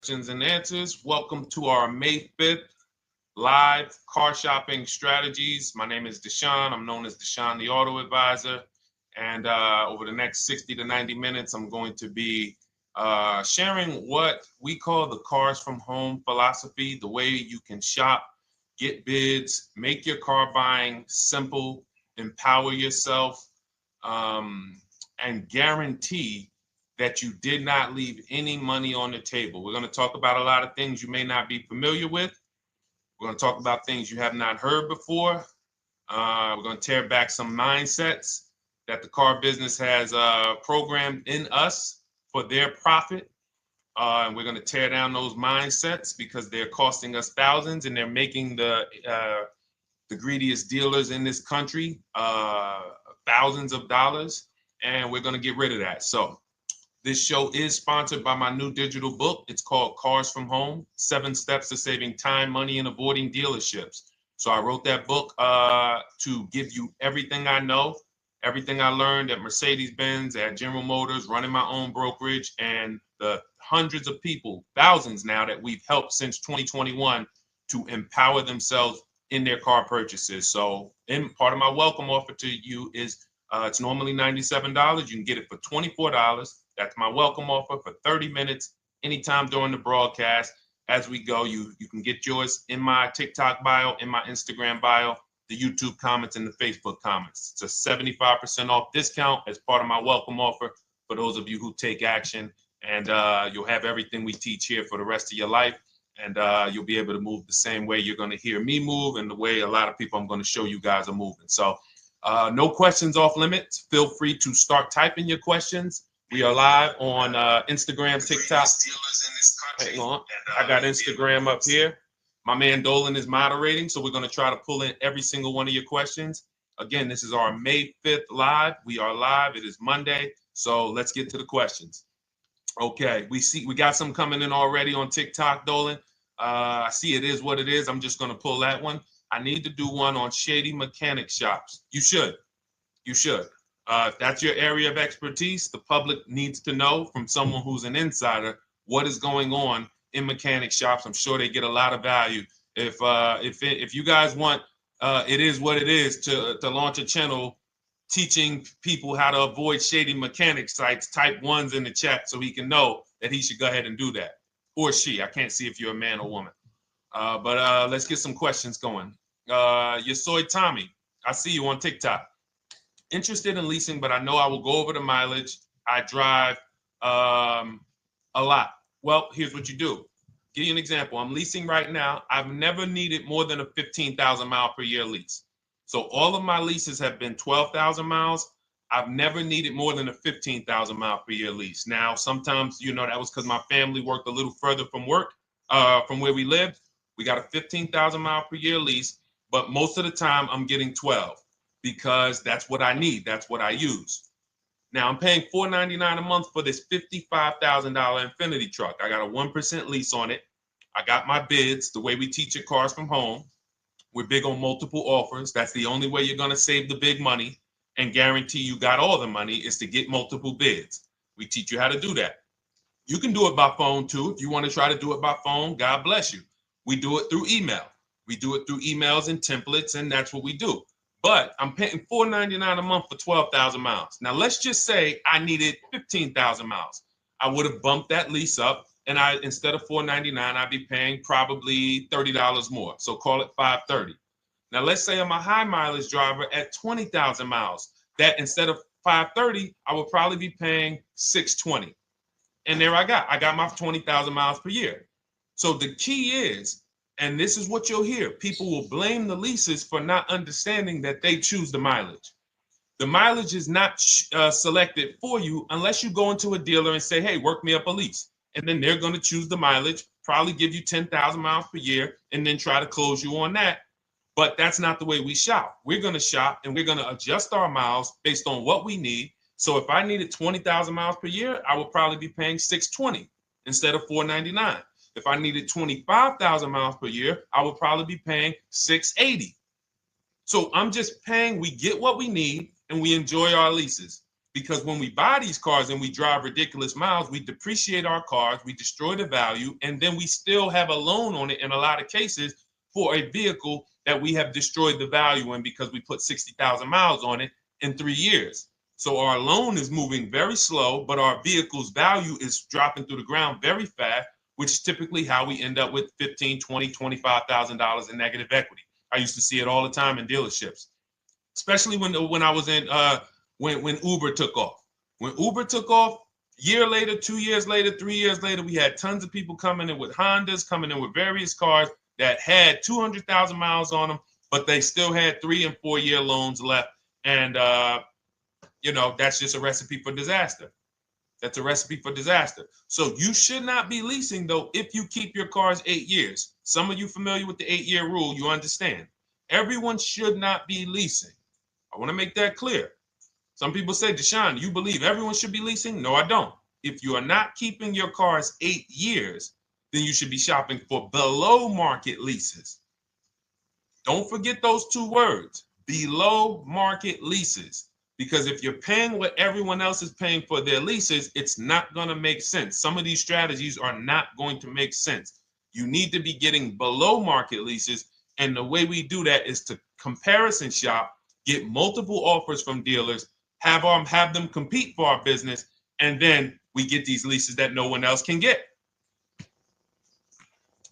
questions and answers. Welcome to our May 5th live car shopping strategies. My name is Deshone. I'm known as Deshone the Auto Advisor. And over the next 60 to 90 minutes, I'm going to be sharing what we call the cars from home philosophy, the way you can shop, get bids, make your car buying simple, empower yourself, and guarantee that you did not leave any money on the table. We're going to talk about a lot of things you may not be familiar with. We're going to talk about things you have not heard before. We're going to tear back some mindsets that the car business has programmed in us for their profit. And we're going to tear down those mindsets because they're costing us thousands and they're making the greediest dealers in this country thousands of dollars. And we're going to get rid of that. So this show is sponsored by my new digital book. It's called Cars from Home, 7 Steps to Saving Time, Money, and Avoiding Dealerships. So I wrote that book to give you everything I know, everything I learned at Mercedes-Benz, at General Motors, running my own brokerage, and the hundreds of people, thousands now, that we've helped since 2021 to empower themselves in their car purchases. So part of my welcome offer to you is it's normally $97. You can get it for $24. That's my welcome offer for 30 minutes, anytime during the broadcast. As we go, you can get yours in my TikTok bio, in my Instagram bio, the YouTube comments, and the Facebook comments. It's a 75% off discount as part of my welcome offer for those of you who take action. And you'll have everything we teach here for the rest of your life. And you'll be able to move the same way you're going to hear me move and the way a lot of people I'm going to show you guys are moving. So no questions off limits. Feel free to start typing your questions. We are live on Instagram, TikTok. Hang on. I got Instagram up here. My man Dolan is moderating, so we're going to try to pull in every single one of your questions. Again, this is our May 5th live. We are live. It is Monday, so let's get to the questions. Okay, we got some coming in already on TikTok, Dolan. I see it is what it is. I'm just going to pull that one. I need to do one on shady mechanic shops. You should. If that's your area of expertise, the public needs to know from someone who's an insider what is going on in mechanic shops. I'm sure they get a lot of value. If you guys want, it is what it is to launch a channel teaching people how to avoid shady mechanic sites, type ones in the chat so he can know that he should go ahead and do that. Or she. I can't see if you're a man or woman. But let's get some questions going. Yasoy Tommy, I see you on TikTok. Interested in leasing, but I know I will go over the mileage. I drive a lot. Well, here's what you do. Give you an example. I'm leasing right now. I've never needed more than a 15,000 mile per year lease. So all of my leases have been 12,000 miles. I've never needed more than a 15,000 mile per year lease. Now, sometimes, that was because my family worked a little further from where we lived. We got a 15,000 mile per year lease, but most of the time I'm getting 12 because that's what I need. That's what I use. Now I'm paying $499 a month for this $55,000 Infinity truck. I got a 1% lease on it. I got my bids, the way we teach at Cars from Home. We're big on multiple offers. That's the only way you're going to save the big money and guarantee you got all the money is to get multiple bids. We teach you how to do that. You can do it by phone too. If you want to try to do it by phone, God bless you. We do it through email. We do it through emails and templates, and that's what we do. But I'm paying $499 a month for 12,000 miles. Now, let's just say I needed 15,000 miles. I would have bumped that lease up, and instead of $499, I'd be paying probably $30 more. So call it $530. Now, let's say I'm a high mileage driver at 20,000 miles. That instead of $530, I would probably be paying $620. And there I got my 20,000 miles per year. So the key is, and this is what you'll hear, people will blame the leases for not understanding that they choose the mileage. The mileage is not selected for you unless you go into a dealer and say, hey, work me up a lease. And then they're going to choose the mileage, probably give you 10,000 miles per year, and then try to close you on that. But that's not the way we shop. We're going to shop and we're going to adjust our miles based on what we need. So if I needed 20,000 miles per year, I would probably be paying $620 instead of $499. If I needed 25,000 miles per year, I would probably be paying $680. So I'm just paying, we get what we need and we enjoy our leases. because when we buy these cars and we drive ridiculous miles, we depreciate our cars, we destroy the value, and then we still have a loan on it in a lot of cases for a vehicle that we have destroyed the value in because we put 60,000 miles on it in 3 years. So our loan is moving very slow, but our vehicle's value is dropping through the ground very fast, which is typically how we end up with $15,000, $20,000, $25,000 in negative equity. I used to see it all the time in dealerships, especially when I was in when Uber took off. When Uber took off, year later, 2 years later, 3 years later, we had tons of people coming in with Hondas, coming in with various cars that had 200,000 miles on them, but they still had 3 and 4 year loans left. And, that's just a recipe for disaster. That's a recipe for disaster. So you should not be leasing, though, if you keep your cars 8 years. Some of you familiar with the 8-year rule, you understand. Everyone should not be leasing. I want to make that clear. Some people say, Deshone, you believe everyone should be leasing? No, I don't. If you are not keeping your cars 8 years, then you should be shopping for below market leases. Don't forget those 2 words, below market leases. Because if you're paying what everyone else is paying for their leases, it's not going to make sense. Some of these strategies are not going to make sense. You need to be getting below market leases. And the way we do that is to comparison shop, get multiple offers from dealers, have them compete for our business, and then we get these leases that no one else can get.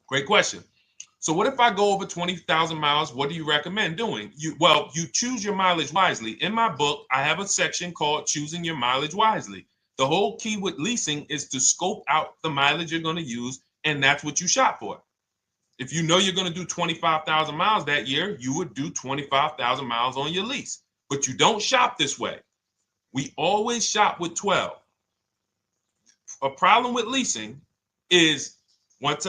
Great question. So what if I go over 20,000 miles? What do you recommend doing? You choose your mileage wisely. In my book, I have a section called Choosing Your Mileage Wisely. The whole key with leasing is to scope out the mileage you're going to use, and that's what you shop for. If you know you're going to do 25,000 miles that year, you would do 25,000 miles on your lease. But you don't shop this way. We always shop with 12. A problem with leasing is once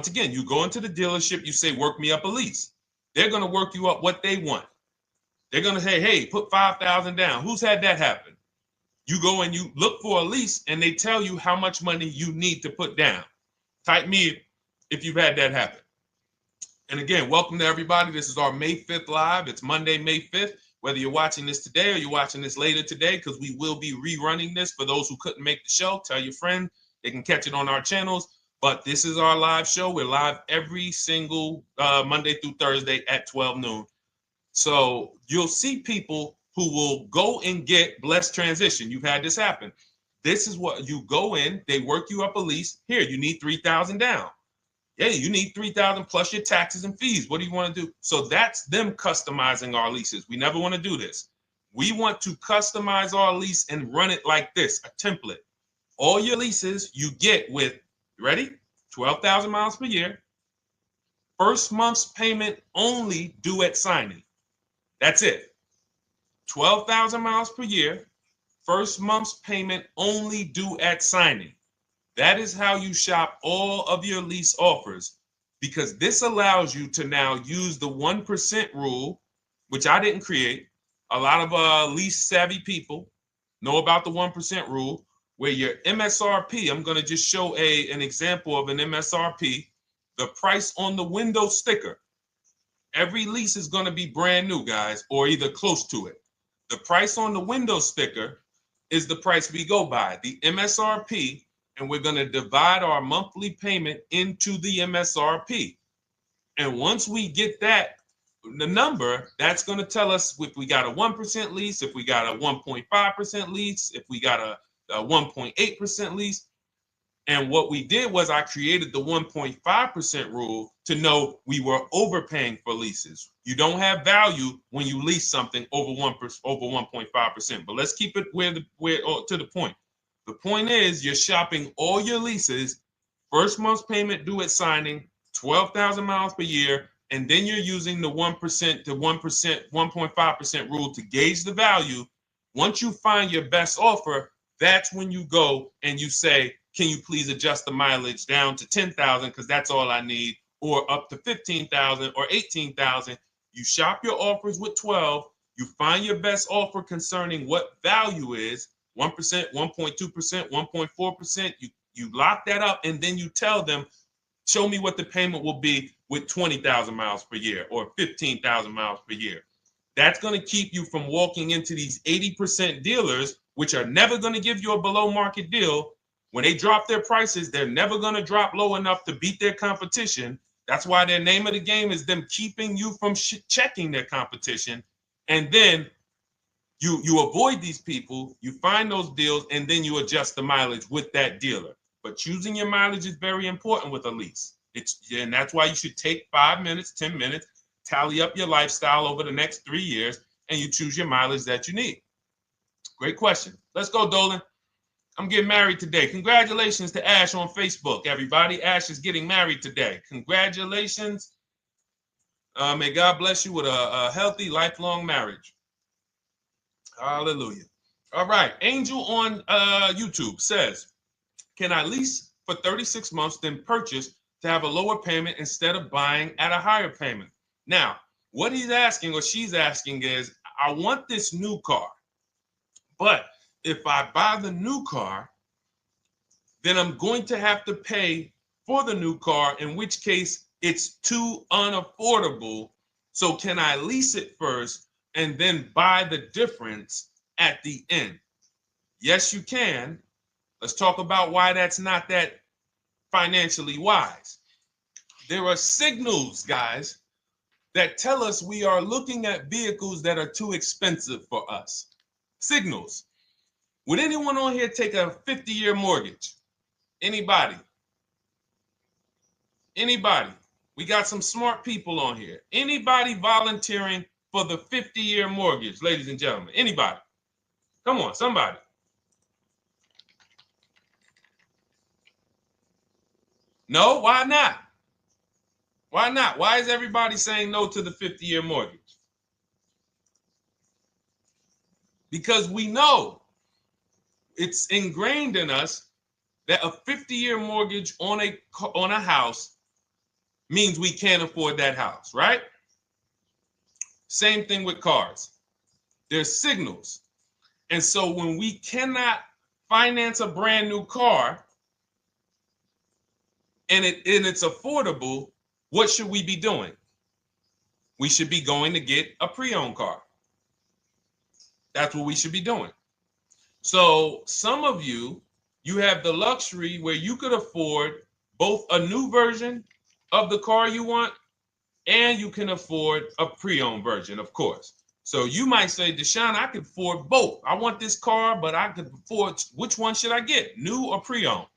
again, you go into the dealership, you say, work me up a lease. They're going to work you up what they want. They're going to say, hey, put 5,000 down. Who's had that happen? You go and you look for a lease and they tell you how much money you need to put down. Type me if you've had that happen. And again, welcome to everybody. This is our May 5th live. It's Monday, May 5th. Whether you're watching this today or you're watching this later today, because we will be rerunning this for those who couldn't make the show. Tell your friend they can catch it on our channels. But this is our live show. We're live every single Monday through Thursday at 12 noon. So you'll see people who will go and get blessed transition. You've had this happen. This is what you go in. They work you up a lease. Here, you need 3,000 down. Yeah, you need 3,000 plus your taxes and fees. What do you want to do? So that's them customizing our leases. We never want to do this. We want to customize our lease and run it like this, a template. All your leases you get with, ready? 12,000 miles per year. First month's payment only due at signing. That's it. 12,000 miles per year. First month's payment only due at signing. That is how you shop all of your lease offers, because this allows you to now use the 1% rule, which I didn't create. A lot of lease savvy people know about the 1% rule, where your MSRP, I'm going to just show an example of an MSRP, the price on the window sticker. Every lease is going to be brand new, guys, or either close to it. The price on the window sticker is the price we go by, the MSRP, and we're going to divide our monthly payment into the MSRP. And once we get that, the number, that's going to tell us if we got a 1% lease, if we got a 1.5% lease, if we got a 1.8% lease. And what we did was I created the 1.5% rule to know we were overpaying for leases. You don't have value when you lease something over 1.5%. But let's keep it to the point. The point is you're shopping all your leases, first month's payment due at signing, 12,000 miles per year, and then you're using the 1% to 1.5% rule to gauge the value. Once you find your best offer, that's when you go and you say, can you please adjust the mileage down to 10,000 because that's all I need, or up to 15,000 or 18,000. You shop your offers with 12. You find your best offer concerning what value is, 1%, 1.2%, 1.4%. You lock that up, and then you tell them, show me what the payment will be with 20,000 miles per year or 15,000 miles per year. That's going to keep you from walking into these 80% dealers which are never going to give you a below market deal. When they drop their prices, they're never going to drop low enough to beat their competition. That's why their name of the game is them keeping you from checking their competition. And then you avoid these people, you find those deals, and then you adjust the mileage with that dealer. But choosing your mileage is very important with a lease. And that's why you should take 5 minutes, 10 minutes, tally up your lifestyle over the next 3 years, and you choose your mileage that you need. Great question. Let's go, Dolan. I'm getting married today. Congratulations to Ash on Facebook, everybody. Ash is getting married today. Congratulations. May God bless you with a healthy, lifelong marriage. Hallelujah. All right. Angel on YouTube says, can I lease for 36 months, then purchase to have a lower payment instead of buying at a higher payment? Now, what he's asking or she's asking is, I want this new car, but if I buy the new car, then I'm going to have to pay for the new car, in which case it's too unaffordable. So can I lease it first and then buy the difference at the end? Yes, you can. Let's talk about why that's not that financially wise. There are signals, guys, that tell us we are looking at vehicles that are too expensive for us. Signals. Would anyone on here take a 50-year mortgage? Anybody? Anybody? We got some smart people on here. Anybody volunteering for the 50-year mortgage, ladies and gentlemen? Anybody? Come on, somebody. No, why not? Why not? Why is everybody saying no to the 50-year mortgage? Because we know it's ingrained in us that a 50-year mortgage on a house means we can't afford that house, right? Same thing with cars. There's signals. And so when we cannot finance a brand new car and it's affordable, what should we be doing? We should be going to get a pre-owned car. That's what we should be doing. So some of you have the luxury where you could afford both a new version of the car you want, and you can afford a pre-owned version, of course. So you might say, Deshone, I could afford both. I want this car, but I could afford, which one should I get, new or pre-owned?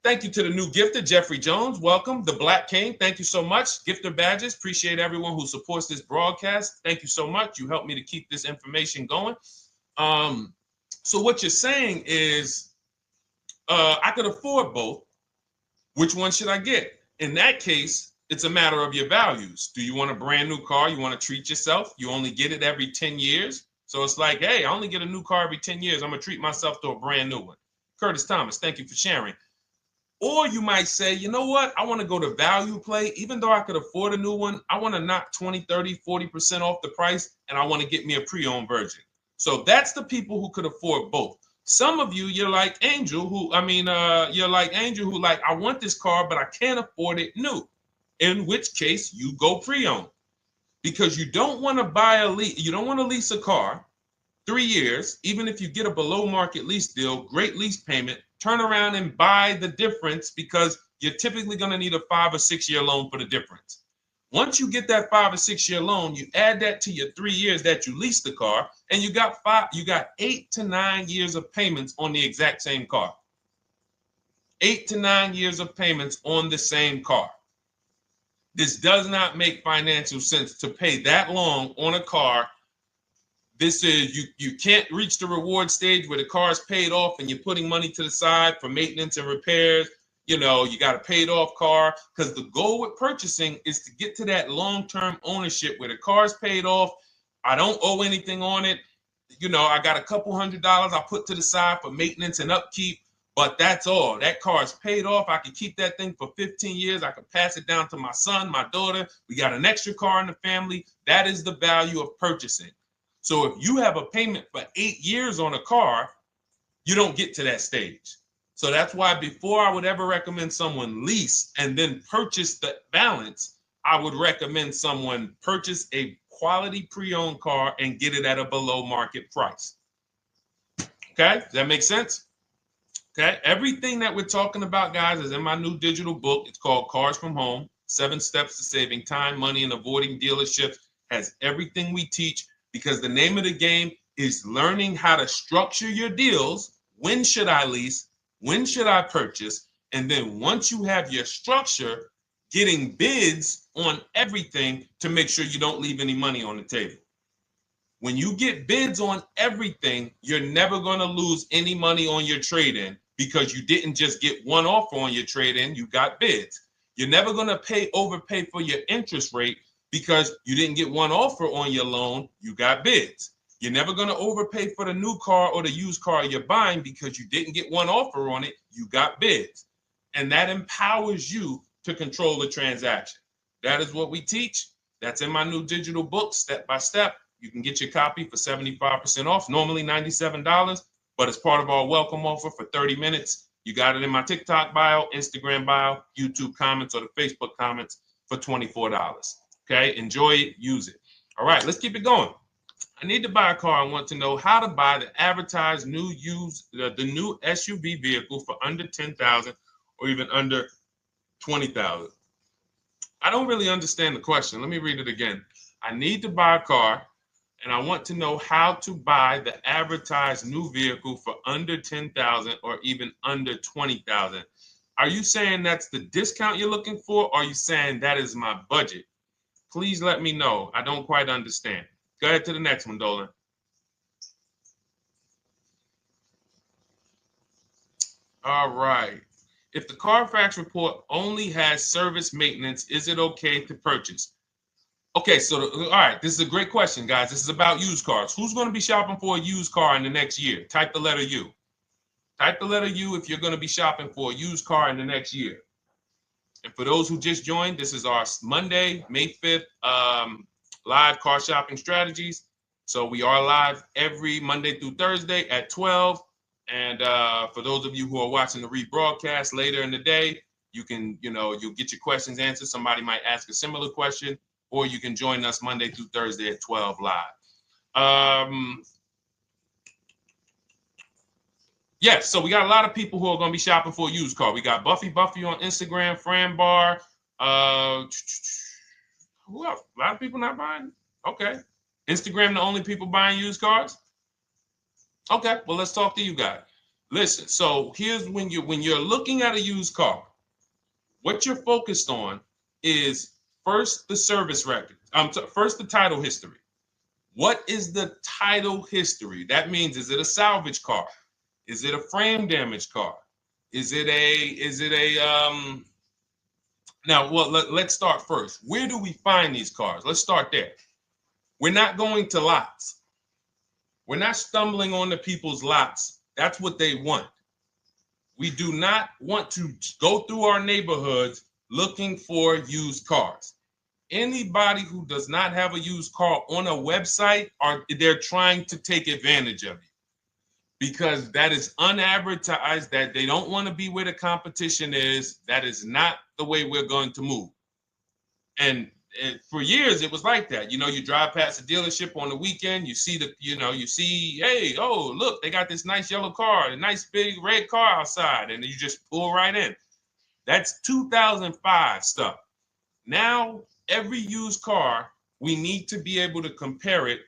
Thank you to the new gifter, Jeffrey Jones. Welcome. The Black King. Thank you so much. Gifter badges. Appreciate everyone who supports this broadcast. Thank you so much. You helped me to keep this information going. So what you're saying is, I could afford both. Which one should I get? In that case, it's a matter of your values. Do you want a brand new car? You want to treat yourself? You only get it every 10 years. So it's like, hey, I only get a new car every 10 years. I'm going to treat myself to a brand new one. Curtis Thomas, thank you for sharing. Or you might say, you know what? I want to go to value play. Even though I could afford a new one, I want to knock 20, 30, 40% off the price, and I want to get me a pre-owned version. So that's the people who could afford both. Some of you, you're like Angel, who like, I want this car, but I can't afford it new. In which case you go pre-owned, because you don't want to you don't want to lease a car 3 years, even if you get a below market lease deal, great lease payment, turn around and buy the difference, because you're typically going to need a 5 or 6 year loan for the difference. Once you get that 5 or 6 year loan, you add that to your 3 years that you leased the car, and you got 8 to 9 years of payments on the exact same car. 8 to 9 years of payments on the same car. This does not make financial sense to pay that long on a car. This is, you can't reach the reward stage where the car is paid off and you're putting money to the side for maintenance and repairs. You know, you got a paid off car, because the goal with purchasing is to get to that long-term ownership where the car is paid off. I don't owe anything on it. You know, I got a couple $100 I put to the side for maintenance and upkeep, but that's all. That car is paid off. I can keep that thing for 15 years. I can pass it down to my son, my daughter. We got an extra car in the family. That is the value of purchasing. So if you have a payment for 8 years on a car, you don't get to that stage. So that's why before I would ever recommend someone lease and then purchase the balance, I would recommend someone purchase a quality pre-owned car and get it at a below market price. Okay, does that make sense? Okay, everything that we're talking about, guys, is in my new digital book. It's called Cars from Home, 7 Steps to Saving Time, Money, and Avoiding Dealerships. Has everything we teach, because the name of the game is learning how to structure your deals. When should I lease? When should I purchase? And then once you have your structure, getting bids on everything to make sure you don't leave any money on the table. When you get bids on everything, you're never going to lose any money on your trade-in, because you didn't just get one offer on your trade-in, you got bids. You're never going to overpay for your interest rate, because you didn't get one offer on your loan, you got bids. You're never going to overpay for the new car or the used car you're buying, because you didn't get one offer on it, you got bids. And that empowers you to control the transaction. That is what we teach. That's in my new digital book, step by step. You can get your copy for 75% off, normally $97, but it's part of our welcome offer for 30 minutes. You got it in my TikTok bio, Instagram bio, YouTube comments, or the Facebook comments for $24. Okay, enjoy it, use it. All right, let's keep it going. I need to buy a car. I want to know how to buy the advertised new the new SUV vehicle for under $10,000 or even under $20,000. I don't really understand the question. Let me read it again. I need to buy a car, and I want to know how to buy the advertised new vehicle for under $10,000 or even under $20,000. Are you saying that's the discount you're looking for, or are you saying that is my budget? Please let me know. I don't quite understand. Go ahead to the next one, Dolan. All right. If the Carfax report only has service maintenance, is it okay to purchase? Okay, so all right, this is a great question, guys. This is about used cars. Who's going to be shopping for a used car in the next year? Type the letter U. Type the letter U if you're going to be shopping for a used car in the next year. And for those who just joined, this is our Monday, May 5th, live car shopping strategies. So we are live every Monday through Thursday at 12. And for those of you who are watching the rebroadcast later in the day, you can, you'll get your questions answered. Somebody might ask a similar question, or you can join us Monday through Thursday at 12 live. Yes, so we got a lot of people who are going to be shopping for a used car. We got Buffy on Instagram, Fran Bar. Who else? A lot of people not buying? Okay. Instagram, the only people buying used cars? Okay, well, let's talk to you guys. Listen, so here's when you're looking at a used car, what you're focused on is first the service record. First the title history. What is the title history? That means, is it a salvage car? Is it a frame damage car? Is it a now, well, let's start first. Where do we find these cars? Let's start there. We're not going to lots. We're not stumbling onto people's lots. That's what they want. We do not want to go through our neighborhoods looking for used cars. Anybody who does not have a used car on a website, they're trying to take advantage of you, because that is unadvertised, that they don't want to be where the competition is. That is not the way we're going to move. And for years, it was like that. You drive past a dealership on the weekend, you see hey, oh, look, they got this nice yellow car, a nice big red car outside, and you just pull right in. That's 2005 stuff. Now, every used car, we need to be able to compare it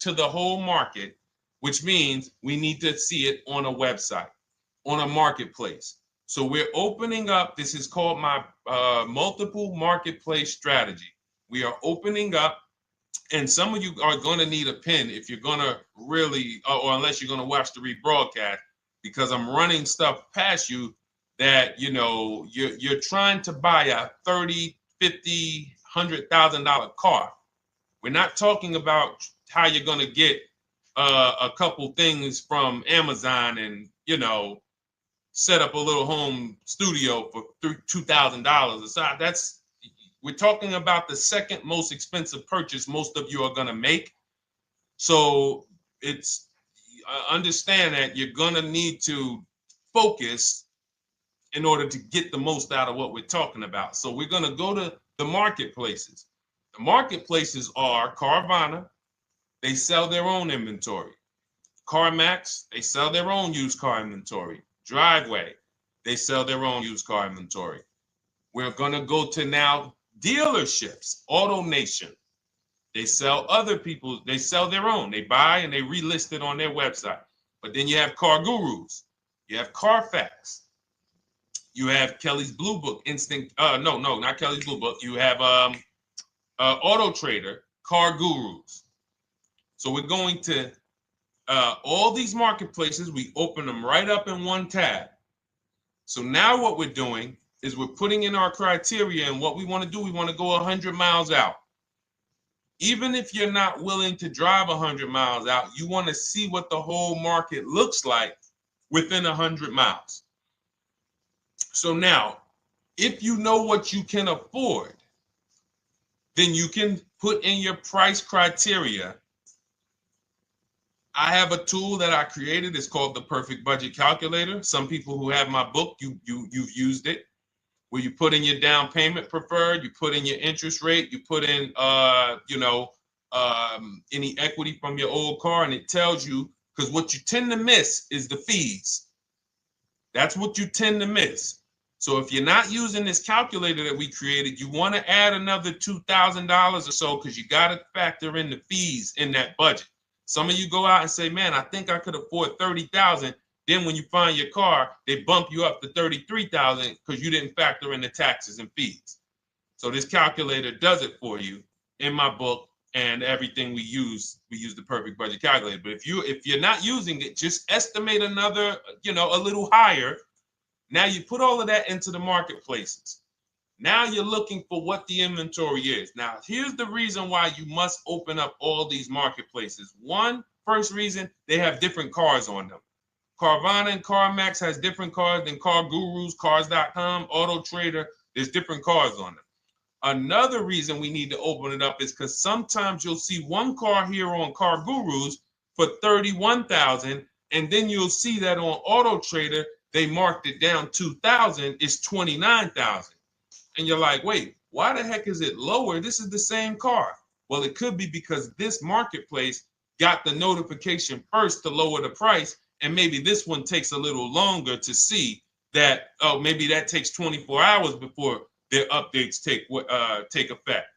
to the whole market, which means we need to see it on a website, on a marketplace. So we're opening up, this is called my multiple marketplace strategy. We are opening up, and some of you are going to need a pen if you're going to really, or unless you're going to watch the rebroadcast, because I'm running stuff past you that, you're trying to buy a $30,000, $50,000, $100,000 car. We're not talking about how you're going to get a couple things from Amazon and, set up a little home studio for $2,000. We're talking about the second most expensive purchase most of you are going to make. So it's understand that you're going to need to focus in order to get the most out of what we're talking about. So we're going to go to the marketplaces. The marketplaces are Carvana. They sell their own inventory. CarMax, they sell their own used car inventory. Driveway, they sell their own used car inventory. We're going to go to now dealerships. AutoNation, they sell other people's, they sell their own. They buy and they relist it on their website. But then you have Car Gurus, you have Carfax, you have Kelly's Blue Book, no, not Kelly's Blue Book. You have Auto Trader, Car Gurus. So we're going to all these marketplaces, we open them right up in one tab. So now what we're doing is we're putting in our criteria, and what we want to do, we want to go 100 miles out. Even if you're not willing to drive 100 miles out, you want to see what the whole market looks like within 100 miles. So now, if you know what you can afford, then you can put in your price criteria. I have a tool that I created. It's called the Perfect Budget Calculator. Some people who have my book, you've used it, where you put in your down payment preferred, you put in your interest rate, you put in any equity from your old car, and it tells you, because what you tend to miss is the fees. That's what you tend to miss. So if you're not using this calculator that we created, you want to add another $2,000 or so, because you got to factor in the fees in that budget. Some of you go out and say, man, I think I could afford $30,000. Then when you find your car, they bump you up to $33,000 because you didn't factor in the taxes and fees. So this calculator does it for you in my book, and everything we use the Perfect Budget Calculator. But if you're not using it, just estimate another, a little higher. Now you put all of that into the marketplaces. Now you're looking for what the inventory is. Now, here's the reason why you must open up all these marketplaces. First reason, they have different cars on them. Carvana and CarMax has different cars than Car Gurus, Cars.com, Auto Trader. There's different cars on them. Another reason we need to open it up is because sometimes you'll see one car here on Car Gurus for $31,000, and then you'll see that on Auto Trader they marked it down $2,000. It's $29,000. And you're like, wait, why the heck is it lower? This is the same car. Well, it could be because this marketplace got the notification first to lower the price, and maybe this one takes a little longer to see that, oh, maybe that takes 24 hours before their updates take effect.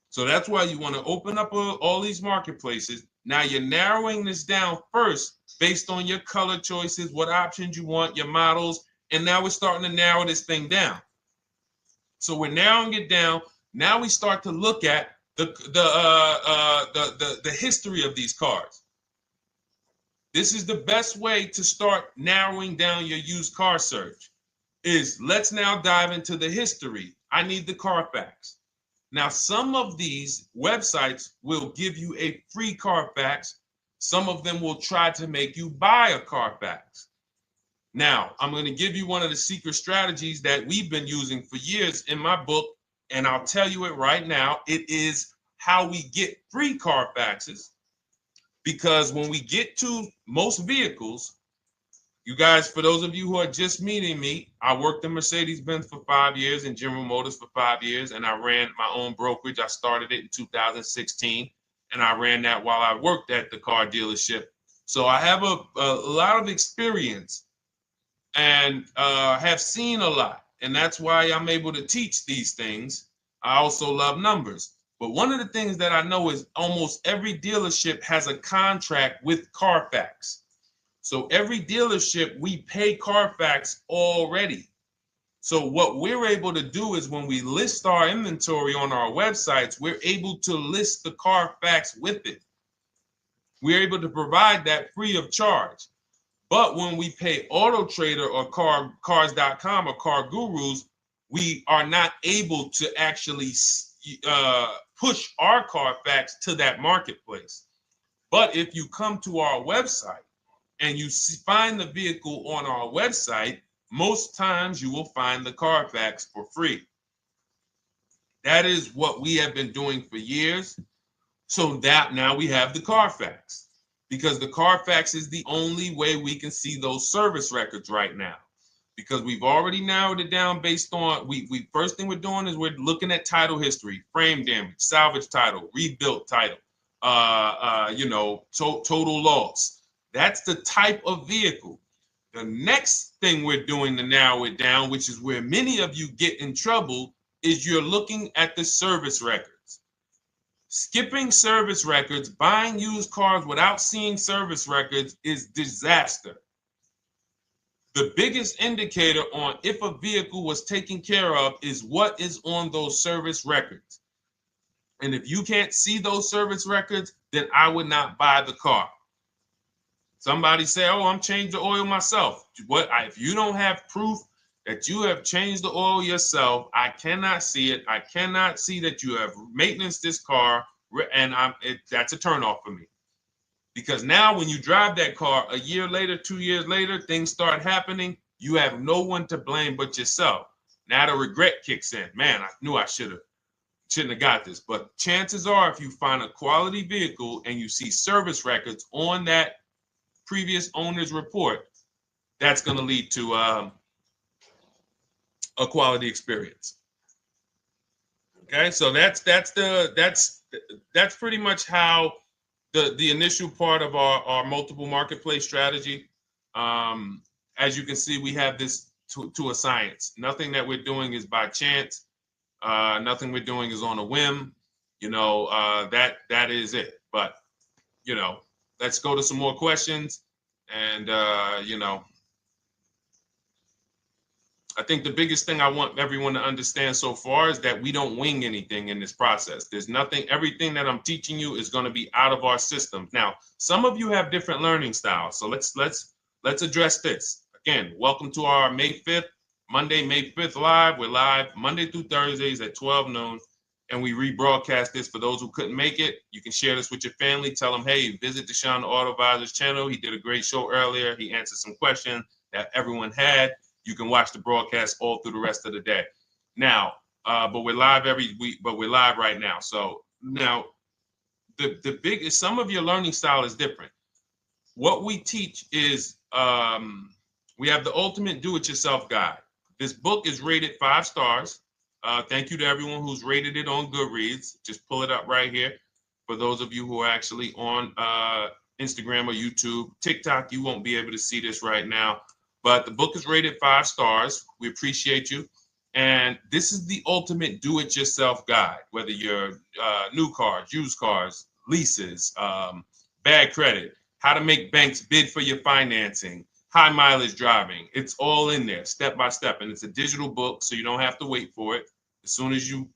So that's why you want to open up all these marketplaces. Now you're narrowing this down first based on your color choices, what options you want, your models, and now we're starting to narrow this thing down. So we're narrowing it down. Now we start to look at the history of these cars. This is the best way to start narrowing down your used car search. Let's now dive into the history. I need the Carfax. Now, some of these websites will give you a free Carfax. Some of them will try to make you buy a Carfax. Now, I'm going to give you one of the secret strategies that we've been using for years in my book, and I'll tell you it right now. It is how we get free Carfaxes, because when we get to most vehicles, you guys, for those of you who are just meeting me, I worked in Mercedes-Benz for 5 years and General Motors for 5 years, and I ran my own brokerage. I started it in 2016, and I ran that while I worked at the car dealership. So I have a lot of experience and have seen a lot, and that's why I'm able to teach these things. I also love numbers. But one of the things that I know is almost every dealership has a contract with Carfax. So every dealership, we pay Carfax already. So what we're able to do is when we list our inventory on our websites, we're able to list the Carfax with it. We're able to provide that free of charge. But when we pay Auto Trader or Cars.com or Car Gurus, we are not able to actually push our Carfax to that marketplace. But if you come to our website and you find the vehicle on our website, most times you will find the Carfax for free. That is what we have been doing for years. So that now we have the Carfax, because the Carfax is the only way we can see those service records right now, because we've already narrowed it down based on, first thing we're doing is we're looking at title history, frame damage, salvage title, rebuilt title, total loss. That's the type of vehicle. The next thing we're doing to narrow it down, which is where many of you get in trouble, is you're looking at the service records. Skipping service records, buying used cars without seeing service records is disaster. The biggest indicator on if a vehicle was taken care of is what is on those service records. And if you can't see those service records, then I would not buy the car. Somebody say, oh, I'm changed the oil myself. If you don't have proof that you have changed the oil yourself, I cannot see it. I cannot see that you have maintenance this car, and that's a turnoff for me. Because now when you drive that car a year later, 2 years later, things start happening. You have no one to blame but yourself. Now the regret kicks in. Man, I knew I shouldn't have got this. But chances are, if you find a quality vehicle and you see service records on that previous owner's report, that's going to lead to a quality experience. Okay, so that's pretty much how the initial part of our multiple marketplace strategy. As you can see, we have this to a science. Nothing that we're doing is by chance. Nothing we're doing is on a whim. That is it. But let's go to some more questions. And I think the biggest thing I want everyone to understand so far is that we don't wing anything in this process. There's nothing, everything that I'm teaching you is going to be out of our systems. Now, some of you have different learning styles. So let's address this. Again, welcome to our May 5th, Monday, May 5th live. We're live Monday through Thursdays at 12 noon. And we rebroadcast this for those who couldn't make it. You can share this with your family. Tell them, hey, visit Deshone the Auto Advisor's channel. He did a great show earlier. He answered some questions that everyone had. You can watch the broadcast all through the rest of the day. Now, but we're live every week, but we're live right now. So now the biggest, some of your learning style is different. What we teach is we have the ultimate do-it-yourself guide. This book is rated 5 stars. Thank you to everyone who's rated it on Goodreads. Just pull it up right here. For those of you who are actually on Instagram or YouTube, TikTok, you won't be able to see this right now. But the book is rated 5 stars. We appreciate you. And this is the ultimate do-it-yourself guide, whether you're new cars, used cars, leases, bad credit, how to make banks bid for your financing, high mileage driving. It's all in there, step by step. And it's a digital book, so you don't have to wait for it. As soon as you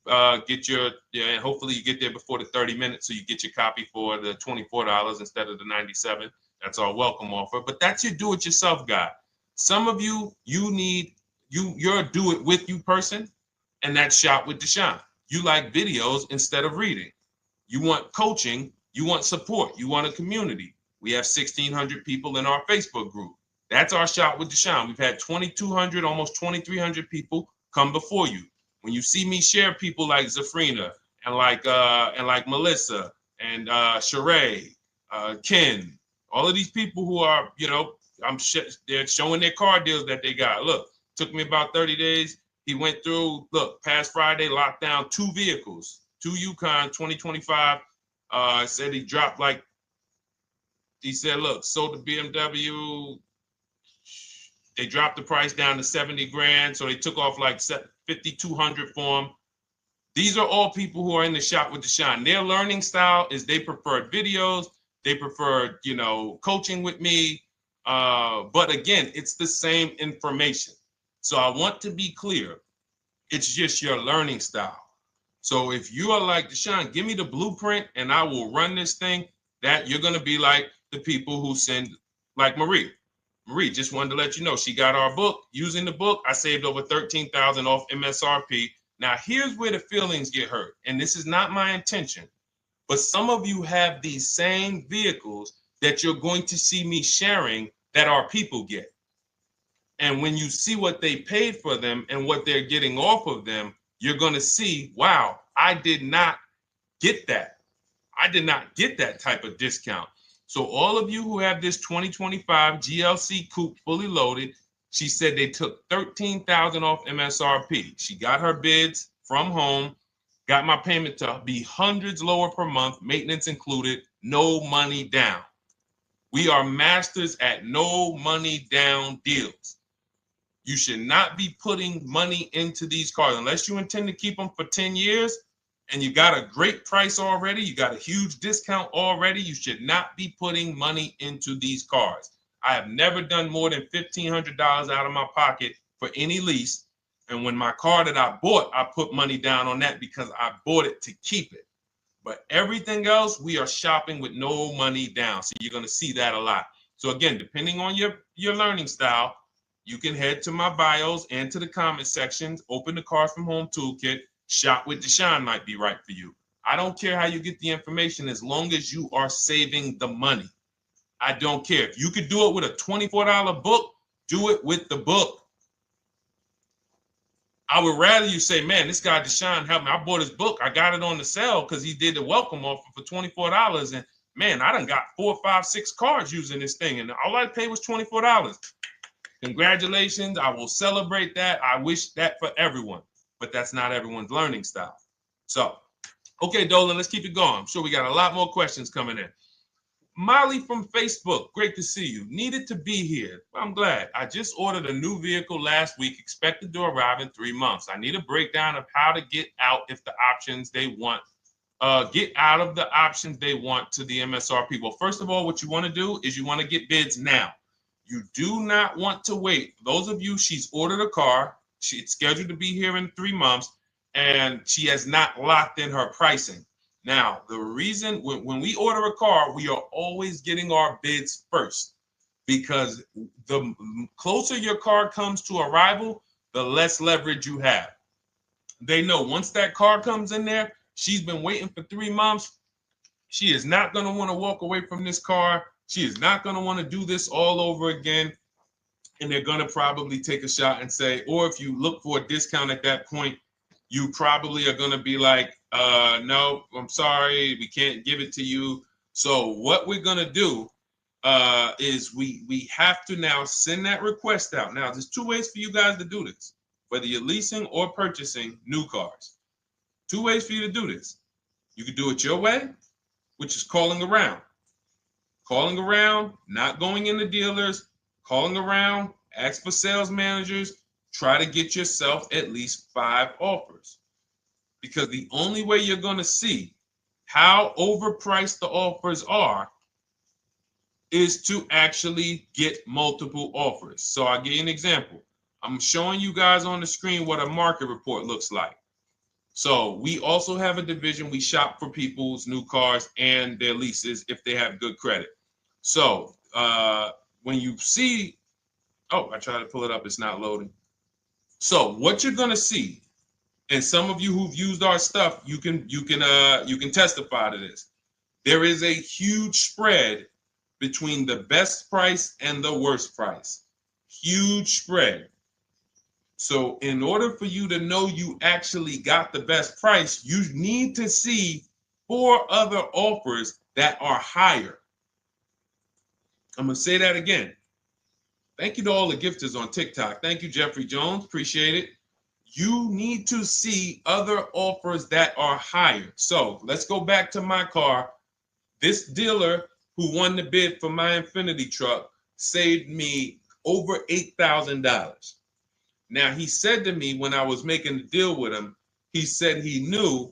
get and hopefully you get there before the 30 minutes, so you get your copy for the $24 instead of the $97. That's our welcome offer. But that's your do-it-yourself guide. Some of you, you're a do-it-with-you person, and that's Shop with Deshone. You like videos instead of reading. You want coaching. You want support. You want a community. We have 1,600 people in our Facebook group. That's our Shop with Deshone. We've had 2,200, almost 2,300 people come before you. When you see me share people like Zafrina and like Melissa and Sheree, Ken, all of these people who are, they're showing their car deals that they got. Look, took me about 30 days. He went through, past Friday, locked down 2 vehicles, 2 Yukon 2025. Said he dropped sold the BMW. They dropped the price down to 70 grand. So they took off like 5,200 for him. These are all people who are in the Shop with Deshone. Their learning style is they prefer videos. They prefer, coaching with me. But again, it's the same information. So I want to be clear. It's just your learning style. So if you are like Deshone, give me the blueprint and I will run this thing. That you're going to be like the people who send, like Marie. Marie just wanted to let you know she got our book. Using the book, I saved over $13,000 off MSRP. Now, here's where the feelings get hurt. And this is not my intention. But some of you have these same vehicles that you're going to see me sharing that our people get. And when you see what they paid for them and what they're getting off of them, you're going to see, wow, I did not get that. I did not get that type of discount. So all of you who have this 2025 GLC coupe fully loaded, she said they took $13,000 off MSRP. She got her bids from home, got my payment to be hundreds lower per month, maintenance included, no money down. We are masters at no money down deals. You should not be putting money into these cars unless you intend to keep them for 10 years and you got a great price already. You got a huge discount already. You should not be putting money into these cars. I have never done more than $1,500 out of my pocket for any lease. And when my car that I bought, I put money down on that because I bought it to keep it. But everything else, we are shopping with no money down. So you're going to see that a lot. So again, depending on your learning style, you can head to my bios and to the comment sections, open the Cars from Home Toolkit, Shop with Deshone might be right for you. I don't care how you get the information as long as you are saving the money. I don't care. If you could do it with a $24 book, do it with the book. I would rather you say, man, this guy Deshone helped me. I bought his book. I got it on the sale because he did the welcome offer for $24. And man, I done got 4, 5, 6 cars using this thing. And all I paid was $24. Congratulations. I will celebrate that. I wish that for everyone, but that's not everyone's learning style. So, okay, Dolan, let's keep it going. I'm sure we got a lot more questions coming in. Molly from Facebook, great to see you. Needed to be here. Well, I'm glad. I just ordered a new vehicle last week, expected to arrive in 3 months. I need a breakdown of how to get out if the options they want, get out of the options they want to the MSRP. Well, first of all, what you want to do is you want to get bids now. You do not want to wait. Those of you, she's ordered a car. She's scheduled to be here in 3 months, and she has not locked in her pricing. Now, the reason when we order a car, we are always getting our bids first because the closer your car comes to arrival, the less leverage you have. They know once that car comes in there, she's been waiting for 3 months. She is not going to want to walk away from this car. She is not going to want to do this all over again. And they're going to probably take a shot and say, or if you look for a discount at that point, you probably are going to be like, no, I'm sorry, we can't give it to you. So what we're going to do is we have to now send that request out. Now, there's 2 ways for you guys to do this, whether you're leasing or purchasing new cars. 2 ways for you to do this. You can do it your way, which is calling around. Calling around, not going into dealers, calling around, ask for sales managers, try to get yourself at least 5 offers. Because the only way you're going to see how overpriced the offers are is to actually get multiple offers. So I'll give you an example. I'm showing you guys on the screen what a market report looks like. So we also have a division. We shop for people's new cars and their leases if they have good credit. So when you see, oh, I tried to pull it up. It's not loading. So what you're going to see, and some of you who've used our stuff, you can testify to this. There is a huge spread between the best price and the worst price. Huge spread. So in order for you to know you actually got the best price, you need to see 4 other offers that are higher. I'm going to say that again. Thank you to all the gifters on TikTok. Thank you, Jeffrey Jones. Appreciate it. You need to see other offers that are higher. So let's go back to my car. This dealer who won the bid for my Infinity truck saved me over $8,000. Now, he said to me when I was making the deal with him, he said he knew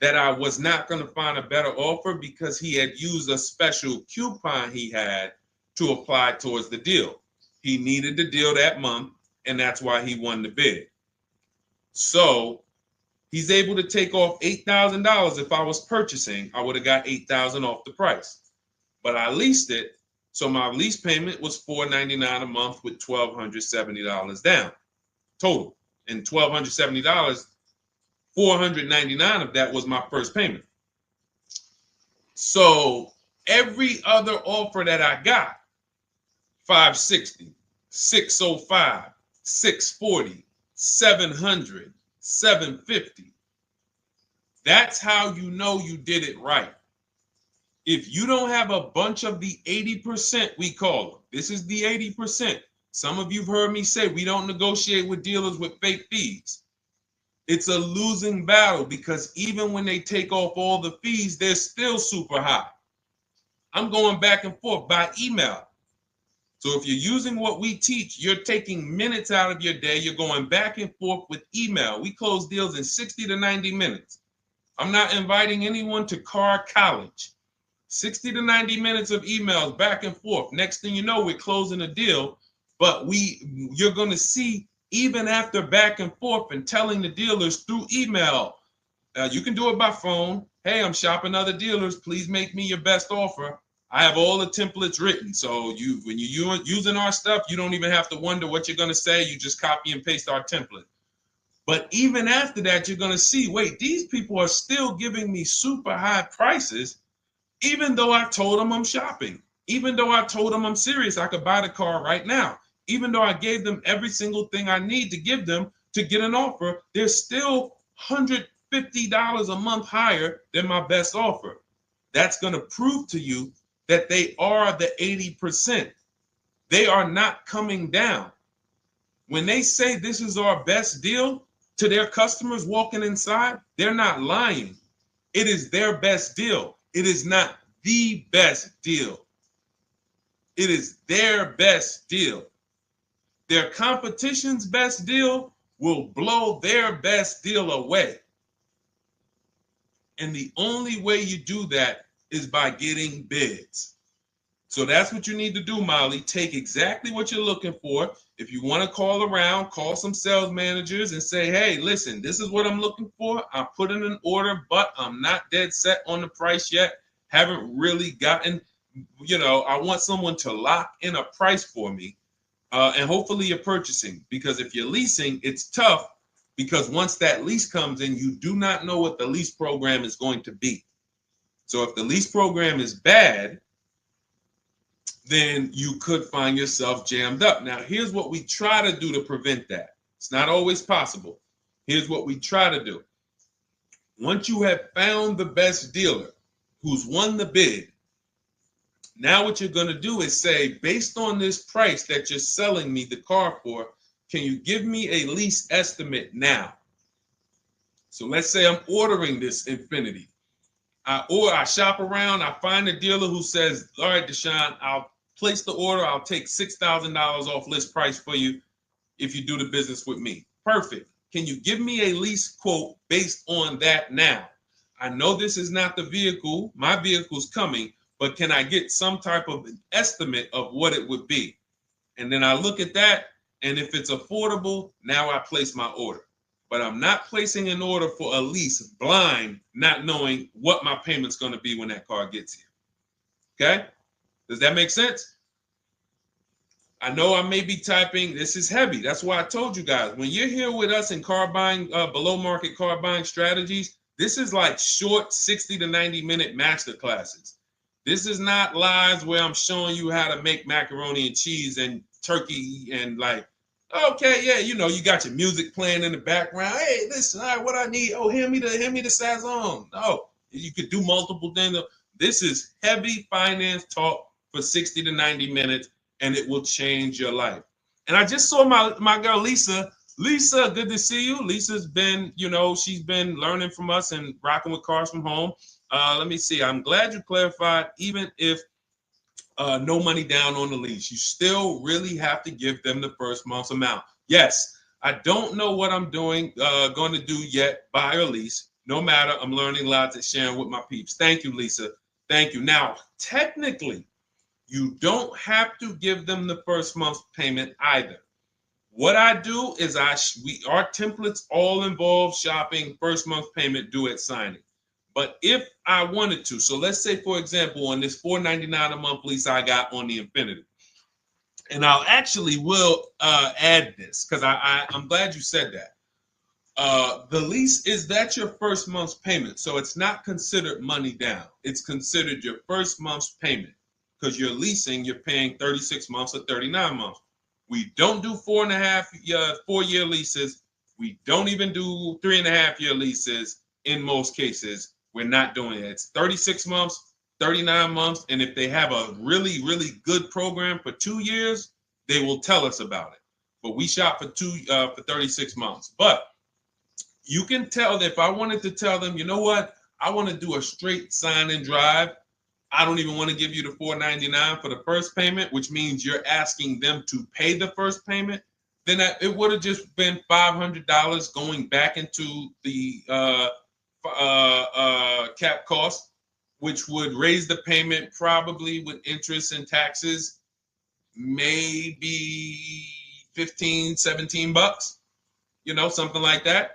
that I was not going to find a better offer because he had used a special coupon he had to apply towards the deal. He needed the deal that month, and that's why he won the bid. So he's able to take off $8,000. If I was purchasing, I would have got $8,000 off the price. But I leased it, so my lease payment was $499 a month with $1,270 down total. And $1,270, $499 of that was my first payment. So every other offer that I got, $560, $605, $640, $700, $750. That's how you know you did it right. If you don't have a bunch of the 80%, we call them. This is the 80%. Some of you have heard me say we don't negotiate with dealers with fake fees. It's a losing battle because even when they take off all the fees, they're still super high. I'm going back and forth by email. So if you're using what we teach, you're taking minutes out of your day. You're going back and forth with email. We close deals in 60 to 90 minutes. I'm not inviting anyone to car college. 60 to 90 minutes of emails back and forth. Next thing you know, we're closing a deal. But you're going to see, even after back and forth and telling the dealers through email, you can do it by phone. Hey, I'm shopping other dealers. Please make me your best offer. I have all the templates written. So when you're using our stuff, you don't even have to wonder what you're going to say. You just copy and paste our template. But even after that, you're going to see, wait, these people are still giving me super high prices, even though I told them I'm shopping, even though I told them I'm serious, I could buy the car right now, even though I gave them every single thing I need to give them to get an offer, they're still $150 a month higher than my best offer. That's going to prove to you that they are the 80%. They are not coming down. When they say this is our best deal to their customers walking inside, they're not lying. It is their best deal. It is not the best deal. It is their best deal. Their competition's best deal will blow their best deal away. And the only way you do that is by getting bids. So that's what you need to do, Molly. Take exactly what you're looking for. If you want to call around, call some sales managers and say, hey, listen, this is what I'm looking for. I put in an order, but I'm not dead set on the price yet. Haven't really gotten, I want someone to lock in a price for me. And hopefully you're purchasing, because if you're leasing, it's tough, because once that lease comes in, you do not know what the lease program is going to be. So if the lease program is bad, then you could find yourself jammed up. Now, here's what we try to do to prevent that. It's not always possible. Here's what we try to do. Once you have found the best dealer who's won the bid, now what you're going to do is say, based on this price that you're selling me the car for, can you give me a lease estimate now? So let's say I'm ordering this Infiniti. I shop around, I find a dealer who says, all right, Deshone, I'll place the order. I'll take $6,000 off list price for you if you do the business with me. Perfect. Can you give me a lease quote based on that now? I know this is not the vehicle. My vehicle's coming, but can I get some type of an estimate of what it would be? And then I look at that, and if it's affordable, now I place my order. But I'm not placing an order for a lease blind, not knowing what my payment's going to be when that car gets here. Okay? Does that make sense? I know I may be typing, this is heavy. That's why I told you guys, when you're here with us in car buying, below market car buying strategies, this is like short 60 to 90 minute master classes. This is not lives where I'm showing you how to make macaroni and cheese and turkey and like, okay, yeah, you got your music playing in the background. Hey, listen, all right, what I need? Oh, hand me the Sazon. No, you could do multiple things. This is heavy finance talk for 60 to 90 minutes, and it will change your life. And I just saw my girl, Lisa. Lisa, good to see you. Lisa's been, she's been learning from us and rocking with Cars from Home. Let me see. I'm glad you clarified, even if no money down on the lease, you still really have to give them the first month's amount. Yes, I don't know what I'm going to do yet, buy or lease. No matter, I'm learning lots and sharing with my peeps. Thank you, Lisa. Thank you. Now, technically, you don't have to give them the first month's payment either. What I do is our templates all involve shopping, first month payment due at signing. But if I wanted to, so let's say, for example, on this $499 a month lease I got on the Infiniti, and I'll actually will add this because I'm glad you said that. The lease that's your first month's payment, so it's not considered money down. It's considered your first month's payment because you're leasing, you're paying 36 months or 39 months. We don't do 4-year leases. We don't even do 3.5-year leases in most cases. We're not doing it. It's 36 months, 39 months. And if they have a really, really good program for 2 years, they will tell us about it. But we shop for 36 months. But you can tell that if I wanted to tell them, you know what, I want to do a straight sign and drive, I don't even want to give you the $499 for the first payment, which means you're asking them to pay the first payment, then it would have just been $500 going back into the cap cost, which would raise the payment probably with interest and taxes, maybe 15, 17 bucks, something like that.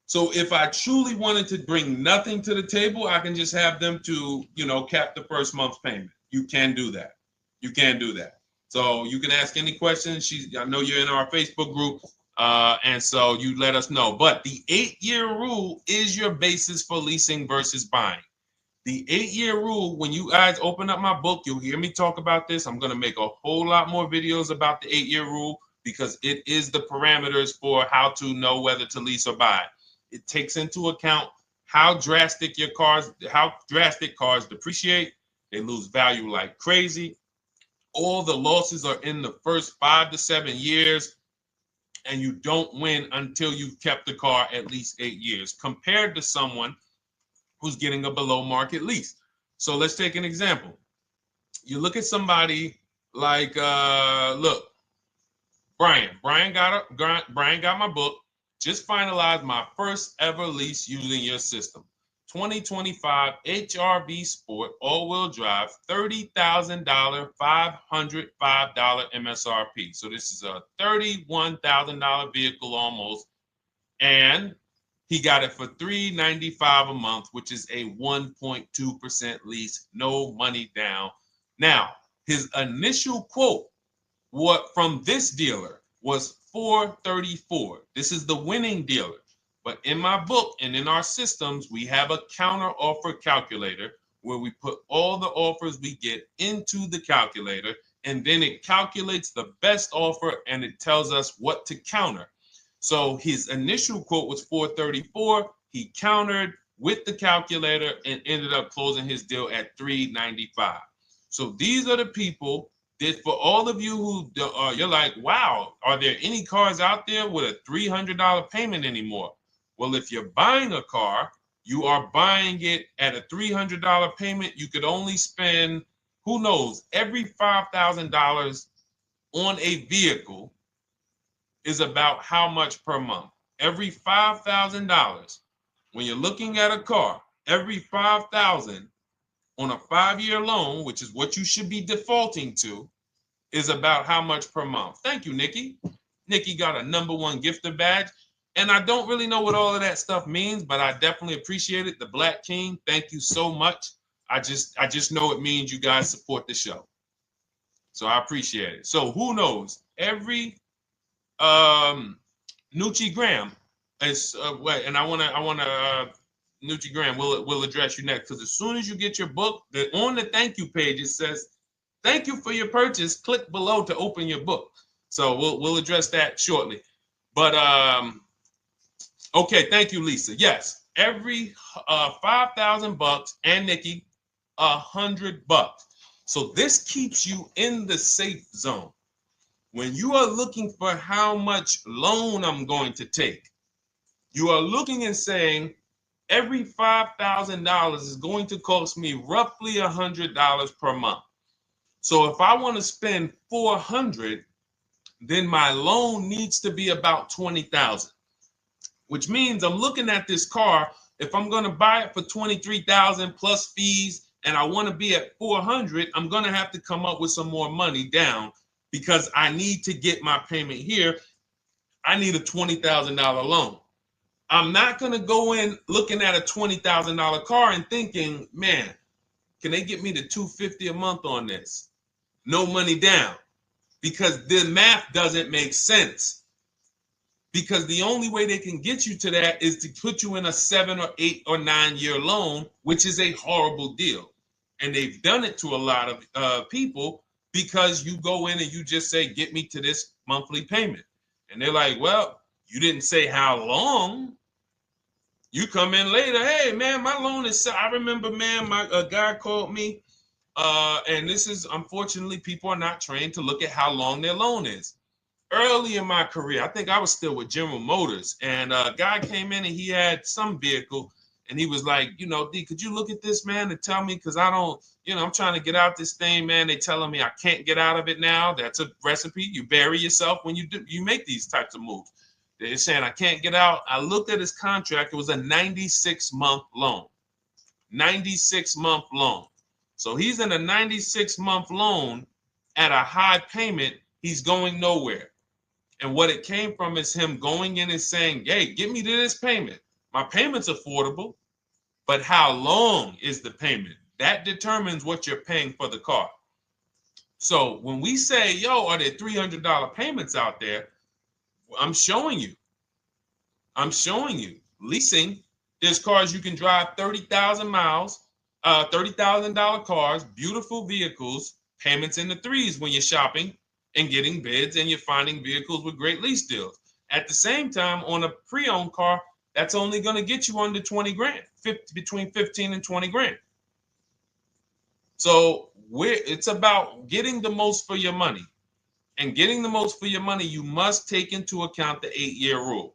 So if I truly wanted to bring nothing to the table, I can just have them to, cap the first month's payment. You can do that. You can do that. So you can ask any questions. I know you're in our Facebook group, and so you let us know. But the 8-year rule is your basis for leasing versus buying. The 8-year rule, when you guys open up my book, you'll hear me talk about this. I'm going to make a whole lot more videos about the 8-year rule because it is the parameters for how to know whether to lease or buy. It takes into account how drastic cars depreciate. They lose value like crazy. All the losses are in the first 5 to 7 years, and you don't win until you've kept the car at least 8 years, compared to someone who's getting a below market lease. So let's take an example. You look at somebody like, look, Brian. Brian got my book. Just finalized my first ever lease using your system. 2025 HRV Sport all-wheel drive, $30,000, $505 MSRP. So this is a $31,000 vehicle almost, and he got it for $395 a month, which is a 1.2% lease, no money down. Now, his initial quote from this dealer was $434. This is the winning dealer. But in my book and in our systems, we have a counter offer calculator where we put all the offers we get into the calculator, and then it calculates the best offer and it tells us what to counter. So his initial quote was $434. He countered with the calculator and ended up closing his deal at $395. So these are the people that, for all of you who you're like, wow, are there any cars out there with a $300 payment anymore? Well, if you're buying a car, you are buying it at a $300 payment. You could only spend, who knows, every $5,000 on a vehicle is about how much per month? Every $5,000. When you're looking at a car, every $5,000 on a 5-year loan, which is what you should be defaulting to, is about how much per month. Thank you, Nikki. Nikki got a #1 gifter badge. And I don't really know what all of that stuff means, but I definitely appreciate it. The Black King, thank you so much. I just know it means you guys support the show. So I appreciate it. So who knows? Every Nucci Graham is and I wanna Nucci Graham will address you next, because as soon as you get your book, on the thank you page it says, "Thank you for your purchase. Click below to open your book." So we'll address that shortly. But okay, thank you, Lisa. Yes, every $5,000, and Nikki, $100. So this keeps you in the safe zone. When you are looking for how much loan I'm going to take, you are looking and saying, every $5,000 is going to cost me roughly $100 per month. So if I want to spend $400, then my loan needs to be about $20,000, which means I'm looking at this car. If I'm going to buy it for $23,000 plus fees, and I want to be at $400, I'm going to have to come up with some more money down, because I need to get my payment here. I need a $20,000 loan. I'm not going to go in looking at a $20,000 car and thinking, man, can they get me to $250 a month on this? No money down, because the math doesn't make sense. Because the only way they can get you to that is to put you in a 7 or 8 or 9 year loan, which is a horrible deal. And they've done it to a lot of people, because you go in and you just say, get me to this monthly payment. And they're like, well, you didn't say how long. You come in later, hey, man, my loan is, I remember, man, a guy called me, and this is, unfortunately, people are not trained to look at how long their loan is. Early in my career, I think I was still with General Motors, and a guy came in and he had some vehicle, And he was like, you know, D, could you look at this, man, and tell me, because I don't, you know, I'm trying to get out this thing, man. They telling me I can't get out of it now. That's a recipe. You bury yourself when you make these types of moves. They're saying I can't get out. I looked at his contract. It was a 96-month loan. 96-month loan. So he's in a 96-month loan at a high payment. He's going nowhere. And what it came from is him going in and saying, hey, get me to this payment. My payment's affordable, but how long is the payment? That determines what you're paying for the car. So when we say, yo, are there $300 payments out there? I'm showing you. Leasing, there's cars you can drive 30,000 miles, $30,000 cars, beautiful vehicles, payments in the threes when you're shopping and getting bids, and you're finding vehicles with great lease deals. At the same time, on a pre-owned car, that's only going to get you under 20 grand, between 15 and 20 grand. So it's about getting the most for your money. And getting the most for your money, you must take into account the 8-year rule.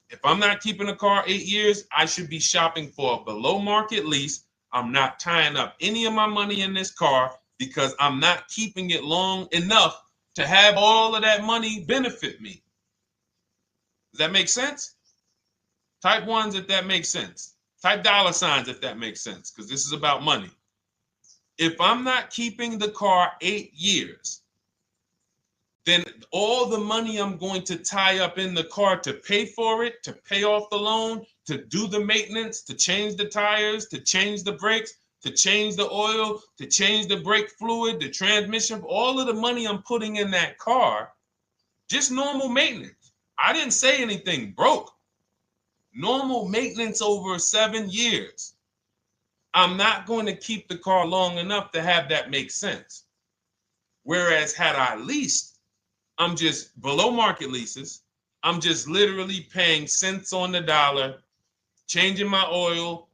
If I'm not keeping a car 8 years, I should be shopping for a below market lease. I'm not tying up any of my money in this car because I'm not keeping it long enough to have all of that money benefit me. Does that make sense? Type ones if that makes sense. Type dollar signs if that makes sense, because this is about money. If I'm not keeping the car 8 years, then all the money I'm going to tie up in the car to pay for it, to pay off the loan, to do the maintenance, to change the tires, to change the brakes, to change the oil, to change the brake fluid, the transmission, all of the money I'm putting in that car, just normal maintenance. I didn't say anything broke. Normal maintenance over 7 years. I'm not going to keep the car long enough to have that make sense. Whereas had I leased, I'm just below market leases. I'm just literally paying cents on the dollar, changing my oil.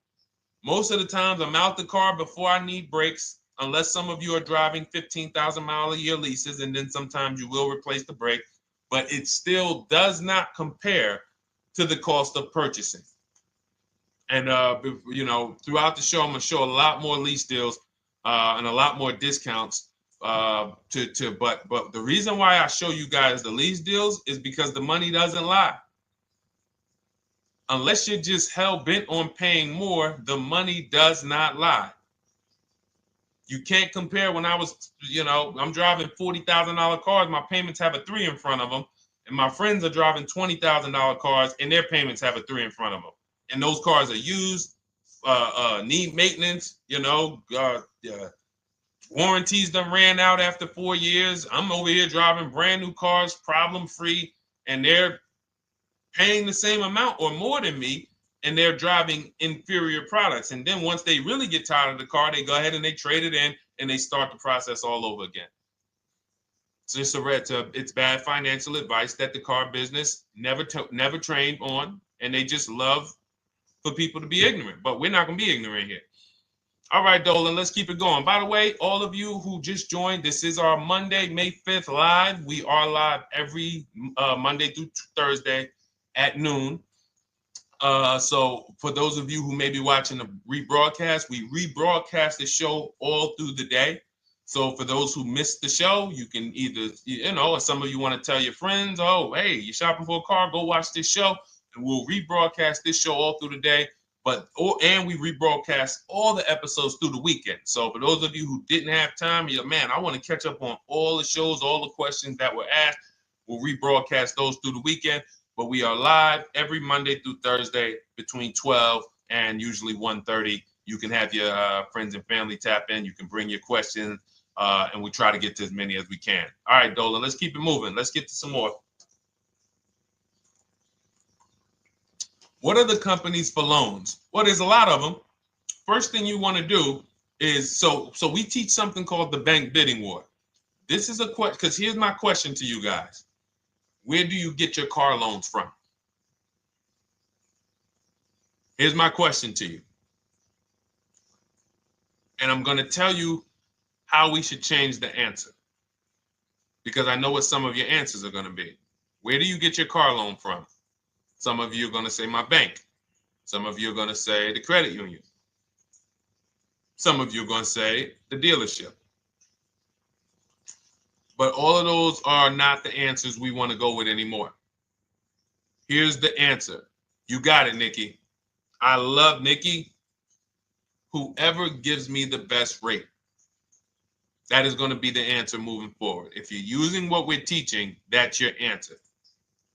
Most of the times I'm out the car before I need brakes, unless some of you are driving 15,000 mile a year leases, and then sometimes you will replace the brake, but it still does not compare to the cost of purchasing. And you know, throughout the show, I'm gonna show a lot more lease deals and a lot more discounts. But the reason why I show you guys the lease deals is because the money doesn't lie. Unless you're just hell bent on paying more, the money does not lie. You can't compare when I was, you know, I'm driving $40,000 cars, my payments have a 3 in front of them, and my friends are driving $20,000 cars and their payments have a 3 in front of them. And those cars are used, need maintenance, you know, warranties done ran out after 4 years. I'm over here driving brand new cars, problem free, and they're paying the same amount or more than me, and they're driving inferior products. And then once they really get tired of the car, they go ahead and they trade it in and they start the process all over again. So it's bad financial advice that the car business never trained on, and they just love for people to be ignorant. But we're not going to be ignorant here. All right, Dolan, let's keep it going. By the way, all of you who just joined, this is our Monday, May 5th live. We are live every Monday through Thursday at noon. So for those of you who may be watching the rebroadcast, we rebroadcast the show all through the day. So for those who missed the show, you can either, you know, or some of you want to tell your friends, oh, hey, you're shopping for a car, go watch this show. And we'll rebroadcast this show all through the day. And we rebroadcast all the episodes through the weekend. So for those of you who didn't have time, you're like, man, I want to catch up on all the shows, all the questions that were asked. We'll rebroadcast those through the weekend. But we are live every Monday through Thursday between 12 and usually 1:30. You can have your friends and family tap in. You can bring your questions, and we try to get to as many as we can. All right, Dolan, let's keep it moving. Let's get to some more. What are the companies for loans? Well, there's a lot of them. First thing you want to do is, so we teach something called the bank bidding war. This is a question, because here's my question to you guys. Where do you get your car loans from? Here's my question to you. And I'm going to tell you how we should change the answer, because I know what some of your answers are going to be. Where do you get your car loan from? Some of you are going to say my bank. Some of you are going to say the credit union. Some of you are going to say the dealership. But all of those are not the answers we want to go with anymore. Here's the answer. You got it, Nikki. I love Nikki. Whoever gives me the best rate. That is going to be the answer moving forward. If you're using what we're teaching, that's your answer.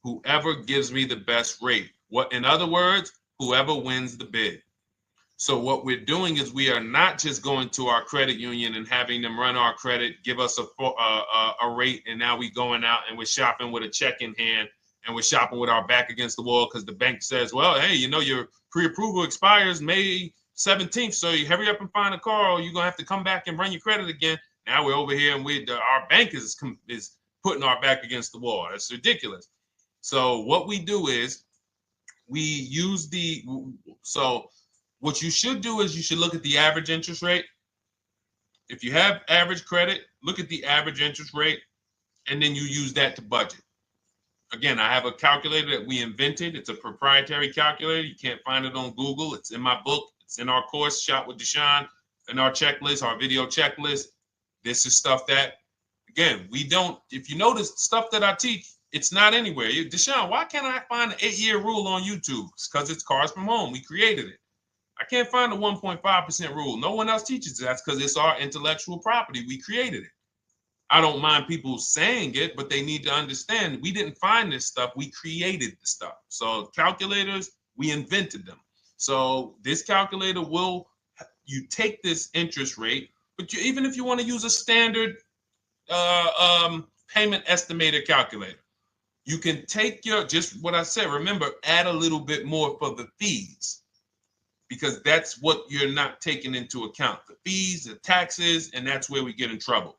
Whoever gives me the best rate. What, in other words, whoever wins the bid. So what we're doing is we are not just going to our credit union and having them run our credit, give us a rate, and now we going out and we're shopping with a check in hand and we're shopping with our back against the wall because the bank says, well, hey, you know, your pre-approval expires May 17th, so you hurry up and find a car or you're going to have to come back and run your credit again. Now we're over here and our bank is putting our back against the wall. That's ridiculous. So what we do is we use what you should do is you should look at the average interest rate. If you have average credit, look at the average interest rate, and then you use that to budget. Again, I have a calculator that we invented. It's a proprietary calculator. You can't find it on Google. It's in my book. It's in our course, Shop with Deshone, in our checklist, our video checklist. This is stuff that, again, we don't, if you notice stuff that I teach, it's not anywhere. Deshone, why can't I find an 8-year rule on YouTube? It's because it's Cars from Home. We created it. I can't find the 1.5% rule. No one else teaches that because it's our intellectual property. We created it. I don't mind people saying it, but they need to understand we didn't find this stuff. We created the stuff. So calculators, we invented them. So this calculator you take this interest rate, but even if you want to use a standard payment estimator calculator, you can take just what I said. Remember, add a little bit more for the fees, because that's what you're not taking into account. The fees, the taxes, and that's where we get in trouble.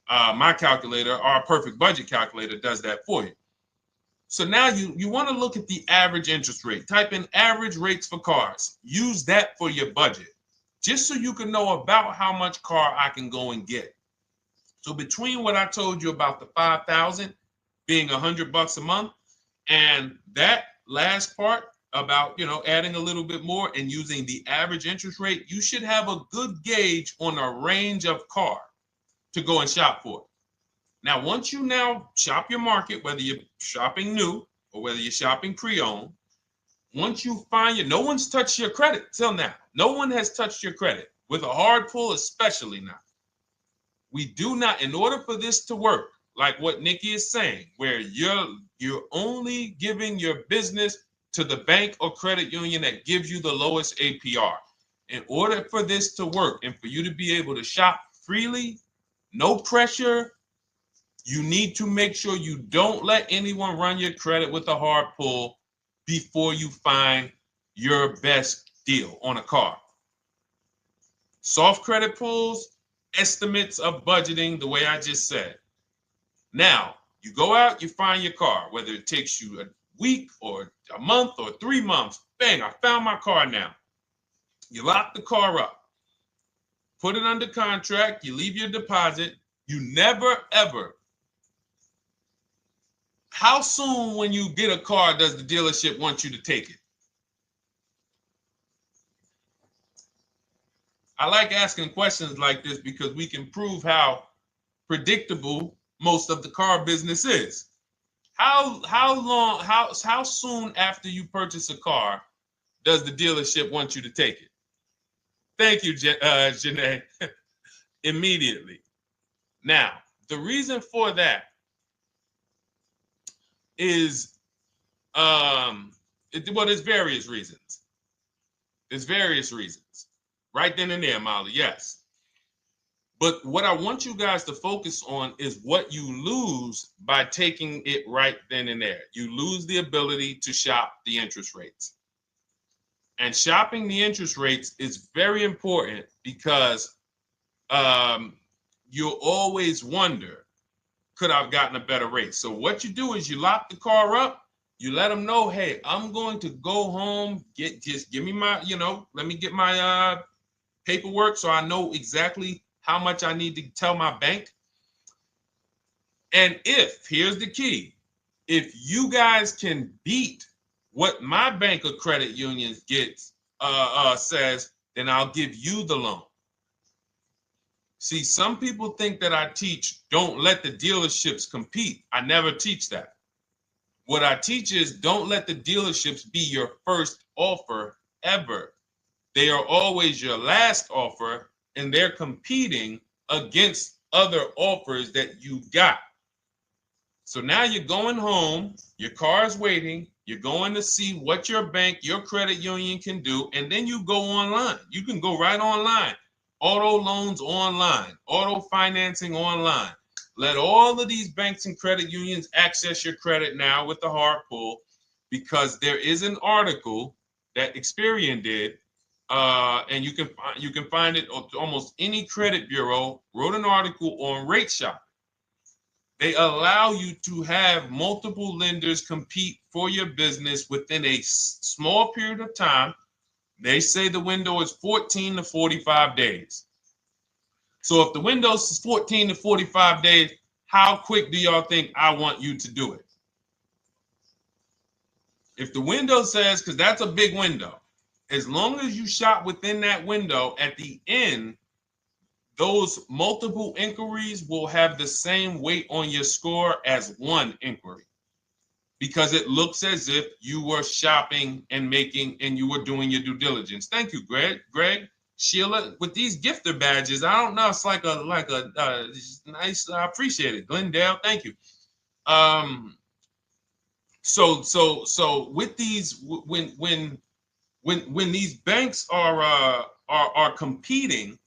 My calculator, our perfect budget calculator, does that for you. So now you want to look at the average interest rate. Type in average rates for cars. Use that for your budget, just so you can know about how much car I can go and get. So between what I told you about the $5,000 being $100 a month, and that last part about, adding a little bit more and using the average interest rate, you should have a good gauge on a range of car to go and shop for. Now, once you now shop your market, whether you're shopping new or whether you're shopping pre-owned, once you find no one's touched your credit till now. No one has touched your credit with a hard pull, especially not. We do not, in order for this to work, like what Nikki is saying, where you're only giving your business to the bank or credit union that gives you the lowest APR. In order for this to work and for you to be able to shop freely, no pressure, you need to make sure you don't let anyone run your credit with a hard pull before you find your best deal on a car. Soft credit pulls, estimates of budgeting, the way I just said. Now, you go out, you find your car, whether it takes you a week or a month or 3 months. Bang, I found my car now. You lock the car up, put it under contract, you leave your deposit. You never, ever. How soon when you get a car does the dealership want you to take it? I like asking questions like this because we can prove how predictable most of the car business is. How soon after you purchase a car does the dealership want you to take it? Thank you, Janae. Immediately. Now, the reason for that is, there's various reasons. There's various reasons. Right then and there, Molly, yes. But what I want you guys to focus on is what you lose by taking it right then and there. You lose the ability to shop the interest rates. And shopping the interest rates is very important because you'll always wonder, could I have gotten a better rate? So what you do is you lock the car up, you let them know, hey, I'm going to go home, just give me my, let me get my paperwork so I know exactly how much I need to tell my bank. And here's the key, if you guys can beat what my bank or credit union gets says, then I'll give you the loan. See, some people think that I teach don't let the dealerships compete. I never teach that. What I teach is don't let the dealerships be your first offer ever. They are always your last offer, and they're competing against other offers that you got. So now you're going home, your car's waiting, you're going to see what your bank, your credit union can do, and then you go online. You can go right online. Auto loans online, auto financing online. Let all of these banks and credit unions access your credit now with the hard pull, because there is an article that Experian did, and you can find it on almost any credit bureau, wrote an article on rate shopping. They allow you to have multiple lenders compete for your business within a small period of time. They say the window is 14 to 45 days. So if the window is 14 to 45 days, how quick do y'all think I want you to do it? If the window says, because that's a big window, as long as you shop within that window, at the end, those multiple inquiries will have the same weight on your score as one inquiry, because it looks as if you were shopping and you were doing your due diligence. Thank you, Greg, Sheila, with these gifter badges. I don't know. It's like a nice. I appreciate it, Glendale. Thank you. So with these, when these banks are competing,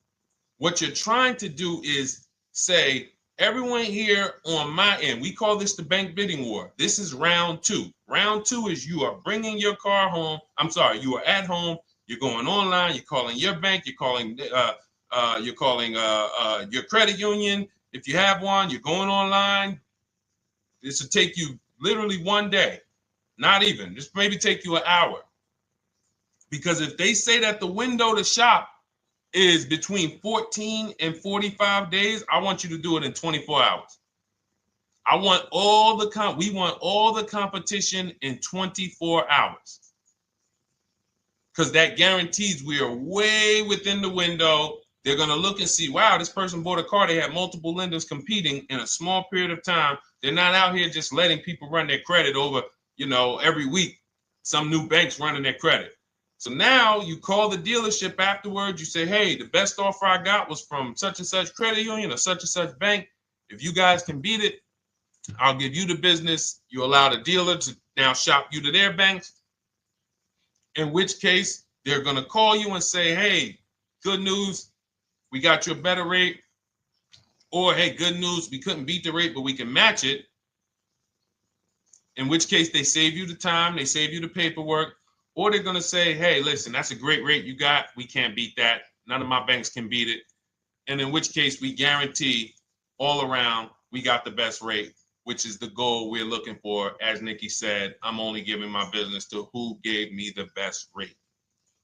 what you're trying to do is say, everyone here on my end, we call this the bank bidding war. This is round two. Round two is you are bringing your car home. I'm sorry, you are at home. You're going online. You're calling your bank. You're calling your credit union. If you have one, you're going online. This will take you literally one day, not even. This maybe take you an hour. Because if they say that the window to shop is between 14 and 45 days, I want you to do it in 24 hours. We want all the competition in 24 hours. Because that guarantees we are way within the window. They're going to look and see, wow, this person bought a car. They had multiple lenders competing in a small period of time. They're not out here just letting people run their credit over, every week. Some new banks running their credit. So now you call the dealership afterwards. You say, hey, the best offer I got was from such and such credit union or such and such bank. If you guys can beat it, I'll give you the business. You allow the dealer to now shop you to their banks. In which case, they're going to call you and say, hey, good news, we got you a better rate. Or, hey, good news, we couldn't beat the rate, but we can match it. In which case, they save you the time, they save you the paperwork. Or they're going to say, hey, listen, that's a great rate you got. We can't beat that. None of my banks can beat it. And in which case, we guarantee all around we got the best rate, which is the goal we're looking for. As Nikki said, I'm only giving my business to who gave me the best rate.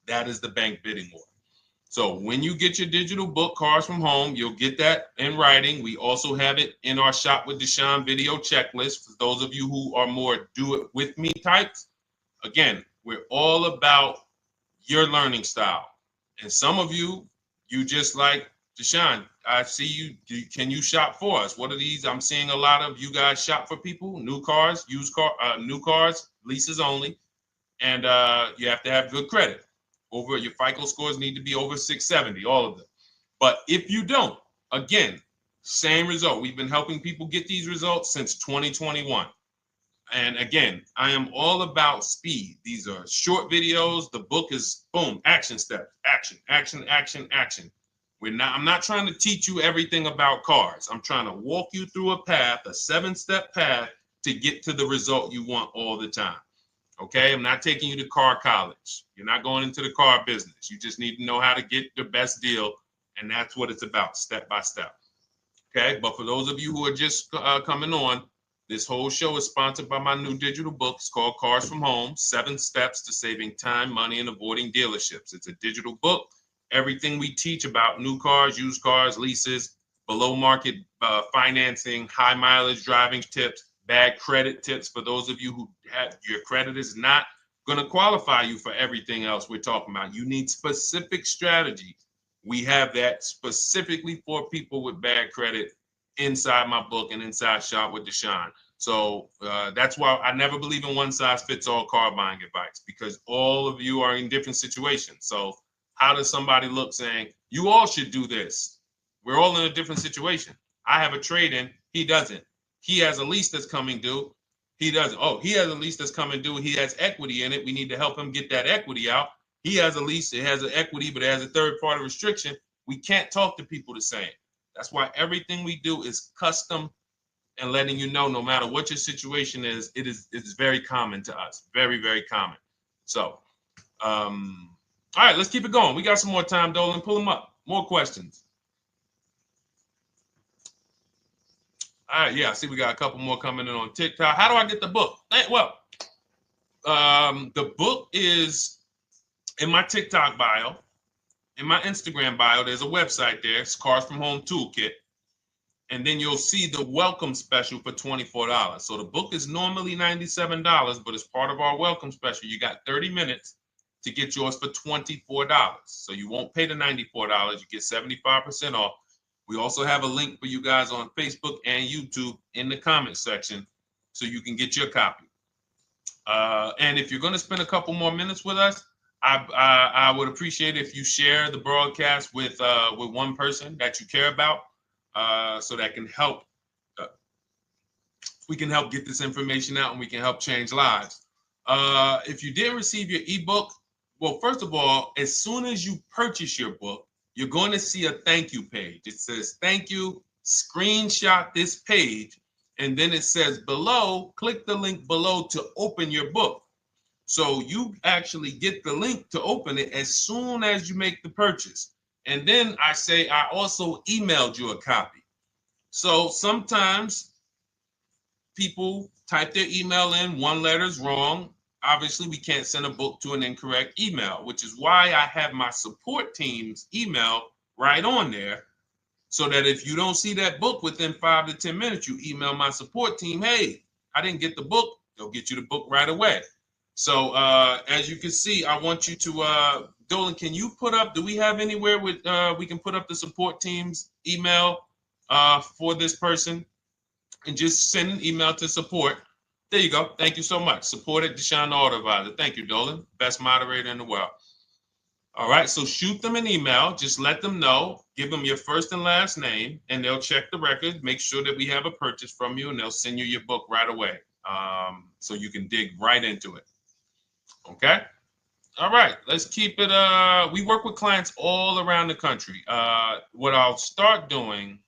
That is the bank bidding war. So when you get your digital book, Cars from Home, you'll get that in writing. We also have it in our Shop with Deshone video checklist for those of you who are more do-it-with-me types. Again, we're all about your learning style. And some of you just like, Deshone, I see you. Can you shop for us? What are these? I'm seeing a lot of you guys shop for people, new cars, new cars, leases only. And you have to have good credit. Your FICO scores need to be over 670, all of them. But if you don't, again, same result. We've been helping people get these results since 2021. And again, I am all about speed. These are short videos. The book is boom, action steps, action, action, action, action. I'm not trying to teach you everything about cars. I'm trying to walk you through a path, a 7-step path to get to the result you want all the time. Okay, I'm not taking you to car college. You're not going into the car business. You just need to know how to get the best deal. And that's what it's about, step by step. Okay, but for those of you who are just coming on, this whole show is sponsored by my new digital book. It's called Cars from Home, 7 Steps to Saving Time, Money, and Avoiding Dealerships. It's a digital book. Everything we teach about new cars, used cars, leases, below market financing, high mileage driving tips, bad credit tips for those of you who have your credit is not going to qualify you for everything else we're talking about. You need specific strategy. We have that specifically for people with bad credit inside my book and inside Shop with Deshone. So that's why I never believe in one size fits all car buying advice, because all of you are in different situations. So how does somebody look saying, you all should do this? We're all in a different situation. I have a trade-in. He doesn't. He has a lease that's coming due. He doesn't. Oh, he has a lease that's coming due. He has equity in it. We need to help him get that equity out. He has a lease. It has an equity, but it has a third-party restriction. We can't talk to people the same. That's why everything we do is custom and letting you know, no matter what your situation is, it's very common to us. Very, very common. So, all right, let's keep it going. We got some more time, Dolan. Pull them up. More questions. All right, yeah, I see we got a couple more coming in on TikTok. How do I get the book? Well, the book is in my TikTok bio. In my Instagram bio, there's a website there. It's Cars from Home Toolkit. And then you'll see the welcome special for $24. So the book is normally $97, but as part of our welcome special, you got 30 minutes to get yours for $24. So you won't pay the $94. You get 75% off. We also have a link for you guys on Facebook and YouTube in the comment section so you can get your copy. And if you're going to spend a couple more minutes with us, I would appreciate if you share the broadcast with one person that you care about, so that can help. We can help get this information out, and we can help change lives. If you didn't receive your ebook, well, first of all, as soon as you purchase your book, you're going to see a thank you page. It says thank you. Screenshot this page, and then it says below, click the link below to open your book. So you actually get the link to open it as soon as you make the purchase. And then I say I also emailed you a copy. So sometimes people type their email in, one letter's wrong. Obviously, we can't send a book to an incorrect email, which is why I have my support team's email right on there, so that if you don't see that book within 5 to 10 minutes, you email my support team, hey, I didn't get the book. They'll get you the book right away. So as you can see, I want you to, Dolan, can you put up, do we have anywhere with, we can put up the support team's email for this person, and just send an email to support. There you go. Thank you so much. Support at Deshone the Auto Advisor. Thank you, Dolan. Best moderator in the world. All right, so shoot them an email. Just let them know. Give them your first and last name, and they'll check the record, make sure that we have a purchase from you, and they'll send you your book right away, so you can dig right into it. Okay? All right, let's keep it. We work with clients all around the country. What I'll start doing,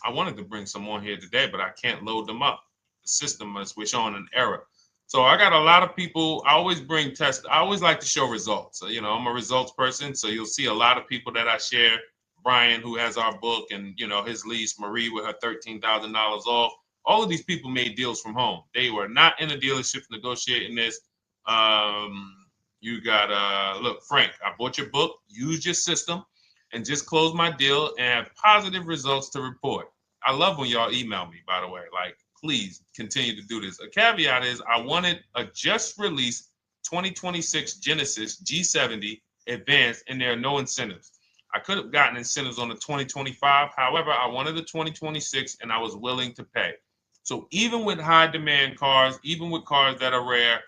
I wanted to bring some on here today, but I can't load them up. The system is showing an error. So I got a lot of people. I always bring tests. I always like to show results. So, you know, I'm a results person. So you'll see a lot of people that I share. Brian, who has our book, and, you know, his lease, Marie with her $13,000 off. All of these people made deals from home. They were not in a dealership negotiating this. You got, look, Frank, I bought your book, used your system, and just closed my deal and have positive results to report. I love when y'all email me, by the way. Like, please continue to do this. A caveat is I wanted a just released 2026 Genesis G70 Advanced, and there are no incentives. I could have gotten incentives on the 2025. However, I wanted the 2026, and I was willing to pay. So even with high demand cars, even with cars that are rare,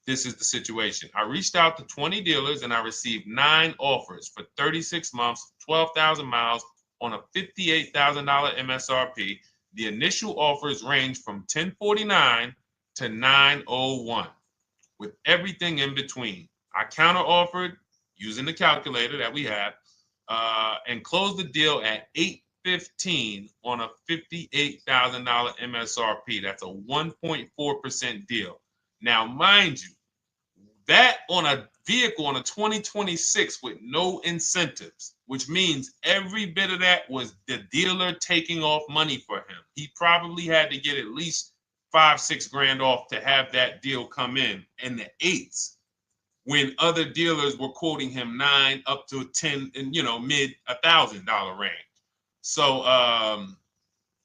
this is the situation. I reached out to 20 dealers, and I received 9 offers for 36 months, 12,000 miles on a $58,000 MSRP. The initial offers range from $1049 to $901, with everything in between. I counter offered using the calculator that we have, and closed the deal at $815 on a $58,000 MSRP. That's a 1.4% deal. Now, mind you, that on a vehicle on a 2026 with no incentives, which means every bit of that was the dealer taking off money for him. He probably had to get at least $5-6 grand off to have that deal come in the 8s, when other dealers were quoting him 9 up to 10 and, you know, mid $1,000 range. So,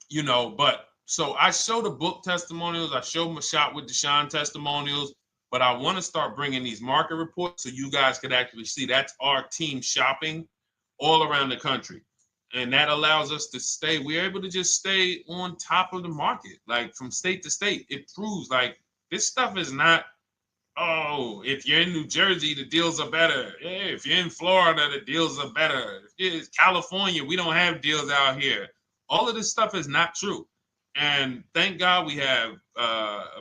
you know, but so I show the book testimonials. I show my Shop with Deshone testimonials. But I want to start bringing these market reports so you guys could actually see that's our team shopping all around the country. And that allows us to stay, we're able to just stay on top of the market, like from state to state. It proves like this stuff is not, oh, if you're in New Jersey, the deals are better. Hey, if you're in Florida, the deals are better. If it's California, we don't have deals out here. All of this stuff is not true. And thank God we have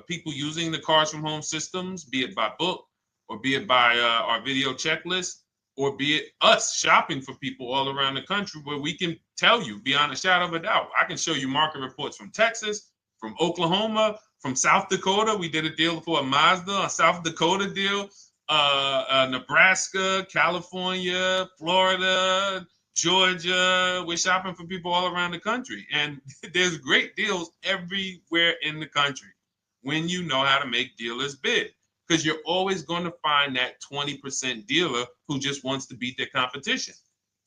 people using the Cars from Home systems, be it by book or be it by our video checklist, or be it us shopping for people all around the country where we can tell you beyond a shadow of a doubt. I can show you market reports from Texas, from Oklahoma, from South Dakota. We did a deal for a Mazda, a South Dakota deal, Nebraska, California, Florida, Georgia. We're shopping for people all around the country. And there's great deals everywhere in the country when you know how to make dealers bid. Because you're always going to find that 20% dealer who just wants to beat their competition.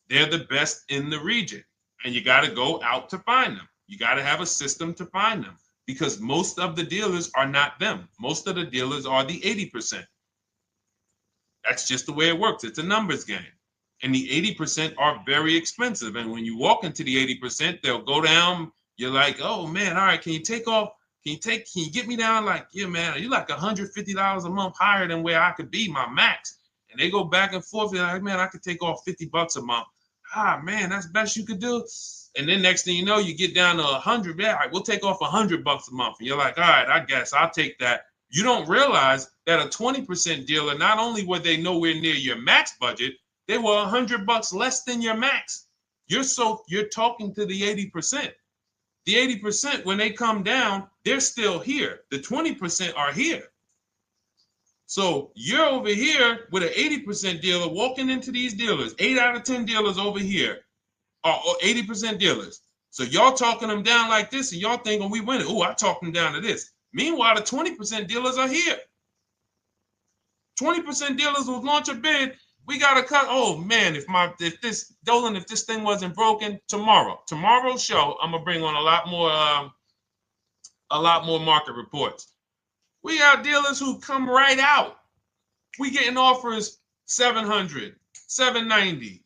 They're the best in the region. And you got to go out to find them. You got to have a system to find them. Because most of the dealers are not them. Most of the dealers are the 80%. That's just the way it works. It's a numbers game. And the 80% are very expensive. And when you walk into the 80%, they'll go down. You're like, oh man, all right, can you take off? Can you get me down? Like, yeah, man, you're like $150 a month higher than where I could be, my max. And they go back and forth. They're like, man, I could take off $50 a month. Ah, man, that's the best you could do. And then next thing you know, you get down to 100. Yeah, all right, we'll take off $100 a month. And you're like, all right, I guess I'll take that. You don't realize that a 20% dealer, not only were they nowhere near your max budget, they were $100 less than your max. You're talking to the 80%. The 80%, when they come down, they're still here. The 20% are here. So you're over here with an 80% dealer walking into these dealers. 8 out of 10 dealers over here are 80% dealers. So y'all talking them down like this, and y'all thinking we winning. Oh, I talked them down to this. Meanwhile, the 20% dealers are here. 20% dealers will launch a bid. We gotta cut. Oh man, if this thing wasn't broken, tomorrow's show, I'm gonna bring on a lot more market reports. We got dealers who come right out. We getting offers 700, 790,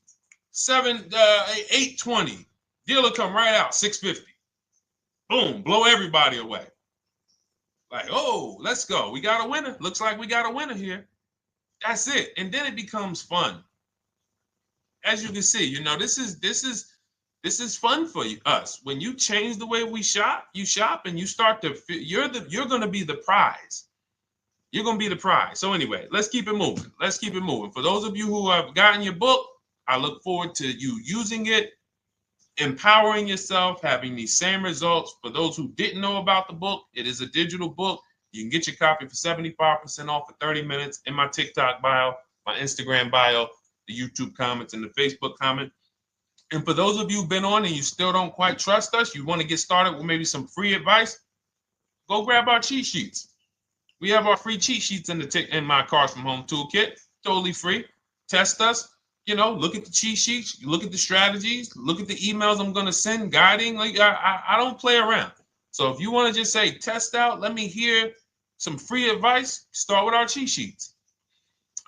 820. Dealer come right out 650. Boom, blow everybody away. Like, oh, let's go. We got a winner. Looks like we got a winner here. That's it. And then it becomes fun. As you can see, this is fun for us. When you change the way we shop, you shop and you start to you're going to be the prize. You're going to be the prize. So anyway, let's keep it moving. For those of you who have gotten your book, I look forward to you using it, empowering yourself, having these same results. For those who didn't know about the book, it is a digital book. You can get your copy for 75% off for 30 minutes in my TikTok bio, my Instagram bio, the YouTube comments, and the Facebook comment. And for those of you who've been on and you still don't quite trust us, you want to get started with maybe some free advice, go grab our cheat sheets. We have our free cheat sheets in my Cars from Home toolkit, totally free. Test us. Look at the cheat sheets, look at the strategies, look at the emails I'm going to send, guiding. Like I don't play around. So if you want to just say, test out, let me hear some free advice, start with our cheat sheets.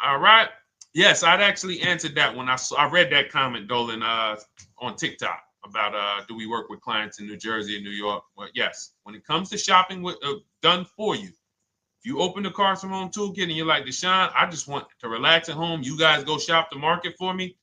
All right. Yes, I'd actually answered that when I read that comment, Dolan, on TikTok about do we work with clients in New Jersey and New York? Well, yes. When it comes to shopping done for you, if you open the Cars from Home toolkit and you're like, Deshone, I just want to relax at home. You guys go shop the market for me.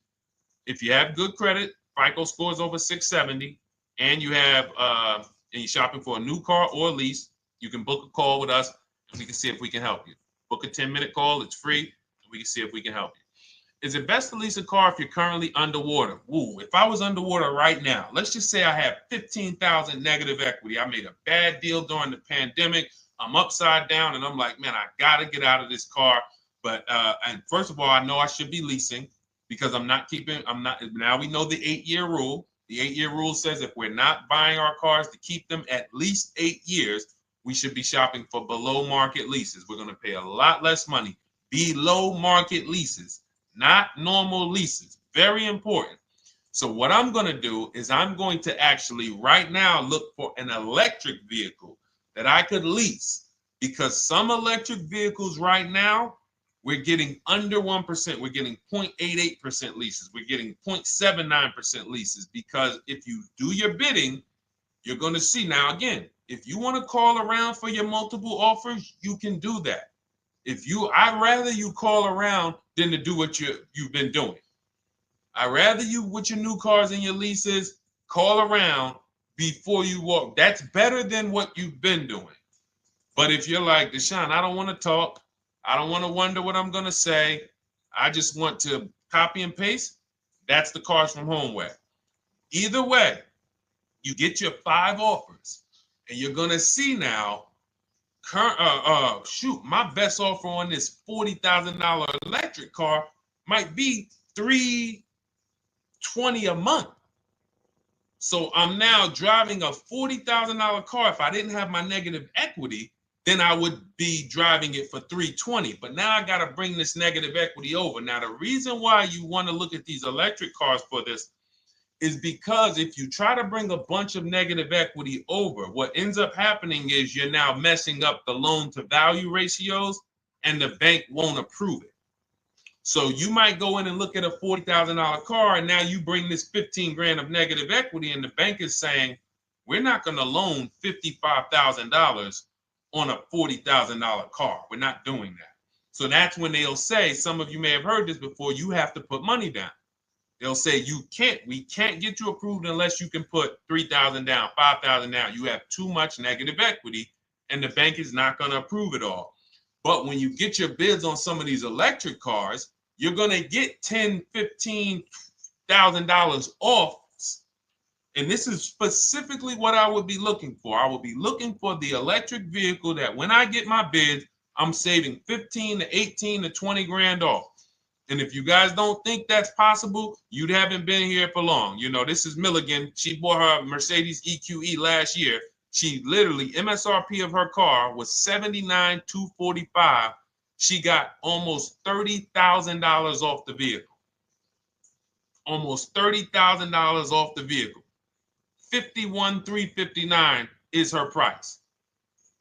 If you have good credit, FICO scores over 670, and you have and you're shopping for a new car or a lease, you can book a call with us and we can see if we can help you. Book a 10-minute call. It's free. And we can see if we can help you. Is it best to lease a car if you're currently underwater? Ooh, if I was underwater right now, let's just say I have 15,000 negative equity. I made a bad deal during the pandemic. I'm upside down and I'm like, man, I got to get out of this car. But and first of all, I know I should be leasing because now we know the 8-year rule. The 8-year rule says if we're not buying our cars to keep them at least 8 years, we should be shopping for below market leases. We're going to pay a lot less money. Below market leases, not normal leases. Very important. So what I'm going to do is I'm going to actually right now look for an electric vehicle that I could lease because some electric vehicles right now, we're getting under 1%. We're getting 0.88% leases. We're getting 0.79% leases, because if you do your bidding, you're going to see. Now, again, if you want to call around for your multiple offers, you can do that. I'd rather you call around than to do what you've been doing. I'd rather you, with your new cars and your leases, call around before you walk. That's better than what you've been doing. But if you're like, Deshone, I don't want to talk. I don't want to wonder what I'm going to say. I just want to copy and paste. That's the Cars from Home way. Either way, you get your 5 offers, and you're going to see now, my best offer on this $40,000 electric car might be $320 a month. So I'm now driving a $40,000 car. If I didn't have my negative equity, then I would be driving it for $320. But now I got to bring this negative equity over. Now, the reason why you want to look at these electric cars for this is because if you try to bring a bunch of negative equity over, what ends up happening is you're now messing up the loan to value ratios, and the bank won't approve it. So you might go in and look at a $40,000 car, and now you bring this 15 grand of negative equity, and the bank is saying, we're not going to loan $55,000 on a $40,000 car. We're not doing that. So that's when they'll say, some of you may have heard this before, you have to put money down. They'll say, we can't get you approved unless you can put $3,000 down, $5,000 down. You have too much negative equity, and the bank is not going to approve it all. But when you get your bids on some of these electric cars, you're going to get $10,000, $15,000 off. And this is specifically what I would be looking for. I would be looking for the electric vehicle that when I get my bids, I'm saving 15 to 18 to 20 grand off. And if you guys don't think that's possible, you haven't been here for long. You know, this is Milligan. She bought her Mercedes EQE last year. She literally, MSRP of her car was $79,245. She got almost $30,000 off the vehicle. Almost $30,000 off the vehicle. $51,359 is her price.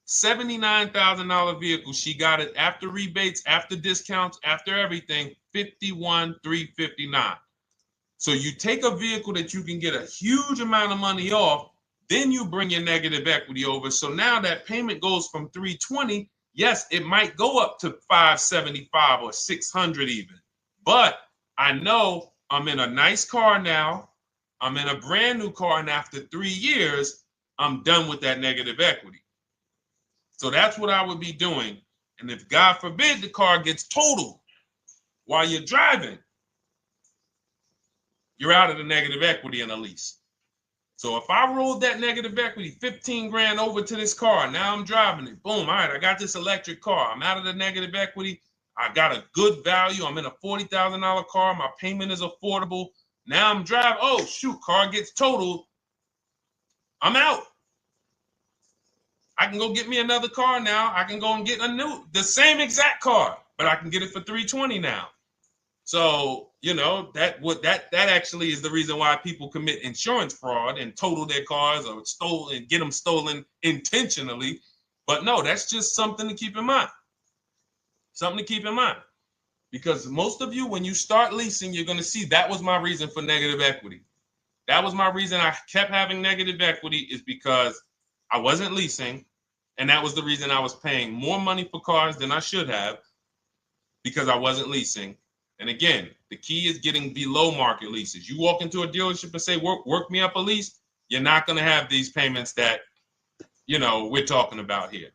$79,000 vehicle. She got it after rebates, after discounts, after everything. $51,359. So you take a vehicle that you can get a huge amount of money off, then you bring your negative equity over. So now that payment goes from $320. Yes, it might go up to $575 or $600 even. But I know I'm in a nice car now. I'm in a brand new car, and after 3 years, I'm done with that negative equity. So that's what I would be doing. And if God forbid the car gets totaled while you're driving, you're out of the negative equity in a lease. So if I rolled that negative equity, 15 grand over to this car, now I'm driving it. Boom. All right, I got this electric car. I'm out of the negative equity. I got a good value. I'm in a $40,000 car. My payment is affordable. Now I'm driving. Oh, shoot, car gets totaled. I'm out. I can go get me another car now. I can go and get the same exact car, but I can get it for $320 now. So, you know, that actually is the reason why people commit insurance fraud and total their cars or get them stolen intentionally. But no, that's just something to keep in mind. Something to keep in mind. Because most of you, when you start leasing, you're going to see that was my reason for negative equity. That was my reason I kept having negative equity, is because I wasn't leasing. And that was the reason I was paying more money for cars than I should have, because I wasn't leasing. And again, the key is getting below market leases. You walk into a dealership and say, work me up a lease, you're not going to have these payments that, you know, we're talking about here.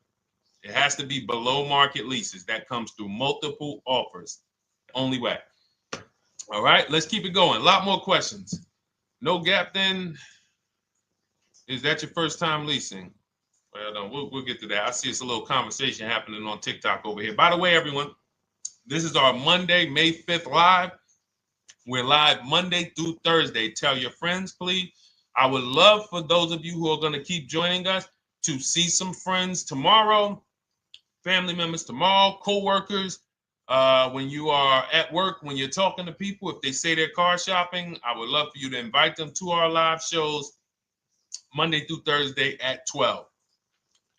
It has to be below market leases. That comes through multiple offers. Only way. All right, let's keep it going. A lot more questions. No gap then. Is that your first time leasing? Well, no, we'll get to that. I see it's a little conversation happening on TikTok over here. By the way, everyone, this is our Monday, May 5th live. We're live Monday through Thursday. Tell your friends, please. I would love for those of you who are going to keep joining us to see some friends tomorrow, family members tomorrow, co-workers. When you are at work, when you're talking to people, if they say they're car shopping, I would love for you to invite them to our live shows Monday through Thursday at 12.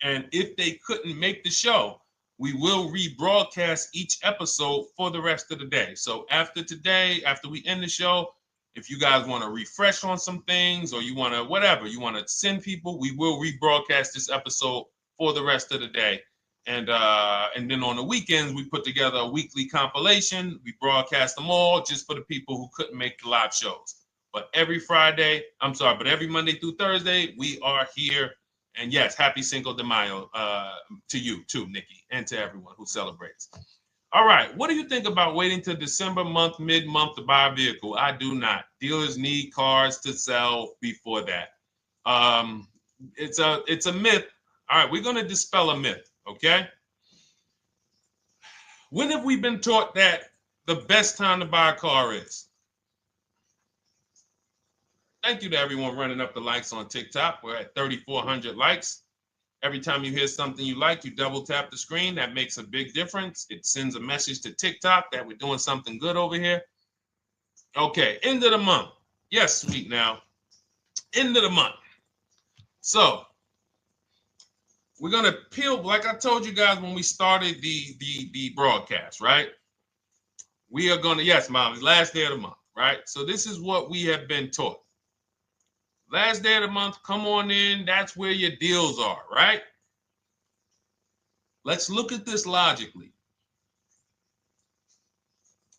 And if they couldn't make the show, we will rebroadcast each episode for the rest of the day. So after today, after we end the show, if you guys want to refresh on some things or you want to whatever, you want to send people, we will rebroadcast this episode for the rest of the day. And then on the weekends, we put together a weekly compilation. We broadcast them all just for the people who couldn't make the live shows. But every Monday through Thursday, we are here. And yes, happy Cinco de Mayo to you too, Nikki, and to everyone who celebrates. All right, what do you think about waiting till December month, mid-month to buy a vehicle? I do not. Dealers need cars to sell before that. It's a myth. All right, we're going to dispel a myth, okay? When have we been taught that the best time to buy a car is? Thank you to everyone running up the likes on TikTok. We're at 3,400 likes. Every time you hear something you like, you double tap the screen. That makes a big difference. It sends a message to TikTok that we're doing something good over here. Okay, end of the month. Yes, sweet now. End of the month. So we're gonna peel, like I told you guys when we started the broadcast, right? We are gonna, yes, Molly, last day of the month, right? So this is what we have been taught. Last day of the month, come on in. That's where your deals are, right? Let's look at this logically.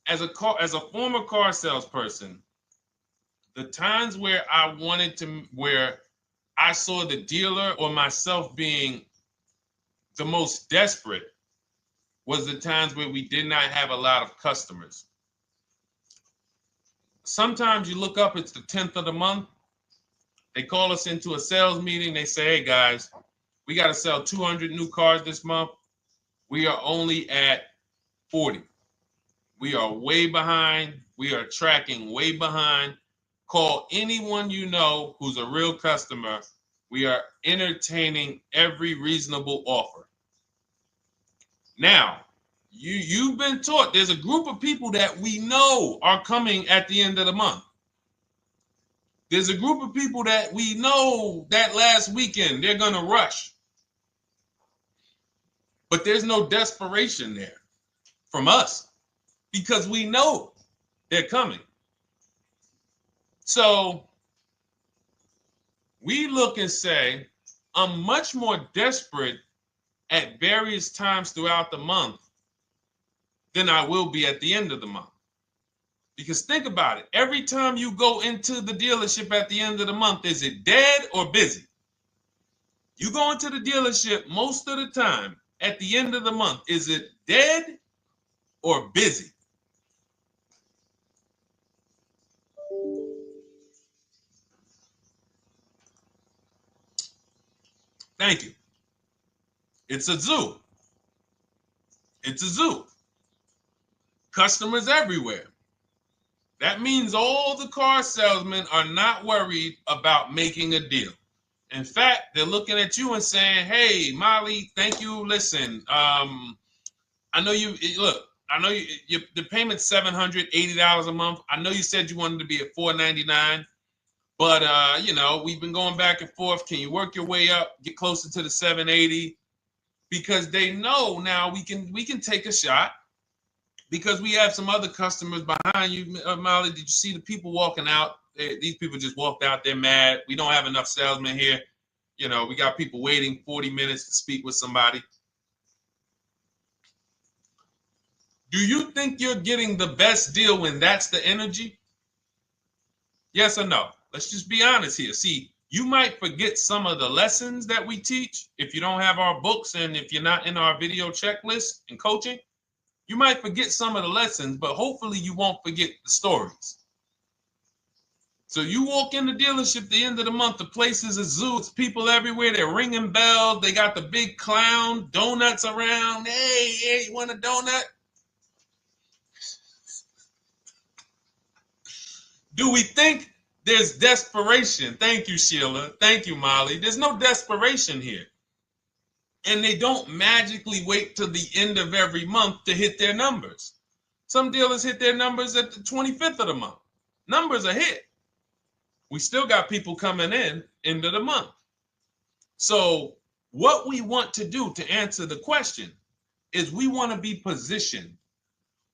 As a former car salesperson, the times where where I saw the dealer or myself being the most desperate was the times where we did not have a lot of customers. Sometimes you look up, it's the 10th of the month. They call us into a sales meeting. They say, hey, guys, we got to sell 200 new cars this month. We are only at 40. We are way behind. We are tracking way behind. Call anyone you know who's a real customer. We are entertaining every reasonable offer. Now, you've been taught there's a group of people that we know are coming at the end of the month. There's a group of people that we know that last weekend they're going to rush. But there's no desperation there from us because we know they're coming. So we look and say, I'm much more desperate at various times throughout the month than I will be at the end of the month. Because think about it. Every time you go into the dealership at the end of the month, is it dead or busy? You go into the dealership most of the time at the end of the month, is it dead or busy? Thank you. It's a zoo. It's a zoo. Customers everywhere. That means all the car salesmen are not worried about making a deal. In fact, they're looking at you and saying, hey, Molly, thank you. Listen, I know you, look, I know the payment's $780 a month. I know you said you wanted to be at $499, but, we've been going back and forth. Can you work your way up, get closer to the $780? Because they know now we can take a shot. Because we have some other customers behind you, Molly. Did you see the people walking out? These people just walked out. They're mad. We don't have enough salesmen here. We got people waiting 40 minutes to speak with somebody. Do you think you're getting the best deal when that's the energy? Yes or no? Let's just be honest here. See, you might forget some of the lessons that we teach if you don't have our books and if you're not in our video checklist and coaching. You might forget some of the lessons, but hopefully you won't forget the stories. So you walk in the dealership at the end of the month, the place is a zoo. It's people everywhere. They're ringing bells. They got the big clown, donuts around. Hey, you want a donut? Do we think there's desperation? Thank you, Sheila. Thank you, Molly. There's no desperation here. And they don't magically wait till the end of every month to hit their numbers. Some dealers hit their numbers at the 25th of the month. Numbers are hit. We still got people coming in end of the month. So What we want to do to answer the question is we want to be positioned.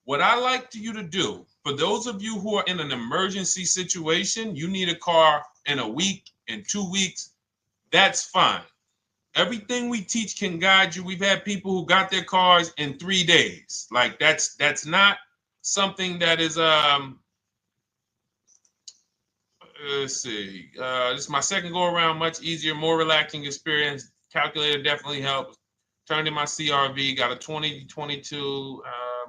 What I like you to do, for those of you who are in an emergency situation, you need a car in a week, in 2 weeks, that's fine. Everything we teach can guide you. We've had people who got their cars in 3 days. Like that's not something that is let's see. This is my second go around, much easier, more relaxing experience. Calculator definitely helps. Turned in my CRV, got a 2022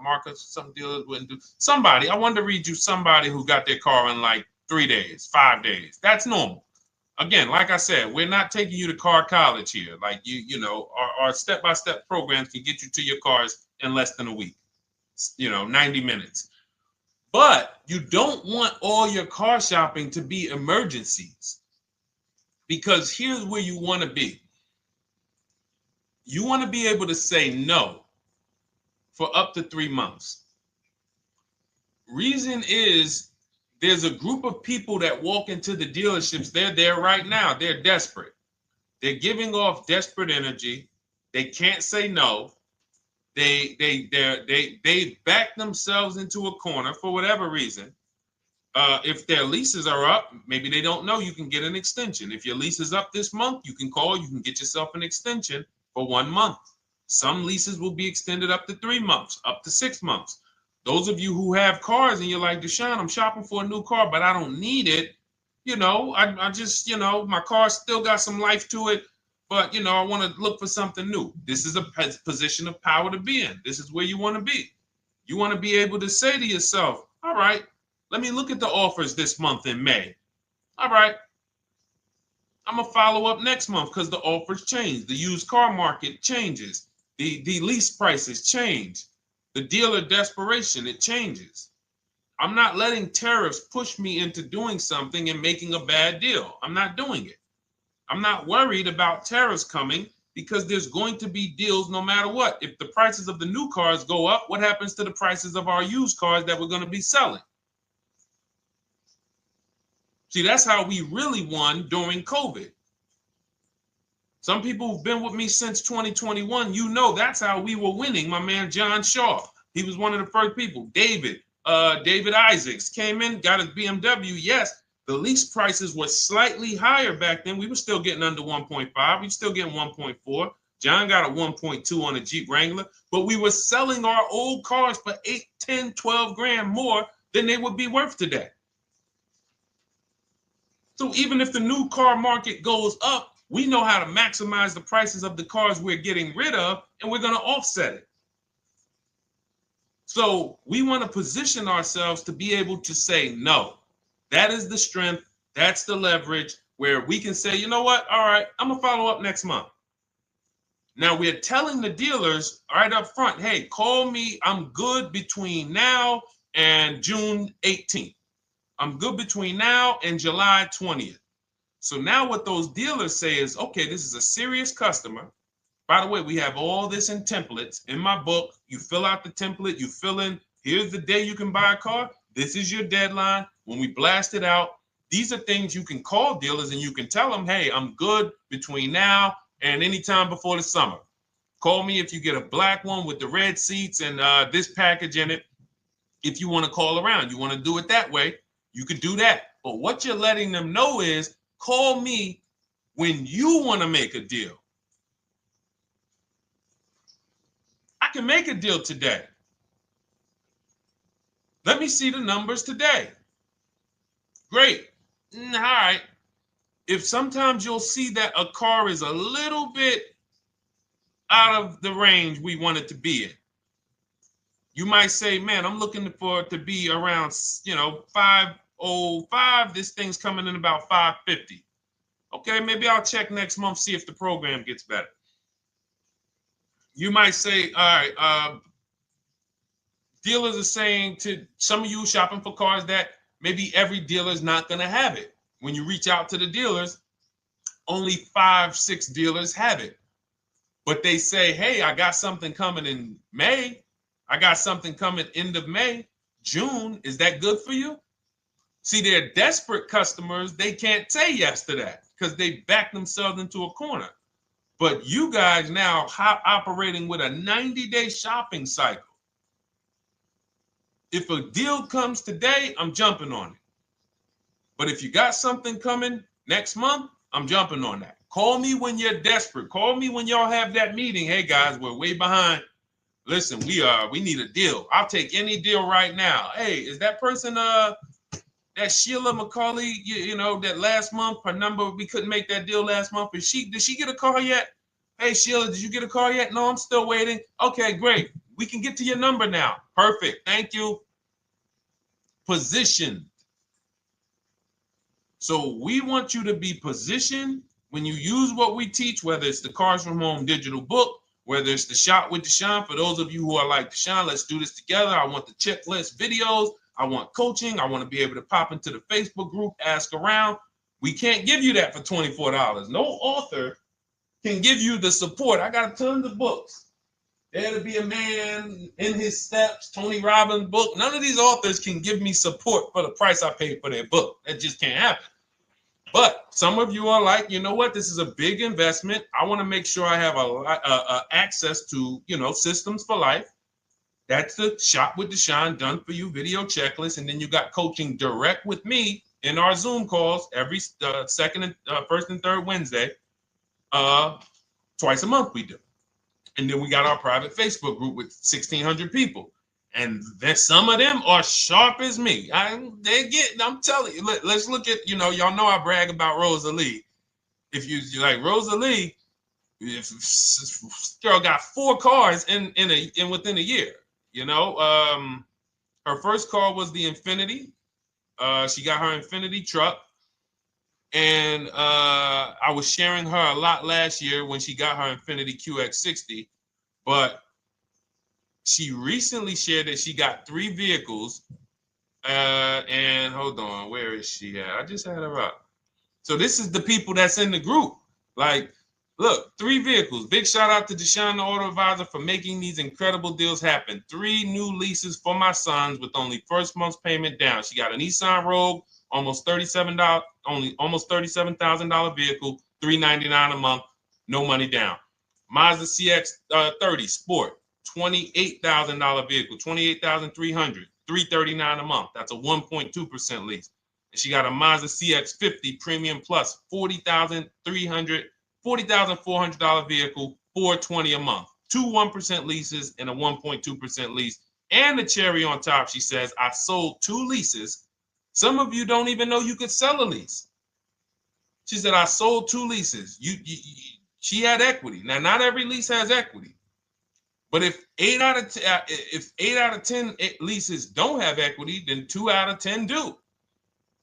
Marcus, some dealers wouldn't do. Somebody, I wanted to read you somebody who got their car in like 3 days, 5 days. That's normal. Again, like I said, we're not taking you to car college here. Like you know, our step-by-step programs can get you to your cars in less than a week, 90 minutes. But you don't want all your car shopping to be emergencies, because here's where you want to be. You want to be able to say no for up to 3 months. Reason is, there's a group of people that walk into the dealerships. They're there right now. They're desperate. They're giving off desperate energy. They can't say no. They back themselves into a corner for whatever reason. If their leases are up, maybe they don't know you can get an extension. If your lease is up this month, you can call. You can get yourself an extension for 1 month. Some leases will be extended up to 3 months, up to 6 months. Those of you who have cars and you're like, Deshone, I'm shopping for a new car, but I don't need it. I just, my car still got some life to it, but, I want to look for something new. This is a position of power to be in. This is where you want to be. You want to be able to say to yourself, all right, let me look at the offers this month in May. All right, I'm going to follow up next month because the offers change. The used car market changes. The lease prices change. The dealer desperation, it changes. I'm not letting tariffs push me into doing something and making a bad deal. I'm not doing it. I'm not worried about tariffs coming, because there's going to be deals no matter what. If the prices of the new cars go up, what happens to the prices of our used cars that we're going to be selling? See, that's how we really won during COVID. Some people who've been with me since 2021, that's how we were winning. My man John Shaw, he was one of the first people. David Isaacs came in, got his BMW. Yes, the lease prices were slightly higher back then. We were still getting under 1.5. We were still getting 1.4. John got a 1.2 on a Jeep Wrangler, but we were selling our old cars for 8, 10, 12 grand more than they would be worth today. So even if the new car market goes up, we know how to maximize the prices of the cars we're getting rid of, and we're going to offset it. So we want to position ourselves to be able to say no. That is the strength. That's the leverage where we can say, you know what? All right, I'm going to follow up next month. Now we're telling the dealers right up front, hey, call me. I'm good between now and June 18th. I'm good between now and July 20th. So now what those dealers say is, okay, this is a serious customer. By the way, we have all this in templates. In my book, you fill out the template, you fill in, here's the day you can buy a car. This is your deadline. When we blast it out, these are things you can call dealers and you can tell them, hey, I'm good between now and anytime before the summer. Call me if you get a black one with the red seats and this package in it. If you want to call around, you want to do it that way, you could do that. But what you're letting them know is, call me when you want to make a deal. I can make a deal today. Let me see the numbers today. Great. All right. If sometimes you'll see that a car is a little bit out of the range we want it to be in, you might say, man, I'm looking for it to be around, 505. This thing's coming in about 550. Okay, maybe I'll check next month, see if the program gets better. You might say, all right, dealers are saying to some of you shopping for cars that maybe every dealer is not going to have it. When you reach out to the dealers, only 5, 6 dealers have it. But they say, hey, I got something coming in May. I got something coming end of May, June. Is that good for you? See, they're desperate customers. They can't say yes to that because they back themselves into a corner. But you guys now operating with a 90-day shopping cycle. If a deal comes today, I'm jumping on it. But if you got something coming next month, I'm jumping on that. Call me when you're desperate. Call me when y'all have that meeting. Hey guys, we're way behind. Listen, we need a deal. I'll take any deal right now. Hey, is that person that Sheila McCauley, you know, that last month, her number, we couldn't make that deal last month. Did she get a call yet? Hey Sheila, did you get a call yet? No, I'm still waiting. Okay, great. We can get to your number now. Perfect. Thank you. Positioned. So we want you to be positioned when you use what we teach, whether it's the Cars from Home digital book, whether it's the Shop with Deshone. For those of you who are like, Deshone, let's do this together. I want the checklist videos. I want coaching. I want to be able to pop into the Facebook group, ask around. We can't give you that for $24. No author can give you the support. I got tons of books. There to Be a Man, In His Steps, Tony Robbins' book. None of these authors can give me support for the price I paid for their book. That just can't happen. But some of you are like, you know what? This is a big investment. I want to make sure I have access to, you know, systems for life. That's the Shop with Deshone done for you video checklist. And then you got coaching direct with me in our Zoom calls every first and third Wednesday. Twice a month we do. And then we got our private Facebook group with 1,600 people. And then some of them are sharp as me. I'm telling you, let's look at, you know, y'all know I brag about Rosalie. If you like Rosalie, if girl got 4 cars in within a year, you know. Her first car was the Infinity. She got her Infinity truck. And I was sharing her a lot last year when she got her Infinity QX60, but she recently shared that she got 3 vehicles. And hold on, where is she at? I just had her up. So this is the people that's in the group. Like, look, 3 vehicles. Big shout out to Deshone the Auto Advisor for making these incredible deals happen. 3 new leases for my sons with only first month's payment down. She got a Nissan Rogue, almost $37,000 vehicle, $399 a month, no money down. Mazda CX-30 Sport, $28,000 vehicle, $28,300, $339 a month. That's a 1.2% lease. And she got a Mazda CX-50 Premium Plus, $40,400 vehicle, $420 a month. 2 1% leases and a 1.2% lease. And the cherry on top, she says, I sold 2 leases. Some of you don't even know you could sell a lease. She said, I sold 2 leases. She had equity. Now, not every lease has equity. But if 8 out of 10 leases don't have equity, then 2 out of 10 do.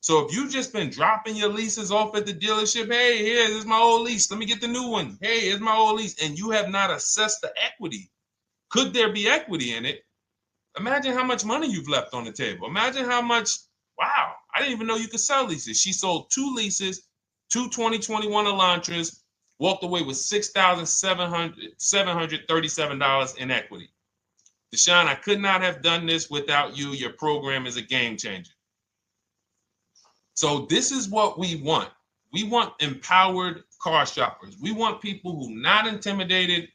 So if you've just been dropping your leases off at the dealership, hey, here's my old lease. Let me get the new one. Hey, here's my old lease. And you have not assessed the equity. Could there be equity in it? Imagine how much money you've left on the table. Imagine how much, wow, I didn't even know you could sell leases. She sold 2 leases, 2 2021 Elantras, walked away with $6,737 in equity. Deshone, I could not have done this without you. Your program is a game changer. So this is what we want. We want empowered car shoppers. We want people who are not intimidated.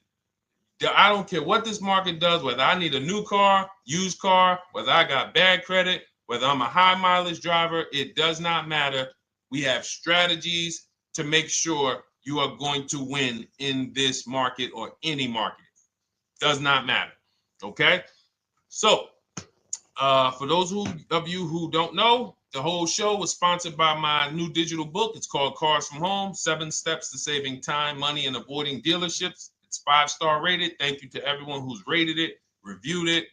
I don't care what this market does, whether I need a new car, used car, whether I got bad credit, whether I'm a high mileage driver, it does not matter. We have strategies to make sure you are going to win in this market or any market. Does not matter. Okay? So, for those of you who don't know, the whole show was sponsored by my new digital book. It's called Cars from Home, 7 Steps to Saving Time, Money, and Avoiding Dealerships. It's 5-star rated. Thank you to everyone who's rated it, reviewed it.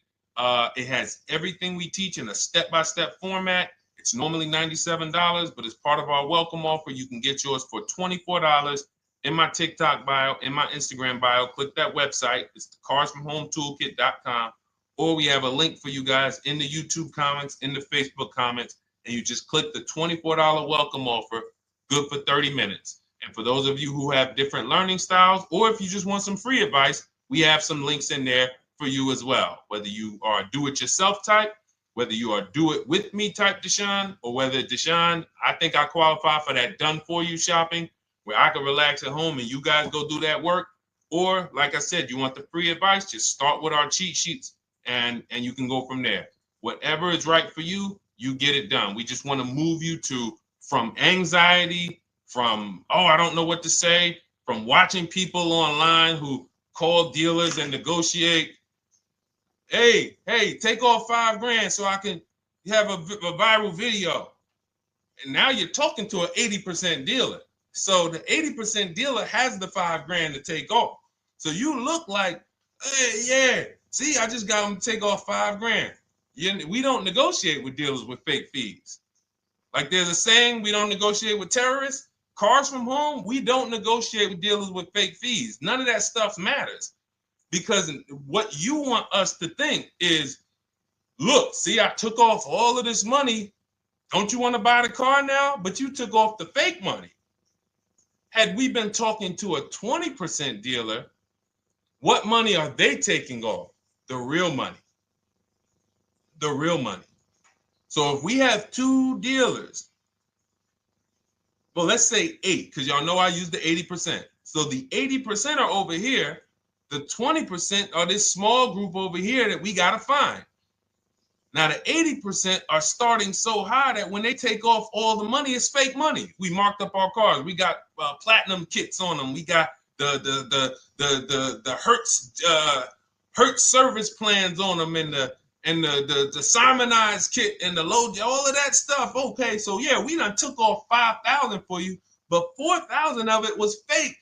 It has everything we teach in a step-by-step format. It's normally $97, but as part of our welcome offer, you can get yours for $24 in my TikTok bio, in my Instagram bio. Click that website. It's the carsfromhometoolkit.com. Or we have a link for you guys in the YouTube comments, in the Facebook comments, and you just click the $24 welcome offer, good for 30 minutes. And for those of you who have different learning styles, or if you just want some free advice, we have some links in there for you as well. Whether you are a do-it-yourself type, whether you are do-it-with-me type Deshone, or whether Deshone, I think I qualify for that done-for-you shopping, where I can relax at home and you guys go do that work. Or like I said, you want the free advice, just start with our cheat sheets and you can go from there. Whatever is right for you, you get it done. We just want to move you from anxiety, from, oh, I don't know what to say, from watching people online who call dealers and negotiate. Hey, take off $5,000 so I can have a viral video. And now you're talking to an 80% dealer. So the 80% dealer has the $5,000 to take off. So you look like, hey, yeah, see, I just got them to take off $5,000. We don't negotiate with dealers with fake fees. Like there's a saying, we don't negotiate with terrorists. Cars from home, we don't negotiate with dealers with fake fees. None of that stuff matters. Because what you want us to think is, look, see, I took off all of this money. Don't you want to buy the car now? But you took off the fake money. Had we been talking to a 20% dealer, what money are they taking off? The real money. The real money. So if we have two dealers, well, let's say 8, because y'all know I use the 80%. So the 80% are over here. The 20% are this small group over here that we got to find. Now, the 80% are starting so high that when they take off all the money, it's fake money. We marked up our cars. We got platinum kits on them. We got the Hertz service plans on them, and the Simonized kit and the low, all of that stuff. Okay, so yeah, we done took off 5,000 for you, but 4,000 of it was fake.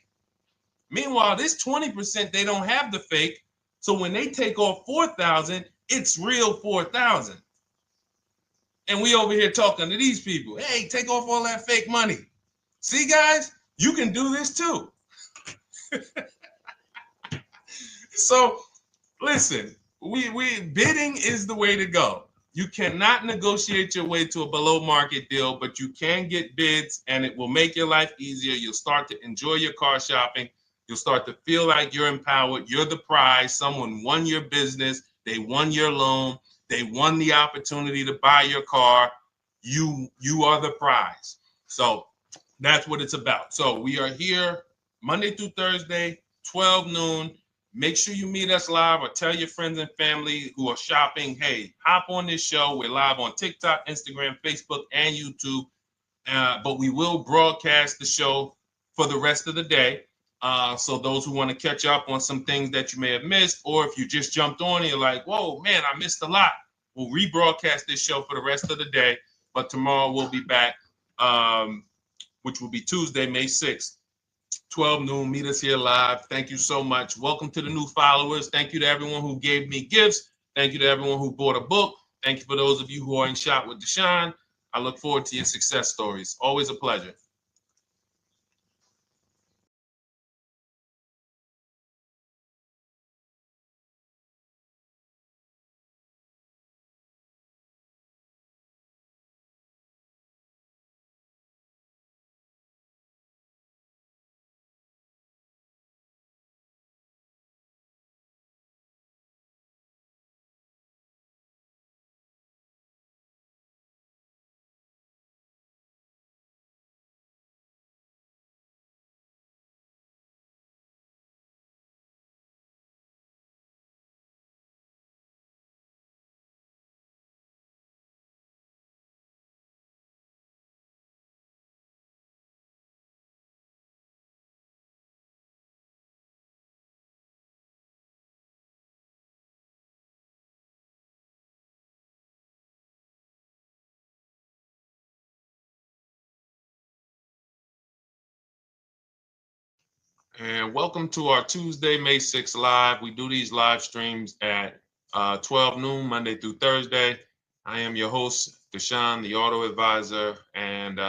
Meanwhile, this 20%, they don't have the fake. So when they take off 4,000, it's real 4,000. And we over here talking to these people. Hey, take off all that fake money. See, guys, you can do this too. So listen, we bidding is the way to go. You cannot negotiate your way to a below market deal, but you can get bids and it will make your life easier. You'll start to enjoy your car shopping. You'll start to feel like you're empowered. You're the prize. Someone won your business. They won your loan. They won the opportunity to buy your car. You are the prize. So that's what it's about. So we are here Monday through Thursday, 12 noon. Make sure you meet us live or tell your friends and family who are shopping, hey, hop on this show. We're live on TikTok, Instagram, Facebook, and YouTube. But we will broadcast the show for the rest of the day. So those who want to catch up on some things that you may have missed, or if you just jumped on and you're like, whoa, man, I missed a lot. We'll rebroadcast this show for the rest of the day. But tomorrow we'll be back, which will be Tuesday, May 6th, 12 noon. Meet us here live. Thank you so much. Welcome to the new followers. Thank you to everyone who gave me gifts. Thank you to everyone who bought a book. Thank you for those of you who are in Shop with Deshone. I look forward to your success stories. Always a pleasure. And welcome to our Tuesday, May 6th live. We do these live streams at 12 noon, Monday through Thursday. I am your host, Deshone the Auto Advisor. And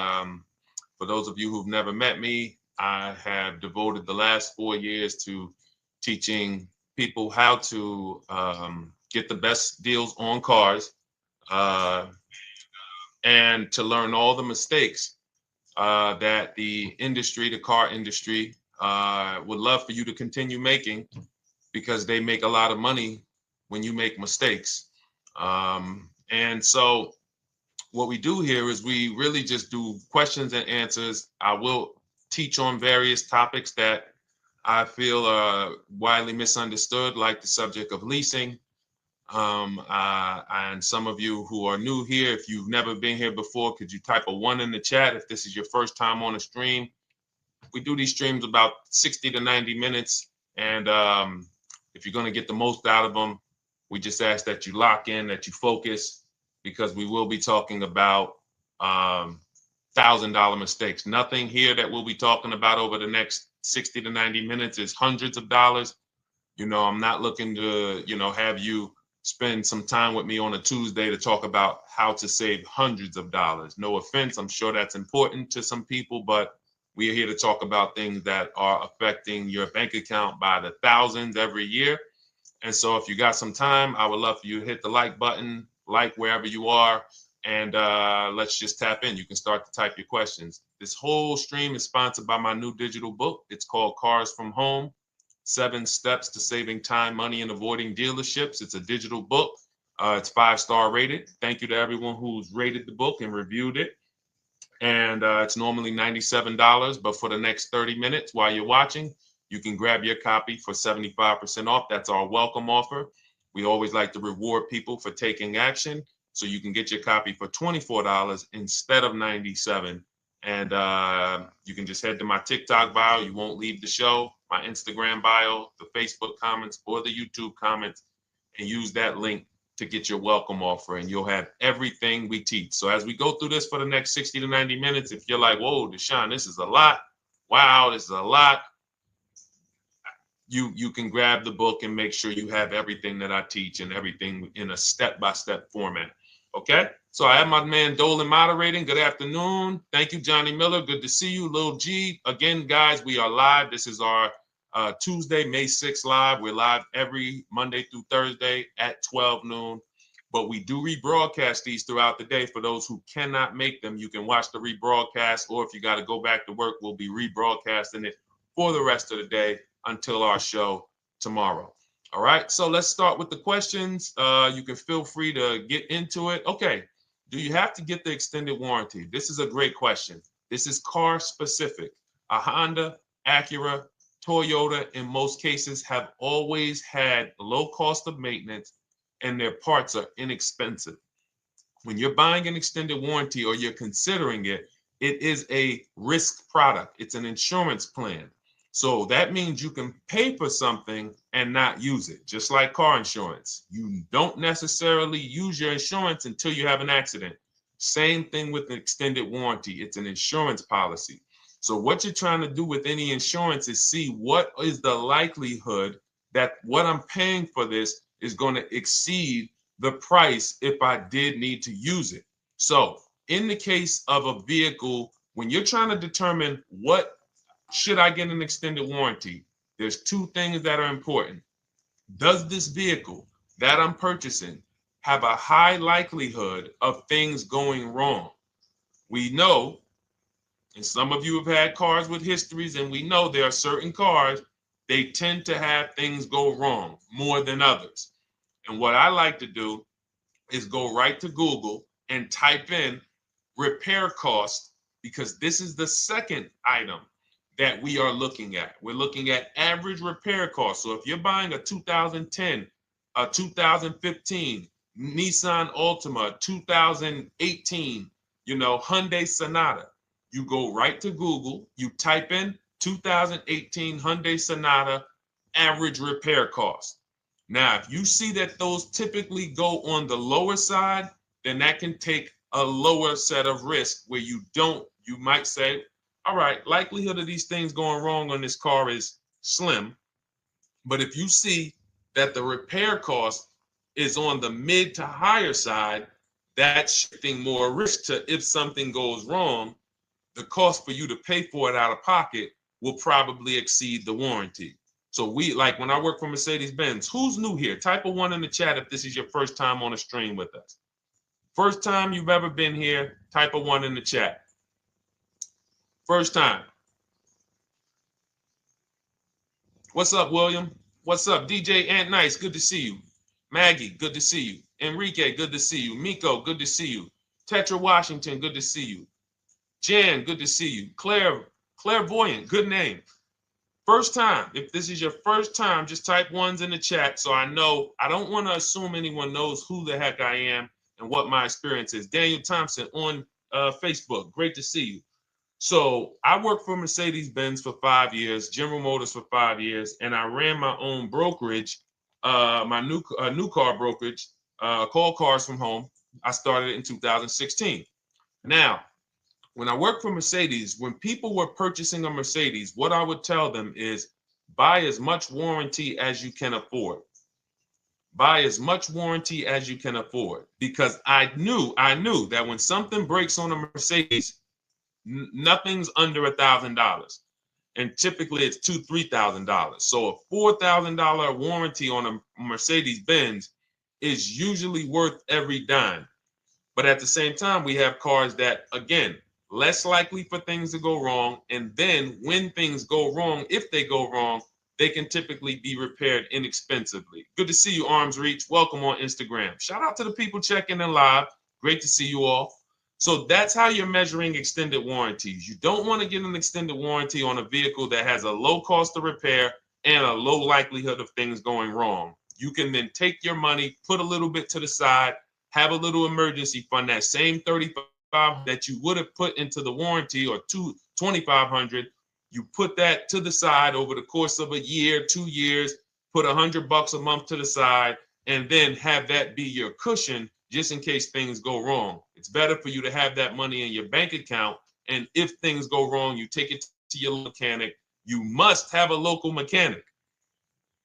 for those of you who've never met me, I have devoted the last 4 years to teaching people how to get the best deals on cars and to learn all the mistakes that the industry, the car industry, would love for you to continue making, because they make a lot of money when you make mistakes. And so what we do here is we really just do questions and answers. I will teach on various topics that I feel are widely misunderstood, like the subject of leasing. And some of you who are new here, if you've never been here before, could you type a 1 in the chat if this is your first time on a stream? We do these streams about 60 to 90 minutes. And if you're going to get the most out of them, we just ask that you lock in, that you focus, because we will be talking about $1,000 mistakes. Nothing here that we'll be talking about over the next 60 to 90 minutes is hundreds of dollars. You know, I'm not looking to, have you spend some time with me on a Tuesday to talk about how to save hundreds of dollars. No offense, I'm sure that's important to some people, but we are here to talk about things that are affecting your bank account by the thousands every year. And so if you got some time, I would love for you to hit the like button, like wherever you are, and let's just tap in. You can start to type your questions. This whole stream is sponsored by my new digital book. It's called Cars from Home, 7 Steps to Saving Time, Money, and Avoiding Dealerships. It's a digital book. It's 5-star rated. Thank you to everyone who's rated the book and reviewed it. And it's normally $97, but for the next 30 minutes while you're watching, you can grab your copy for 75% off. That's our welcome offer. We always like to reward people for taking action. So you can get your copy for $24 instead of $97. And you can just head to my TikTok bio. You won't leave the show, my Instagram bio, the Facebook comments, or the YouTube comments, and use that link to get your welcome offer, and you'll have everything we teach. So as we go through this for the next 60 to 90 minutes, if you're like, whoa, Deshone, this is a lot. Wow, this is a lot. You can grab the book and make sure you have everything that I teach and everything in a step-by-step format. Okay? So I have my man Dolan moderating. Good afternoon. Thank you, Johnny Miller. Good to see you, Lil G. Again, guys, we are live. This is our Tuesday, May 6th live. We're live every Monday through Thursday at 12 noon. But we do rebroadcast these throughout the day. For those who cannot make them, you can watch the rebroadcast, or if you got to go back to work, we'll be rebroadcasting it for the rest of the day until our show tomorrow. All right, so let's start with the questions. You can feel free to get into it. Okay, do you have to get the extended warranty? This is a great question. This is car specific. A Honda, Acura, Toyota, in most cases, have always had low cost of maintenance and their parts are inexpensive. When you're buying an extended warranty or you're considering it, it is a risk product. It's an insurance plan. So that means you can pay for something and not use it, just like car insurance. You don't necessarily use your insurance until you have an accident. Same thing with an extended warranty. It's an insurance policy. So what you're trying to do with any insurance is see what is the likelihood that what I'm paying for this is going to exceed the price if I did need to use it. So in the case of a vehicle, when you're trying to determine what should I get an extended warranty, there's 2 things that are important. Does this vehicle that I'm purchasing have a high likelihood of things going wrong? We know, and some of you have had cars with histories, and we know there are certain cars, they tend to have things go wrong more than others. And what I like to do is go right to Google and type in repair cost, because this is the second item that we are looking at. We're looking at average repair cost. So if you're buying a 2010, a 2015 Nissan Altima, 2018, Hyundai Sonata, you go right to Google, you type in 2018 Hyundai Sonata average repair cost. Now, if you see that those typically go on the lower side, then that can take a lower set of risk where you might say, all right, likelihood of these things going wrong on this car is slim. But if you see that the repair cost is on the mid to higher side, that's shifting more risk to if something goes wrong, the cost for you to pay for it out of pocket will probably exceed the warranty. So when I work for Mercedes-Benz, who's new here? Type a 1 in the chat if this is your first time on a stream with us. First time you've ever been here, type a 1 in the chat. First time. What's up, William? What's up, DJ Ant Nice? Good to see you. Maggie, good to see you. Enrique, good to see you. Miko, good to see you. Tetra Washington, good to see you. Jan, good to see you. Claire Clairvoyant, good name. First time, if this is your first time, just type ones in the chat so I know. I don't want to assume anyone knows who the heck I am and what my experience is. Daniel Thompson on Facebook, great to see you. So I worked for Mercedes-Benz for 5 years, General Motors for 5 years, and I ran my own brokerage, my new car brokerage, called Cars from Home. I started it in 2016. Now, when I worked for Mercedes, when people were purchasing a Mercedes, what I would tell them is buy as much warranty as you can afford. Buy as much warranty as you can afford, because I knew that when something breaks on a Mercedes, nothing's under $1,000, and typically it's $2,000-$3,000. So a $4,000 warranty on a Mercedes Benz is usually worth every dime. But at the same time, we have cars that, again, less likely for things to go wrong. And then when things go wrong, if they go wrong, they can typically be repaired inexpensively. Good to see you, Arms Reach. Welcome on Instagram. Shout out to the people checking in live. Great to see you all. So that's how you're measuring extended warranties. You don't want to get an extended warranty on a vehicle that has a low cost of repair and a low likelihood of things going wrong. You can then take your money, put a little bit to the side, have a little emergency fund, that same $3,500 that you would have put into the warranty, or $2,500, you put that to the side over the course of a year, 2 years, put $100 a month to the side, and then have that be your cushion just in case things go wrong. It's better for you to have that money in your bank account, and if things go wrong, you take it to your mechanic. You must have a local mechanic.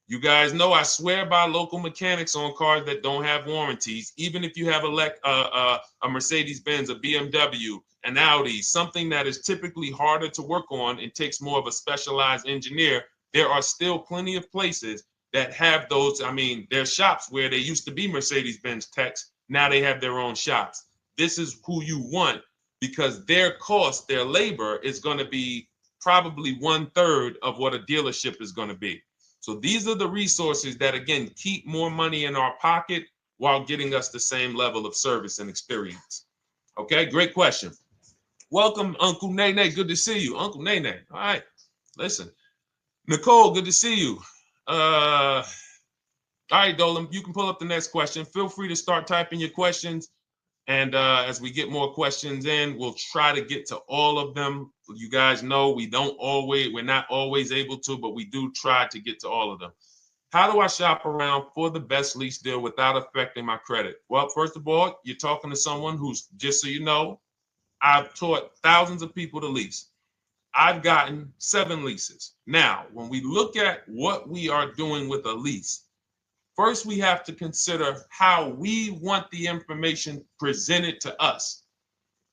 You guys know I swear by local mechanics on cars that don't have warranties. Even if you have a Mercedes-Benz, a BMW, an Audi, something that is typically harder to work on and takes more of a specialized engineer, there are still plenty of places that have those. I mean, there's shops where they used to be Mercedes-Benz techs. Now they have their own shops. This is who you want, because their cost, their labor is going to be probably 1/3 of what a dealership is going to be. So these are the resources that, again, keep more money in our pocket while getting us the same level of service and experience. Okay, great question. Welcome, Uncle Nene. Good to see you. Uncle Nene. All right, listen. Nicole, good to see you. All right, Dolan, you can pull up the next question. Feel free to start typing your questions. And as we get more questions in, we'll try to get to all of them. You guys know we're not always able to, but we do try to get to all of them. How do I shop around for the best lease deal without affecting my credit? Well, first of all, you're talking to someone who's, just so you know, I've taught thousands of people to lease. I've gotten 7 leases. Now, when we look at what we are doing with a lease, first, we have to consider how we want the information presented to us.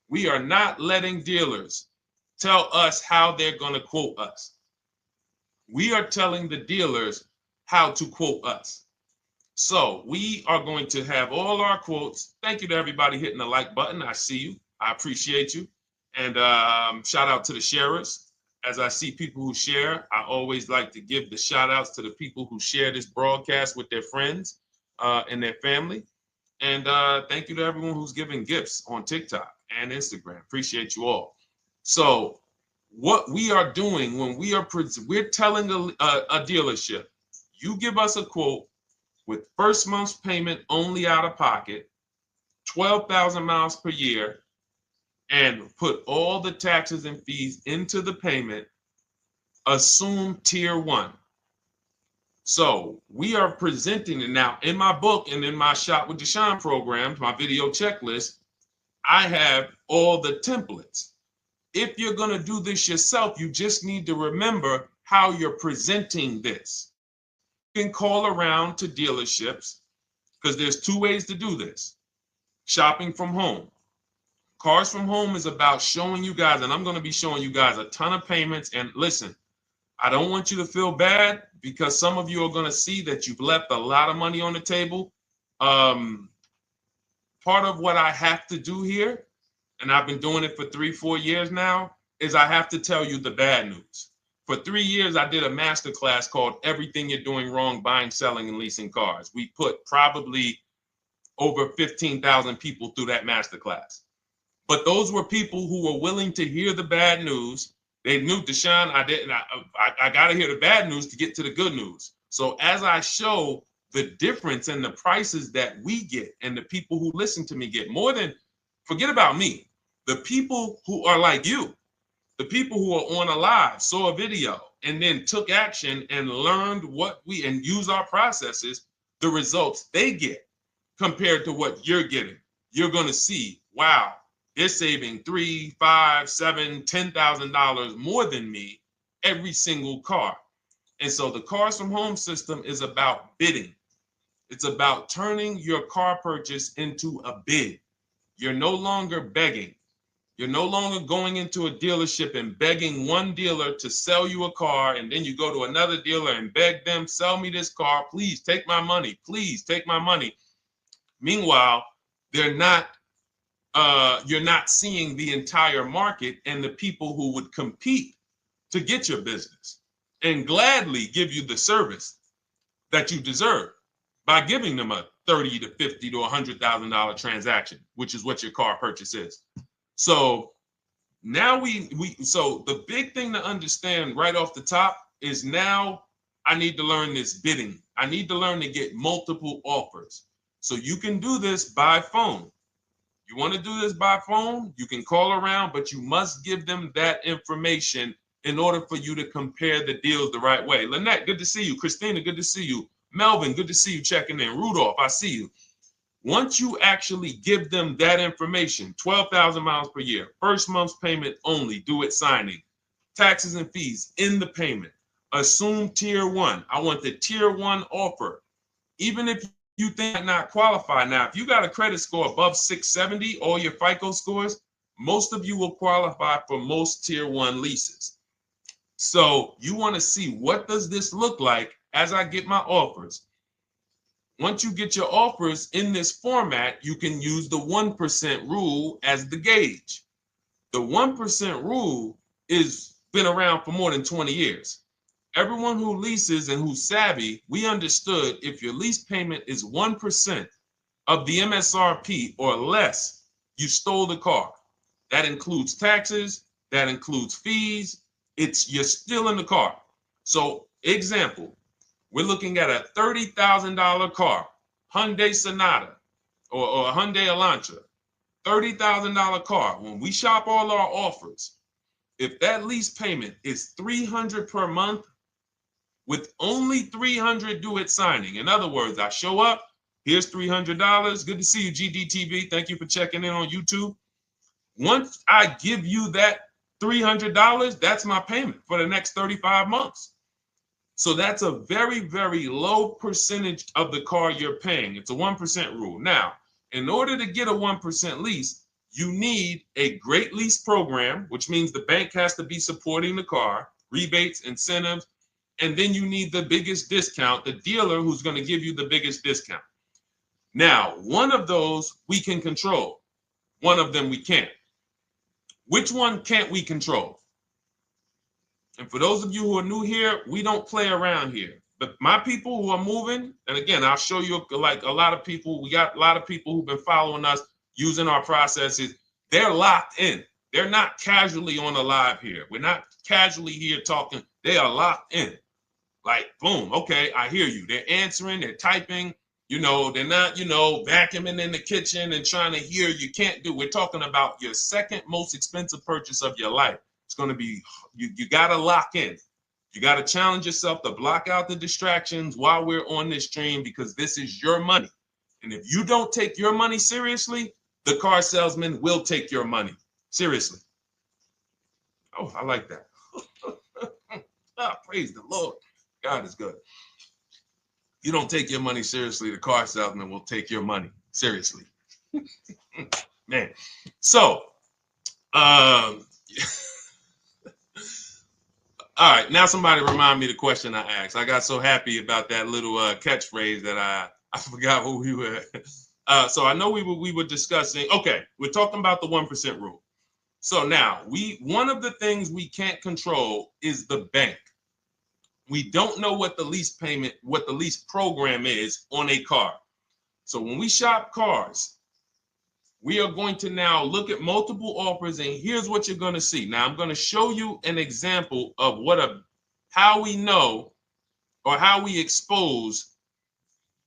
We are not letting dealers tell us how they're going to quote us. We are telling the dealers how to quote us. So we are going to have all our quotes. Thank you to everybody hitting the like button. I see you. I appreciate you. And shout out to the sharers. As I see people who share, I always like to give the shout outs to the people who share this broadcast with their friends and their family. And thank you to everyone who's giving gifts on TikTok and Instagram. Appreciate you all. So what we are doing when we're telling a dealership, you give us a quote with first month's payment only out of pocket, 12,000 miles per year, and put all the taxes and fees into the payment, assume tier 1. So we are presenting it now in my book and in my Shop with Deshone programs, my video checklist. I have all the templates. If you're going to do this yourself, you just need to remember how you're presenting this. You can call around to dealerships, because there's 2 ways to do this. Shopping from home. Cars from Home is about showing you guys, and I'm going to be showing you guys a ton of payments. And listen, I don't want you to feel bad, because some of you are going to see that you've left a lot of money on the table. Part of what I have to do here, and I've been doing it for 3-4 years now, is I have to tell you the bad news. For 3 years, I did a masterclass called Everything You're Doing Wrong Buying, Selling, and Leasing Cars. We put probably over 15,000 people through that masterclass. But those were people who were willing to hear the bad news They knew, Deshone, I got to hear the bad news to get to the good news. So as I show the difference in the prices that we get and the people who listen to me get, more than, forget about me, the people who are like you, the people who are on a live, saw a video, and then took action and learned and use our processes, the results they get compared to what you're getting. You're going to see, wow, they're saving $3, $5, $7, $10,000 more than me every single car. And so the Cars from Home system is about bidding. It's about turning your car purchase into a bid. You're no longer begging. You're no longer going into a dealership and begging one dealer to sell you a car, and then you go to another dealer and beg them, sell me this car, please take my money, please take my money. Meanwhile, you're not seeing the entire market and the people who would compete to get your business and gladly give you the service that you deserve by giving them a $30 to $50 to $100,000 transaction, which is what your car purchase is. So now so the big thing to understand right off the top is, now I need to learn this bidding. I need to learn to get multiple offers. So you can do this by phone. You want to do this by phone, you can call around, but you must give them that information in order for you to compare the deals the right way. Lynette, good to see you. Christina, good to see you. Melvin, good to see you checking in. Rudolph, I see you. Once you actually give them that information, 12,000 miles per year, first month's payment only, due at signing, taxes and fees in the payment, assume tier one. I want the tier one offer. Even if you think I not qualify. Now, if you got a credit score above 670, all your FICO scores, most of you will qualify for most tier one leases. So you want to see, what does this look like as I get my offers? Once you get your offers in this format, you can use the 1% rule as the gauge. The 1% rule is been around for more than 20 years. Everyone who leases and who's savvy, we understood if your lease payment is 1% of the MSRP or less, you stole the car. That includes taxes, that includes fees. You're still in the car. So example, we're looking at a $30,000 car, Hyundai Sonata or a Hyundai Elantra, $30,000 car. When we shop all our offers, if that lease payment is $300 per month, with only $300 due at signing. In other words, I show up, here's $300. Good to see you, GDTV. Thank you for checking in on YouTube. Once I give you that $300, that's my payment for the next 35 months. So that's a very, very low percentage of the car you're paying. It's a 1% rule. Now, in order to get a 1% lease, you need a great lease program, which means the bank has to be supporting the car, rebates, incentives, and then you need the biggest discount, the dealer who's going to give you the biggest discount. Now, one of those we can control. One of them we can't. Which one can't we control? And for those of you who are new here, we don't play around here. But my people who are moving, and again, I'll show you, like a lot of people, we got a lot of people who've been following us, using our processes. They're locked in. They're not casually on a live here. We're not casually here talking. They are locked in. Like, boom, okay, I hear you. They're answering, they're typing, they're not, vacuuming in the kitchen and trying to hear. You can't do. We're talking about your second most expensive purchase of your life. It's going to be, you got to lock in. You got to challenge yourself to block out the distractions while we're on this stream, because this is your money. And if you don't take your money seriously, the car salesman will take your money seriously. Oh, I like that. Praise the Lord. God is good. You don't take your money seriously, the car salesman will take your money seriously. Man. So, all right, now somebody remind me the question I asked. I got so happy about that little catchphrase that I forgot who we were. So I know we were discussing, okay, we're talking about the 1% rule. So now, one of the things we can't control is the bank. We don't know what the lease payment, what the lease program is on a car. So when we shop cars, we are going to now look at multiple offers, and here's what you're going to see. Now, I'm going to show you an example of how we know or how we expose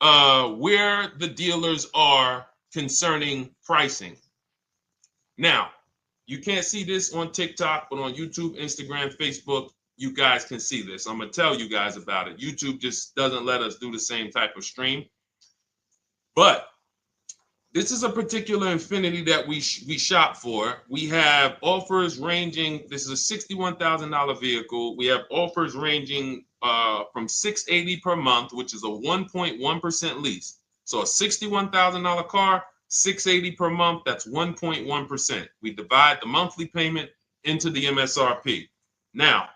where the dealers are concerning pricing. Now, you can't see this on TikTok, but on YouTube, Instagram, Facebook, you guys can see this. I'm going to tell you guys about it. YouTube just doesn't let us do the same type of stream. But this is a particular Infiniti that we shop for. We have offers ranging, this is a $61,000 vehicle. We have offers ranging from $680 per month, which is a 1.1% lease. So a $61,000 car, $680 per month, that's 1.1%. We divide the monthly payment into the MSRP. Now,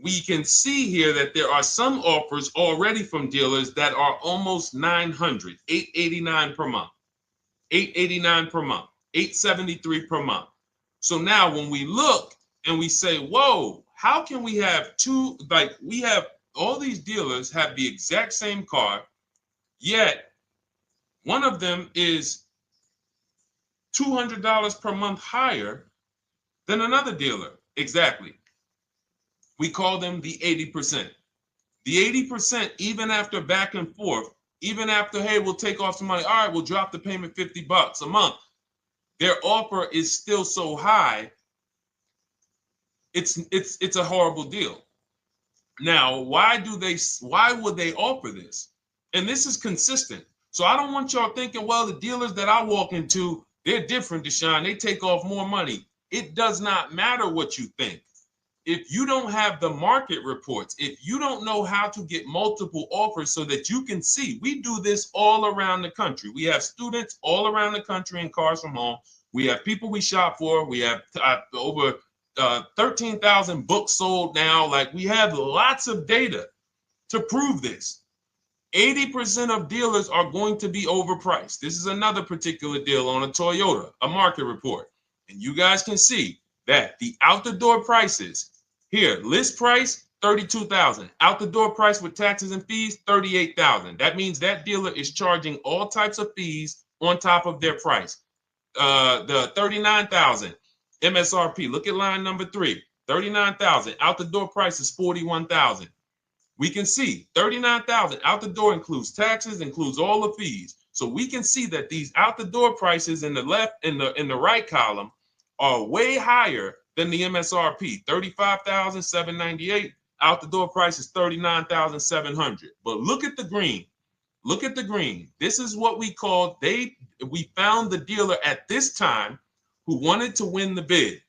we can see here that there are some offers already from dealers that are almost $900, $889 per month. $889 per month, $873 per month. So now when we look and we say, whoa, how can we have two, like we have all these dealers have the exact same car, yet one of them is $200 per month higher than another dealer. Exactly. We call them the 80%. The 80%, even after back and forth, even after, hey, we'll take off some money. All right, we'll drop the payment $50 a month. Their offer is still so high. It's a horrible deal. Now, why would they offer this? And this is consistent. So I don't want y'all thinking, well, the dealers that I walk into, they're different, Deshone. They take off more money. It does not matter what you think. If you don't have the market reports, if you don't know how to get multiple offers so that you can see, we do this all around the country. We have students all around the country in Cars from Home. We have people we shop for. We have over 13,000 books sold now. Like, we have lots of data to prove this. 80% of dealers are going to be overpriced. This is another particular deal on a Toyota, a market report. And you guys can see that the out-the-door prices here, list price, $32,000. Out the door price with taxes and fees, $38,000. That means that dealer is charging all types of fees on top of their price. The $39,000 MSRP. Look at line number 3. $39,000. Out the door price is $41,000. We can see $39,000 out the door includes taxes, includes all the fees. So we can see that these out the door prices in the left, in the right column, are way higher than the MSRP, $35,798. Out the door price is $39,700. But look at the green. Look at the green. This is what we call, we found the dealer at this time who wanted to win the bid.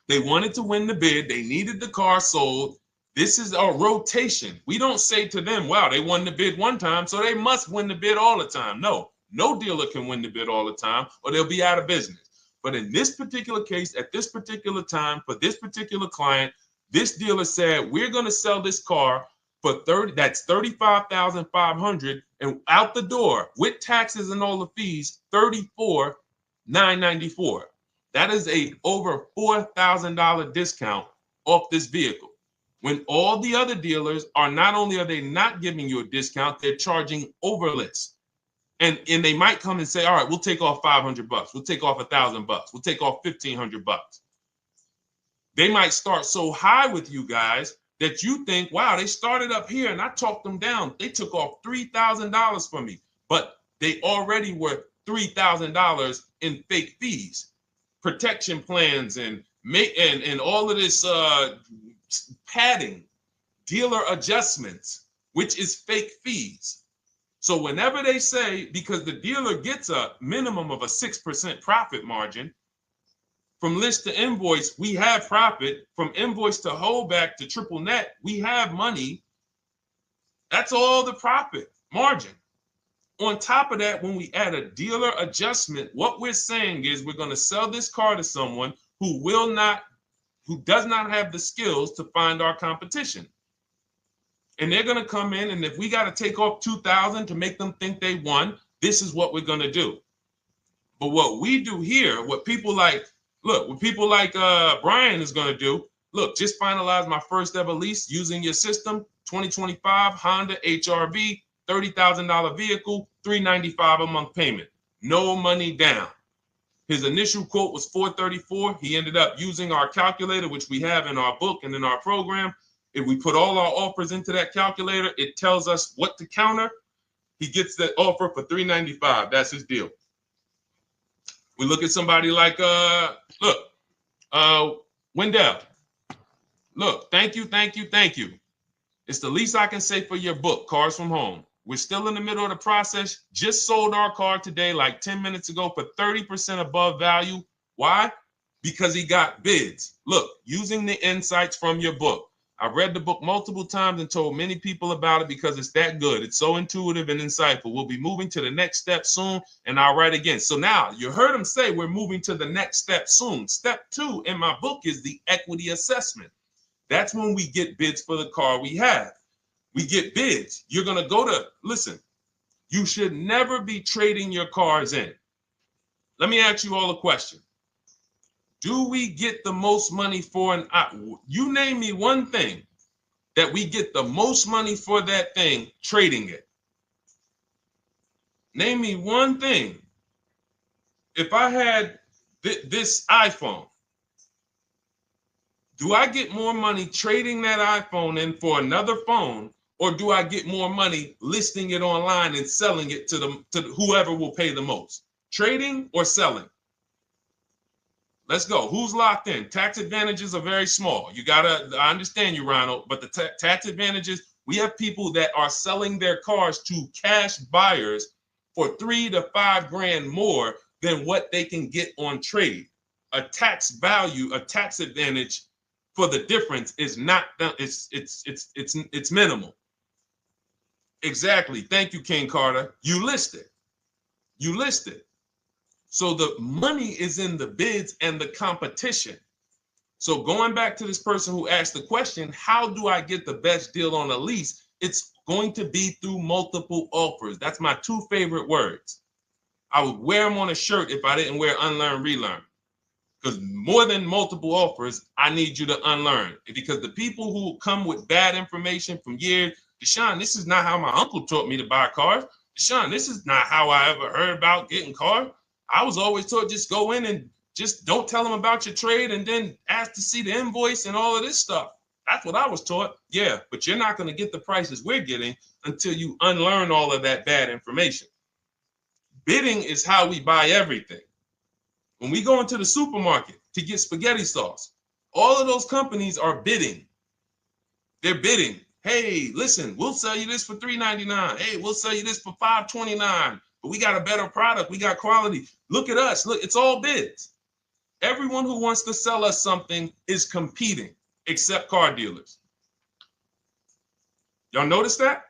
They wanted to win the bid. They needed the car sold. This is a rotation. We don't say to them, wow, they won the bid one time, so they must win the bid all the time. No dealer can win the bid all the time, or they'll be out of business. But in this particular case, at this particular time, for this particular client, this dealer said, we're going to sell this car for that's $35,500, and out the door with taxes and all the fees, $34,994. That is a over $4,000 discount off this vehicle. When all the other dealers are, not only are they not giving you a discount, they're charging over list. And they might come and say, all right, we'll take off $500. We'll take off $1,000. We'll take off $1,500. They might start so high with you guys that you think, wow, they started up here and I talked them down. They took off $3,000 from me, but they already were $3,000 in fake fees, protection plans, and all of this padding, dealer adjustments, which is fake fees. So whenever they say, because the dealer gets a minimum of a 6% profit margin, from list to invoice, we have profit. From invoice to holdback to triple net, we have money. That's all the profit margin. On top of that, when we add a dealer adjustment, what we're saying is we're going to sell this car to someone who does not have the skills to find our competition. And they're going to come in, and if we got to take off $2,000 to make them think they won, this is what we're going to do. But what we do here, what people like Brian is going to do, look, just finalize my first ever lease using your system, 2025 Honda HRV, $30,000 vehicle, $395 a month payment. no money down. His initial quote was $434. He ended up using our calculator, which we have in our book and in our program. If we put all our offers into that calculator, it tells us what to counter. He gets that offer for $395. That's his deal. We look at somebody like Wendell. Look, thank you. It's the least I can say for your book, Cars from Home. We're still in the middle of the process. Just sold our car today, like 10 minutes ago, for 30% above value. Why? Because he got bids. Look, using the insights from your book. I've read the book multiple times and told many people about it because it's that good. It's so intuitive and insightful. We'll be moving to the next step soon, and I'll write again. So now you heard him say we're moving to the next step soon. Step 2 in my book is the equity assessment. That's when we get bids for the car we have. We get bids. You're going to go to, listen, you should never be trading your cars in. Let me ask you all a question. Do we get the most money for you name me one thing that we get the most money for that thing trading it. Name me one thing. If I had this iPhone, do I get more money trading that iPhone in for another phone, or do I get more money listing it online and selling it to whoever will pay the most? Trading or selling? Let's go. Who's locked in? Tax advantages are very small. I understand you, Ronald, but the tax advantages, we have people that are selling their cars to cash buyers for $3 to $5 grand more than what they can get on trade. A tax value, a tax advantage for the difference is not, it's minimal. Exactly. Thank you, King Carter. You listed. So the money is in the bids and the competition. So going back to this person who asked the question, how do I get the best deal on a lease? It's going to be through multiple offers. That's my 2 favorite words. I would wear them on a shirt if I didn't wear unlearn, relearn. Because more than multiple offers, I need you to unlearn. Because the people who come with bad information from years, Deshone, this is not how my uncle taught me to buy cars. Deshone, this is not how I ever heard about getting cars. I was always taught just go in and just don't tell them about your trade and then ask to see the invoice and all of this stuff. That's what I was taught. Yeah, but you're not going to get the prices we're getting until you unlearn all of that bad information. Bidding is how we buy everything. When we go into the supermarket to get spaghetti sauce, all of those companies are bidding. They're bidding. Hey, listen, we'll sell you this for $3.99. Hey, we'll sell you this for $5.29. But we got a better product. We got quality. Look at us. Look, it's all bids. Everyone who wants to sell us something is competing, except car dealers. Y'all notice that?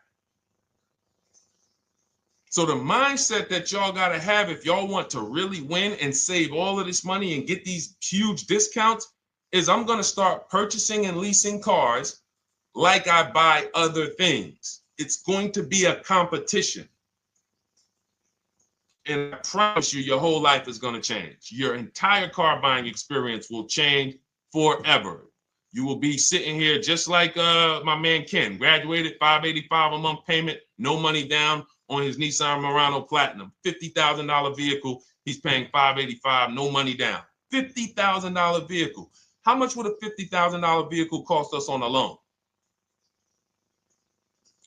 So the mindset that y'all got to have if y'all want to really win and save all of this money and get these huge discounts is I'm going to start purchasing and leasing cars like I buy other things. It's going to be a competition. And I promise you, your whole life is going to change. Your entire car buying experience will change forever. You will be sitting here just like my man Ken, graduated, $585 a month payment, no money down on his Nissan Murano Platinum, $50,000 vehicle. He's paying $585, no money down. $50,000 vehicle. How much would a $50,000 vehicle cost us on a loan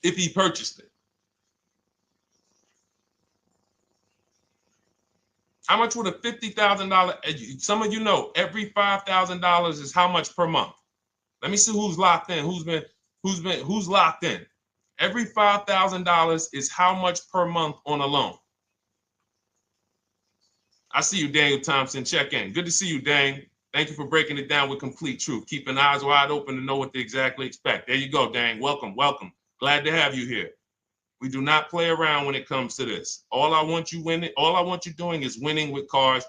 if he purchased it? How much would a $50,000? Some of you know every $5,000 is how much per month. Let me see who's locked in. Who's locked in? Every $5,000 is how much per month on a loan. I see you, Daniel Thompson. Check in. Good to see you, Dane. Thank you for breaking it down with complete truth. Keeping eyes wide open to know what to exactly expect. There you go, Dane. Welcome. Glad to have you here. We do not play around when it comes to this. All I want you doing is winning with cars,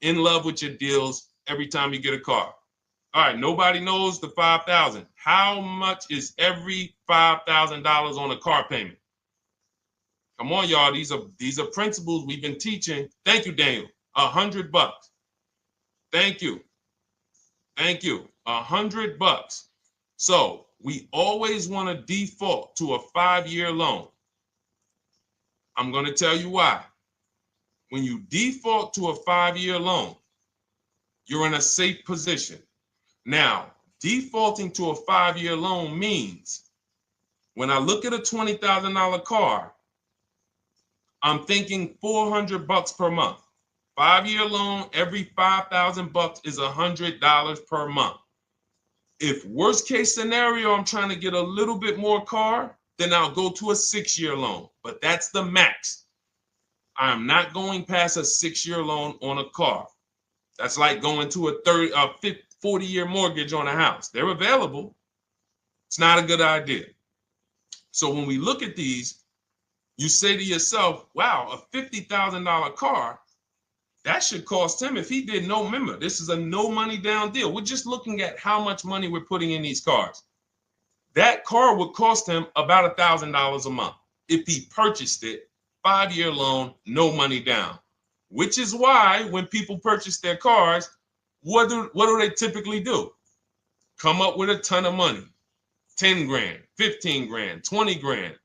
in love with your deals every time you get a car. All right, nobody knows the 5,000. How much is every $5,000 on a car payment? Come on, y'all. These are principles we've been teaching. Thank you, Daniel. $100. Thank you. $100. So we always want to default to a 5-year loan. I'm going to tell you why. when you default to a 5-year loan, you're in a safe position. Now, defaulting to a 5-year loan means when I look at a $20,000 car, I'm thinking $400 per month. 5-year loan, every $5,000 is $100 per month. If worst case scenario, I'm trying to get a little bit more car, then I'll go to a 6-year loan, but that's the max. I'm not going past a 6-year loan on a car. That's like going to a 40-year mortgage on a house. They're available. It's not a good idea. So when we look at these, you say to yourself, wow, a $50,000 car, that should cost him, if he did no, remember, this is a no money down deal. We're just looking at how much money we're putting in these cars. That car would cost him about $1,000 a month if he purchased it, 5-year loan, no money down. Which is why when people purchase their cars, what do they typically do? Come up with a ton of money, 10 grand, 15 grand, 20 grand,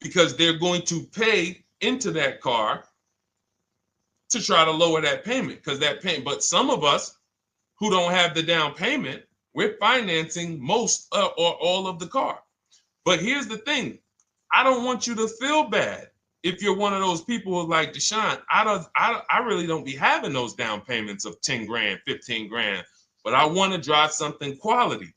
because they're going to pay into that car to try to lower that payment, because that payment. But some of us who don't have the down payment, we're financing most or all of the car. But here's the thing. I don't want you to feel bad if you're one of those people who's like, Deshone, I really don't be having those down payments of 10 grand, 15 grand, but I want to drive something quality.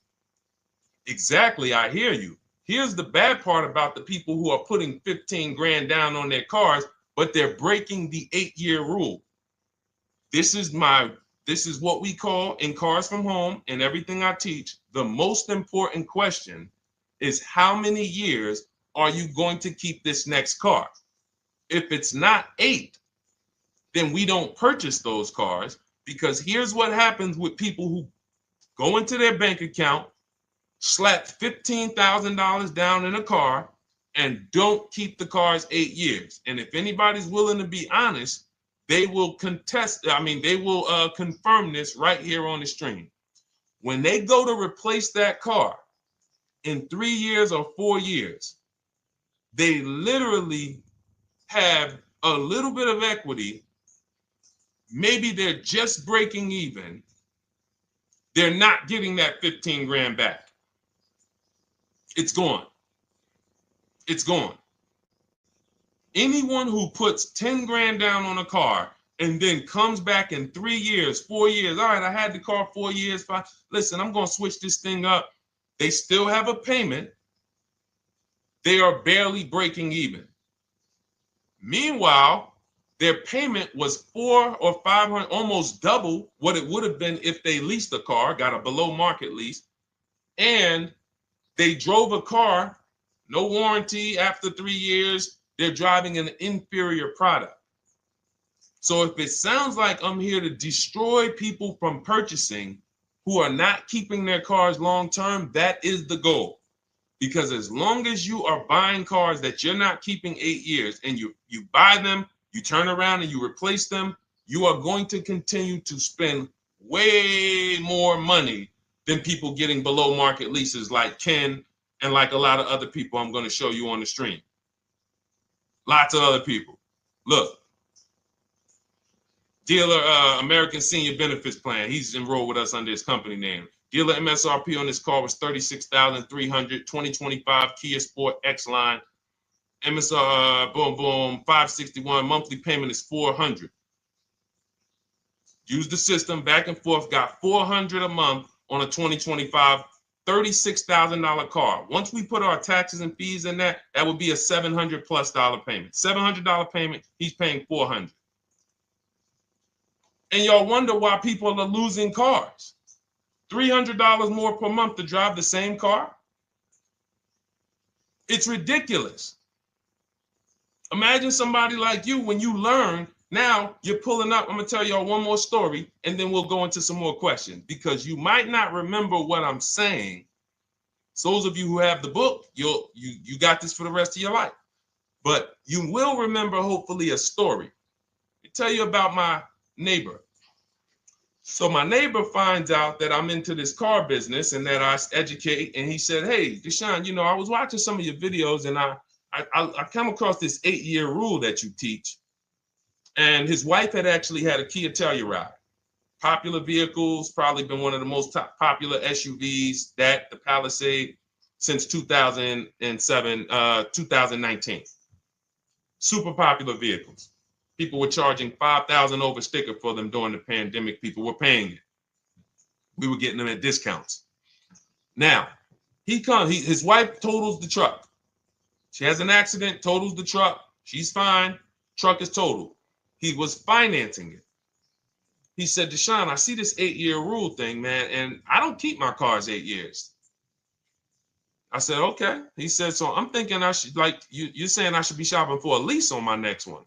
Exactly, I hear you. Here's the bad part about the people who are putting 15 grand down on their cars, but they're breaking the 8-year rule. This is what we call in Cars from Home and everything I teach, the most important question is how many years are you going to keep this next car? If it's not 8, then we don't purchase those cars, because here's what happens with people who go into their bank account, slap $15,000 down in a car, and don't keep the cars 8 years. And if anybody's willing to be honest, they will confirm this right here on the stream. When they go to replace that car in 3 years or 4 years, they literally have a little bit of equity. Maybe they're just breaking even. They're not getting that 15 grand back. It's gone. It's gone. Anyone who puts 10 grand down on a car and then comes back in 3 years, 4 years, all right, I had the car 4 years, 5, listen, I'm going to switch this thing up. They still have a payment. They are barely breaking even. Meanwhile, their payment was 400 or 500, almost double what it would have been if they leased a car, got a below market lease, and they drove a car, no warranty after 3 years, they're driving an inferior product. So if it sounds like I'm here to destroy people from purchasing who are not keeping their cars long-term, that is the goal. Because as long as you are buying cars that you're not keeping 8 years and you buy them, you turn around and you replace them, you are going to continue to spend way more money than people getting below market leases like Ken and like a lot of other people I'm going to show you on the stream. Lots of other people. Look, dealer American Senior Benefits Plan. He's enrolled with us under his company name. Dealer MSRP on this car was $36,300. 2025 Kia Sport X line. MSR, boom, boom, 561. Monthly payment is $400. Use the system back and forth. Got $400 a month on a 2025 $36,000 car. Once we put our taxes and fees in that would be a $700+ payment. $700 payment. He's paying $400. And y'all wonder why people are losing cars. $300 more per month to drive the same car? It's ridiculous. Imagine somebody like you, when you learn, now you're pulling up. I'm going to tell y'all one more story, and then we'll go into some more questions, because you might not remember what I'm saying. So those of you who have the book, you got this for the rest of your life. But you will remember, hopefully, a story. I'll tell you about my neighbor. So my neighbor finds out that I'm into this car business and that I educate. And he said, hey, Deshone, I was watching some of your videos and I come across this 8-year rule that you teach. And his wife had actually had a Kia Telluride. Popular vehicles, probably been one of the most popular SUVs, that the Palisade, since 2007, 2019. Super popular vehicles. People were charging $5,000 over sticker for them during the pandemic. People were paying it. We were getting them at discounts. Now, his wife totals the truck. She has an accident, totals the truck. She's fine. Truck is totaled. He was financing it. He said, Deshone, I see this 8-year rule thing, man, and I don't keep my cars 8 years. I said, okay. He said, so I'm thinking I should, like, you're saying I should be shopping for a lease on my next one.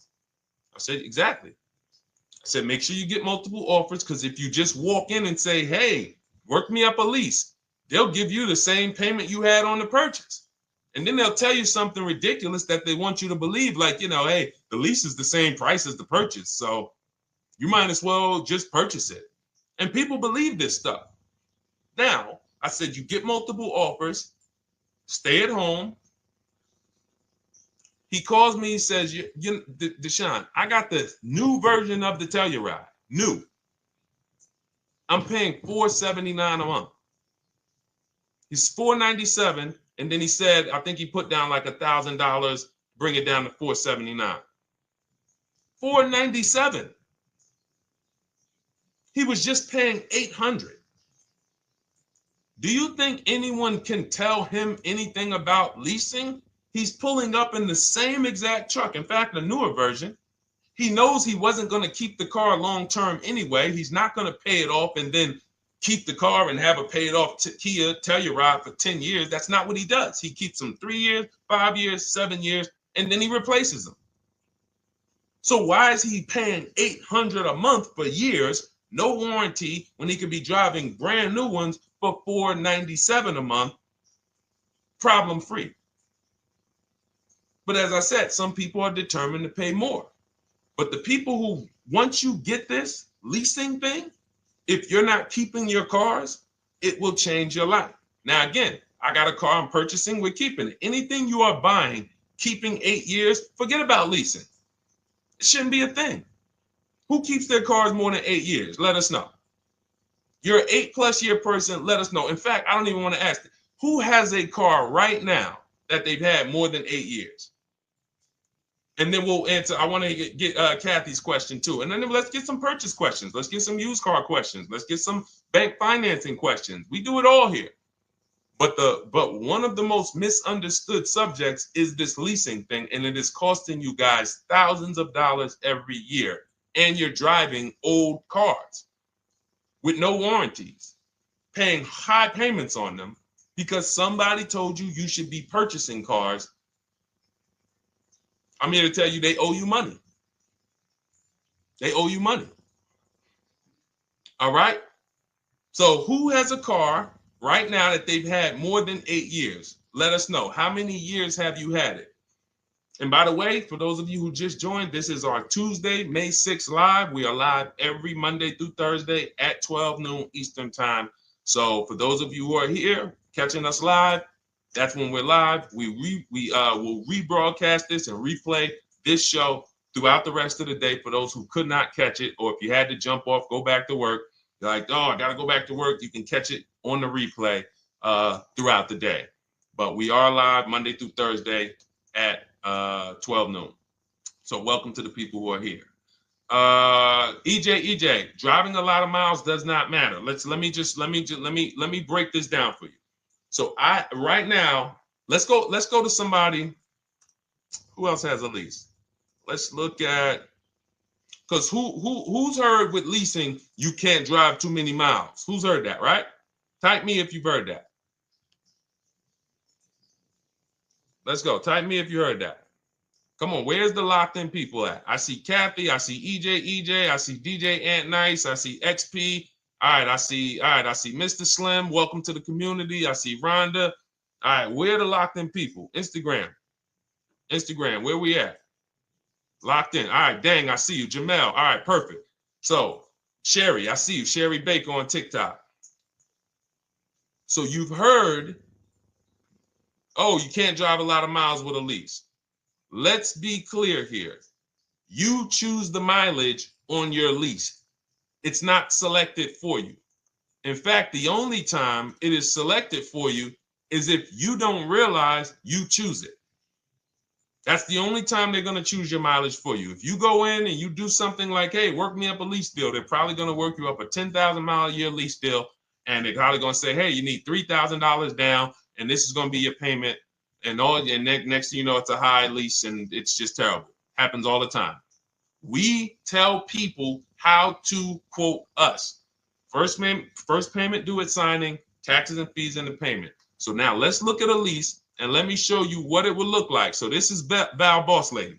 I said, exactly. I said, make sure you get multiple offers, because if you just walk in and say, hey, work me up a lease, they'll give you the same payment you had on the purchase. And then they'll tell you something ridiculous that they want you to believe, like, hey, the lease is the same price as the purchase, so you might as well just purchase it. And people believe this stuff. Now, I said, you get multiple offers, stay at home. He calls me, he says, Deshone, I got the new version of the Telluride, new. I'm paying $479 a month. He's $497, and then he said, I think he put down like $1,000, bring it down to $479. $497. He was just paying $800. Do you think anyone can tell him anything about leasing? He's pulling up in the same exact truck. In fact, the newer version. He knows he wasn't going to keep the car long term anyway. He's not going to pay it off and then keep the car and have a paid off Kia Telluride for 10 years. That's not what he does. He keeps them 3 years, 5 years, 7 years, and then he replaces them. So why is he paying $800 a month for years, no warranty, when he could be driving brand new ones for $497 a month, problem free? But as I said, some people are determined to pay more. But the people who, once you get this leasing thing, if you're not keeping your cars, it will change your life. Now, again, I got a car I'm purchasing, we're keeping it. Anything you are buying, keeping 8 years, forget about leasing. It shouldn't be a thing. Who keeps their cars more than 8 years? Let us know. You're an 8+ year person, let us know. In fact, I don't even want to ask, who has a car right now that they've had more than 8 years? And then we'll answer. I want to get Kathy's question too. And then let's get some purchase questions. Let's get some used car questions. Let's get some bank financing questions. We do it all here. But one of the most misunderstood subjects is this leasing thing, and it is costing you guys thousands of dollars every year. And you're driving old cars with no warranties, paying high payments on them because somebody told you you should be purchasing cars. I'm here to tell you they owe you money. They owe you money. All right? So who has a car right now that they've had more than 8 years? Let us know. How many years have you had it? And by the way, for those of you who just joined, this is our Tuesday, May 6th live. We are live every Monday through Thursday at 12 noon Eastern time. So for those of you who are here catching us live, that's when we're live. We will rebroadcast this and replay this show throughout the rest of the day for those who could not catch it, or if you had to jump off, go back to work. You're like, oh, I got to go back to work. You can catch it on the replay throughout the day. But we are live Monday through Thursday at 12 noon. So welcome to the people who are here. EJ, driving a lot of miles does not matter. Let me break this down for you. So right now, let's go to somebody who else has a lease. Let's look at, because who's heard with leasing you can't drive too many miles? Who's heard that, right? Type me if you've heard that. Let's go. Type me if you heard that. Come on, where's the locked in people at? I see Kathy, I see EJ, I see DJ Ant Nice, I see XP. All right, I see Mr. Slim. Welcome to the community. I see Rhonda. All right, where are the locked in people? Instagram, where we at? Locked in. All right, dang, I see you. Jamel. All right, perfect. So, Sherry, I see you. Sherry Baker on TikTok. So you've heard, oh, you can't drive a lot of miles with a lease. Let's be clear here. You choose the mileage on your lease. It's not selected for you. In fact, the only time it is selected for you is if you don't realize you choose it. That's the only time they're going to choose your mileage for you. If you go in and you do something like, hey, work me up a lease deal, they're probably going to work you up a 10,000 mile a year lease deal. And they're probably going to say, hey, you need $3,000 down, and this is going to be your payment. And next thing you know, it's a high lease, and it's just terrible. Happens all the time. We tell people how to quote us. First payment due at signing, taxes and fees in the payment. So now let's look at a lease, and let me show you what it would look like. So this is Val Boss Lady.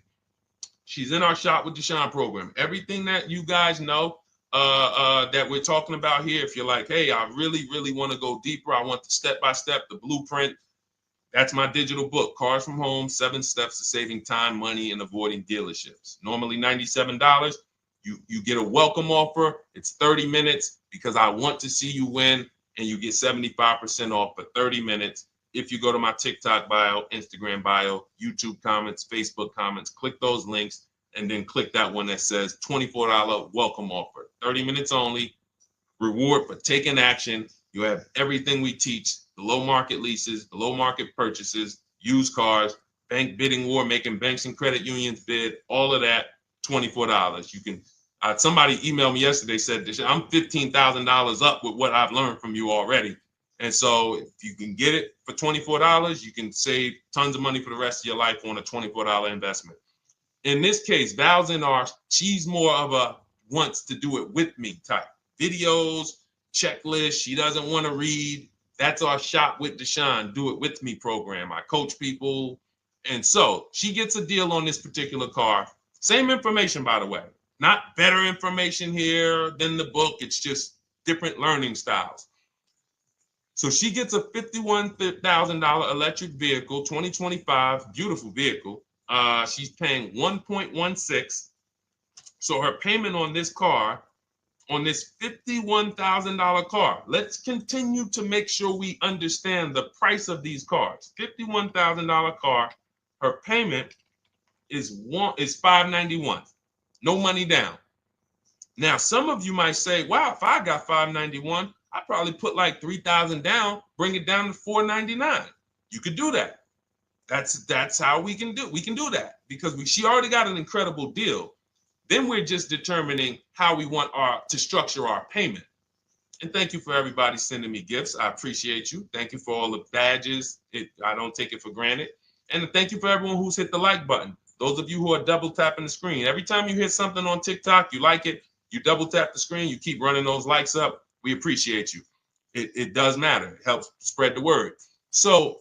She's in our Shop with Deshone program. Everything that you guys know that we're talking about here, if you're like, hey, I really, really want to go deeper, I want the step-by-step, the blueprint, that's my digital book, Cars from Home, 7 Steps to Saving Time, Money, and Avoiding Dealerships. Normally $97. You get a welcome offer. It's 30 minutes because I want to see you win, and you get 75% off for 30 minutes. If you go to my TikTok bio, Instagram bio, YouTube comments, Facebook comments, click those links, and then click that one that says $24 welcome offer. 30 minutes only, reward for taking action. You have everything we teach, the low market leases, the low market purchases, used cars, bank bidding war, making banks and credit unions bid, all of that, $24. You can, somebody emailed me yesterday, said, I'm $15,000 up with what I've learned from you already. And so if you can get it for $24, you can save tons of money for the rest of your life on a $24 investment. In this case, Val's in our, she's more of a wants to do it with me type. Videos, checklist, she doesn't want to read. That's our Shop with Deshone, do it with me program. I coach people. And so she gets a deal on this particular car. Same information, by the way. Not better information here than the book. It's just different learning styles. So she gets a $51,000 electric vehicle, 2025, beautiful vehicle. She's paying 1.16. So her payment on this car, on this $51,000 car, let's continue to make sure we understand the price of these cars. $51,000 car, her payment is $591. No money down. Now, some of you might say, wow, if I got $591, I'd probably put like $3,000 down, bring it down to $499. You could do that. That's how we can do that because she already got an incredible deal. Then we're just determining how we want to structure our payment. And thank you for everybody sending me gifts. I appreciate you. Thank you for all the badges. I don't take it for granted. And thank you for everyone who's hit the like button. Those of you who are double tapping the screen. Every time you hit something on TikTok, you like it, you double tap the screen, you keep running those likes up. We appreciate you. It does matter. It helps spread the word. So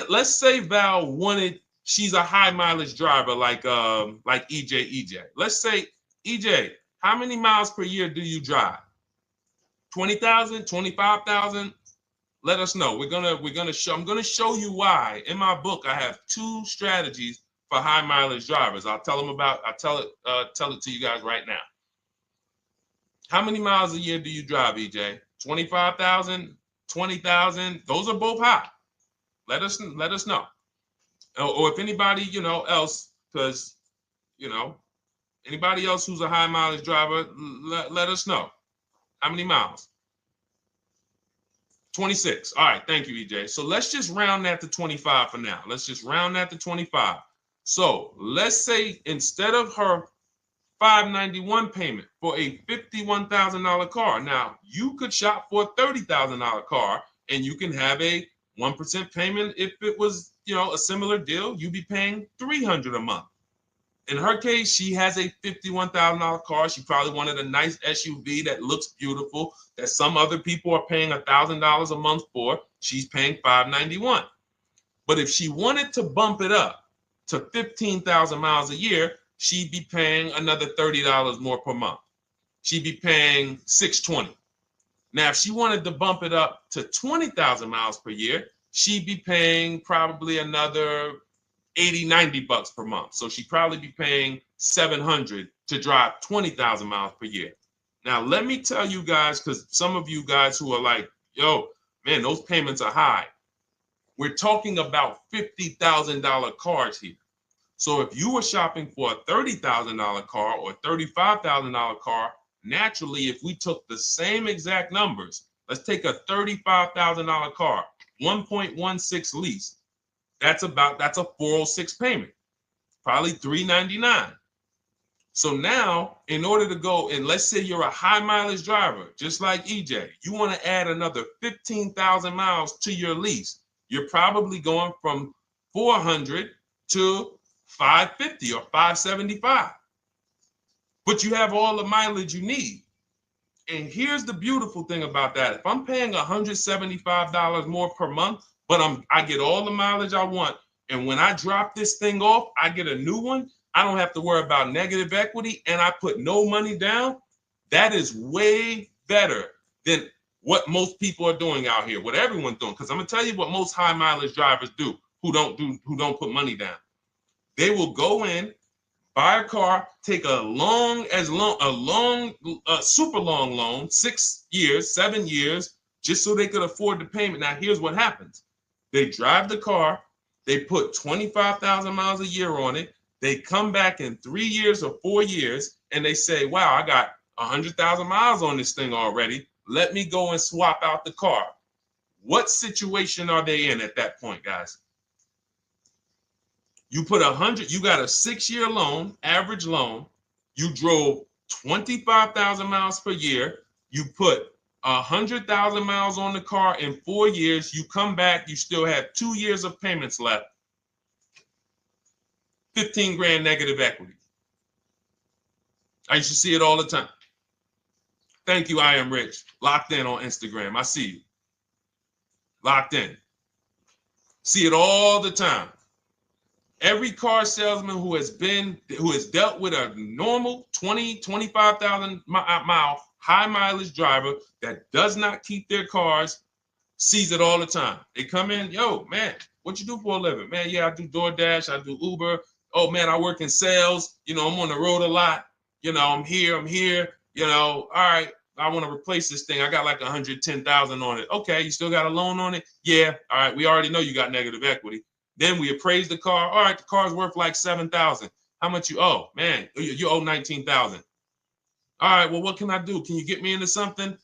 let's say Val wanted, she's a high mileage driver like EJ. Let's say, EJ, how many miles per year do you drive? 20,000, 25,000? Let us know. I'm gonna show you why. In my book, I have 2 strategies for high mileage drivers. I'll tell it to you guys right now. How many miles a year do you drive, EJ? 25,000, 20,000? Those are both high. Let us know. Or if anybody, else, because, anybody else who's a high mileage driver, let us know. How many miles? 26. All right. Thank you, EJ. So let's just round that to 25 for now. Let's just round that to 25. So let's say instead of her $591 payment for a $51,000 car, now you could shop for a $30,000 car and you can have a 1% payment. If it was, a similar deal, you'd be paying $300 a month. In her case, she has a $51,000 car. She probably wanted a nice SUV that looks beautiful, that some other people are paying $1,000 a month for. She's paying $591. But if she wanted to bump it up to 15,000 miles a year, she'd be paying another $30 more per month. She'd be paying $620. Now, if she wanted to bump it up to 20,000 miles per year, she'd be paying probably another $80-90 per month. So she'd probably be paying $700 to drive 20,000 miles per year. Now, let me tell you guys, because some of you guys who are like, yo, man, those payments are high. We're talking about $50,000 cars here. So if you were shopping for a $30,000 car or $35,000 car, naturally, if we took the same exact numbers, let's take a $35,000 car, 1.16 lease. That's a 406 payment, probably $399. So now, in order to go, and let's say you're a high mileage driver, just like EJ, you want to add another 15,000 miles to your lease. You're probably going from 400 to 550 or 575. But you have all the mileage you need. And here's the beautiful thing about that. If I'm paying $175 more per month, but I get all the mileage I want, and when I drop this thing off, I get a new one, I don't have to worry about negative equity, and I put no money down. That is way better than what most people are doing out here, what everyone's doing. Because I'm gonna tell you what most high mileage drivers do who don't put money down. They will go in, buy a car, take a super long loan, 6 years, 7 years, just so they could afford the payment. Now, here's what happens. They drive the car, they put 25,000 miles a year on it. They come back in 3 years or 4 years, and they say, wow, I got 100,000 miles on this thing already. Let me go and swap out the car. What situation are they in at that point, guys? You put 100, you got a 6-year loan, average loan. You drove 25,000 miles per year. You put 100,000 miles on the car in 4 years. You come back, you still have 2 years of payments left. 15 grand negative equity. I used to see it all the time. Thank you, I am rich. Locked in on Instagram. I see you. Locked in. See it all the time. Every car salesman who has dealt with a normal 25,000 mile high mileage driver that does not keep their cars sees it all the time. They come in, yo, man, what you do for a living? Man, yeah, I do DoorDash, I do Uber. Oh man, I work in sales. You know, I'm on the road a lot. You know, I'm here. You know, all right, I want to replace this thing. I got like 110,000 on it. Okay, you still got a loan on it? Yeah. All right, we already know you got negative equity. Then we appraise the car. All right, the car's worth like 7,000. How much you owe? Man, you owe 19,000. All right, well, what can I do? Can you get me into something?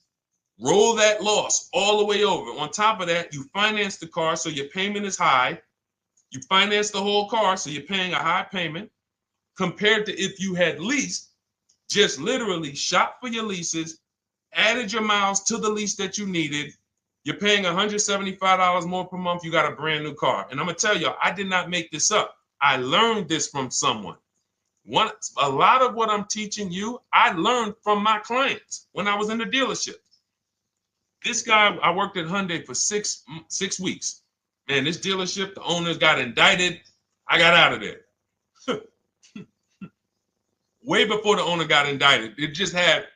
Roll that loss all the way over. On top of that, you finance the car, so your payment is high. You finance the whole car, so you're paying a high payment compared to if you had leased, just literally shop for your leases, added your miles to the lease that you needed. You're paying $175 more per month. You got a brand new car. And I'm going to tell you, I did not make this up. I learned this from someone. A lot of what I'm teaching you, I learned from my clients when I was in the dealership. This guy, I worked at Hyundai for six weeks. Man, this dealership, the owners got indicted. I got out of there. Way before the owner got indicted. It just had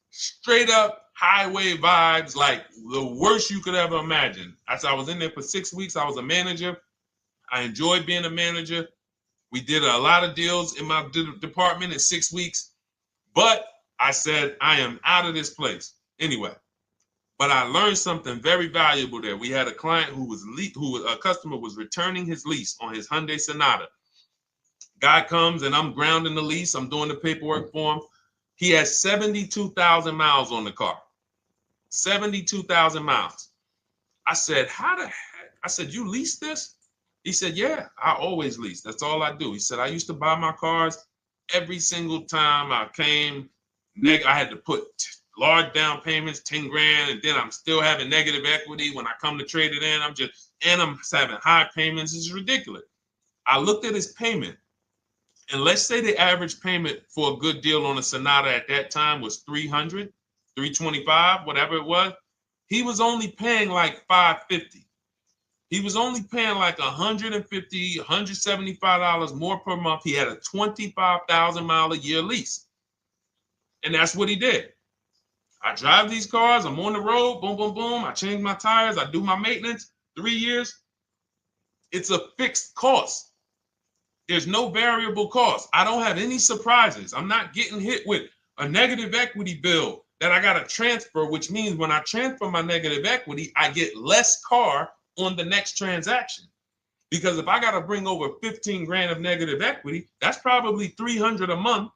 straight up highway vibes, like the worst you could ever imagine. As I was in there for 6 weeks, I was a manager. I enjoyed being a manager. We did a lot of deals in my department in 6 weeks. But I said, I am out of this place. Anyway. But I learned something very valuable there. We had a client a customer was returning his lease on his Hyundai Sonata. Guy comes and I'm grounding the lease. I'm doing the paperwork for him. He has 72,000 miles on the car. 72,000 miles. I said, how the heck? I said, you lease this? He said, yeah, I always lease. That's all I do. He said, I used to buy my cars every single time I came. I had to put large down payments, 10 grand, and then I'm still having negative equity when I come to trade it in. I'm having high payments. It's ridiculous. I looked at his payment, and let's say the average payment for a good deal on a Sonata at that time was $300, $325, whatever it was. He was only paying like $550. He was only paying like $150, $175 more per month. He had a 25,000 mile a year lease. And that's what he did. I drive these cars. I'm on the road. Boom, boom, boom. I change my tires. I do my maintenance. 3 years. It's a fixed cost. There's no variable cost. I don't have any surprises. I'm not getting hit with a negative equity bill that I got to transfer, which means when I transfer my negative equity, I get less car on the next transaction. Because if I got to bring over 15 grand of negative equity, that's probably 300 a month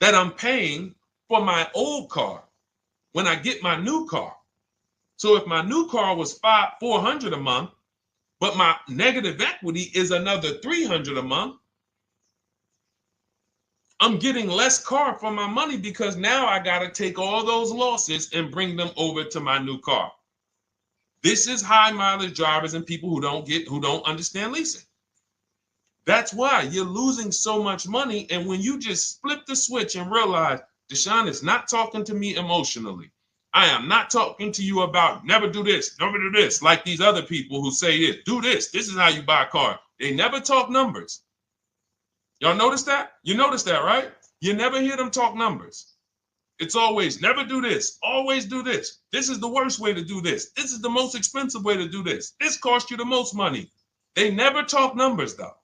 that I'm paying for my old car when I get my new car. So if my new car was 400 a month, but my negative equity is another 300 a month, I'm getting less car for my money because now I got to take all those losses and bring them over to my new car. This is high mileage drivers and people who don't understand leasing. That's why you're losing so much money. And when you just flip the switch and realize Deshone is not talking to me emotionally, I am not talking to you about never do this, never do this, like these other people who say this, do this. This is how you buy a car. They never talk numbers. Y'all notice that? You notice that, right? You never hear them talk numbers. It's always never do this, always do this. This is the worst way to do this. This is the most expensive way to do this. This costs you the most money. They never talk numbers, though.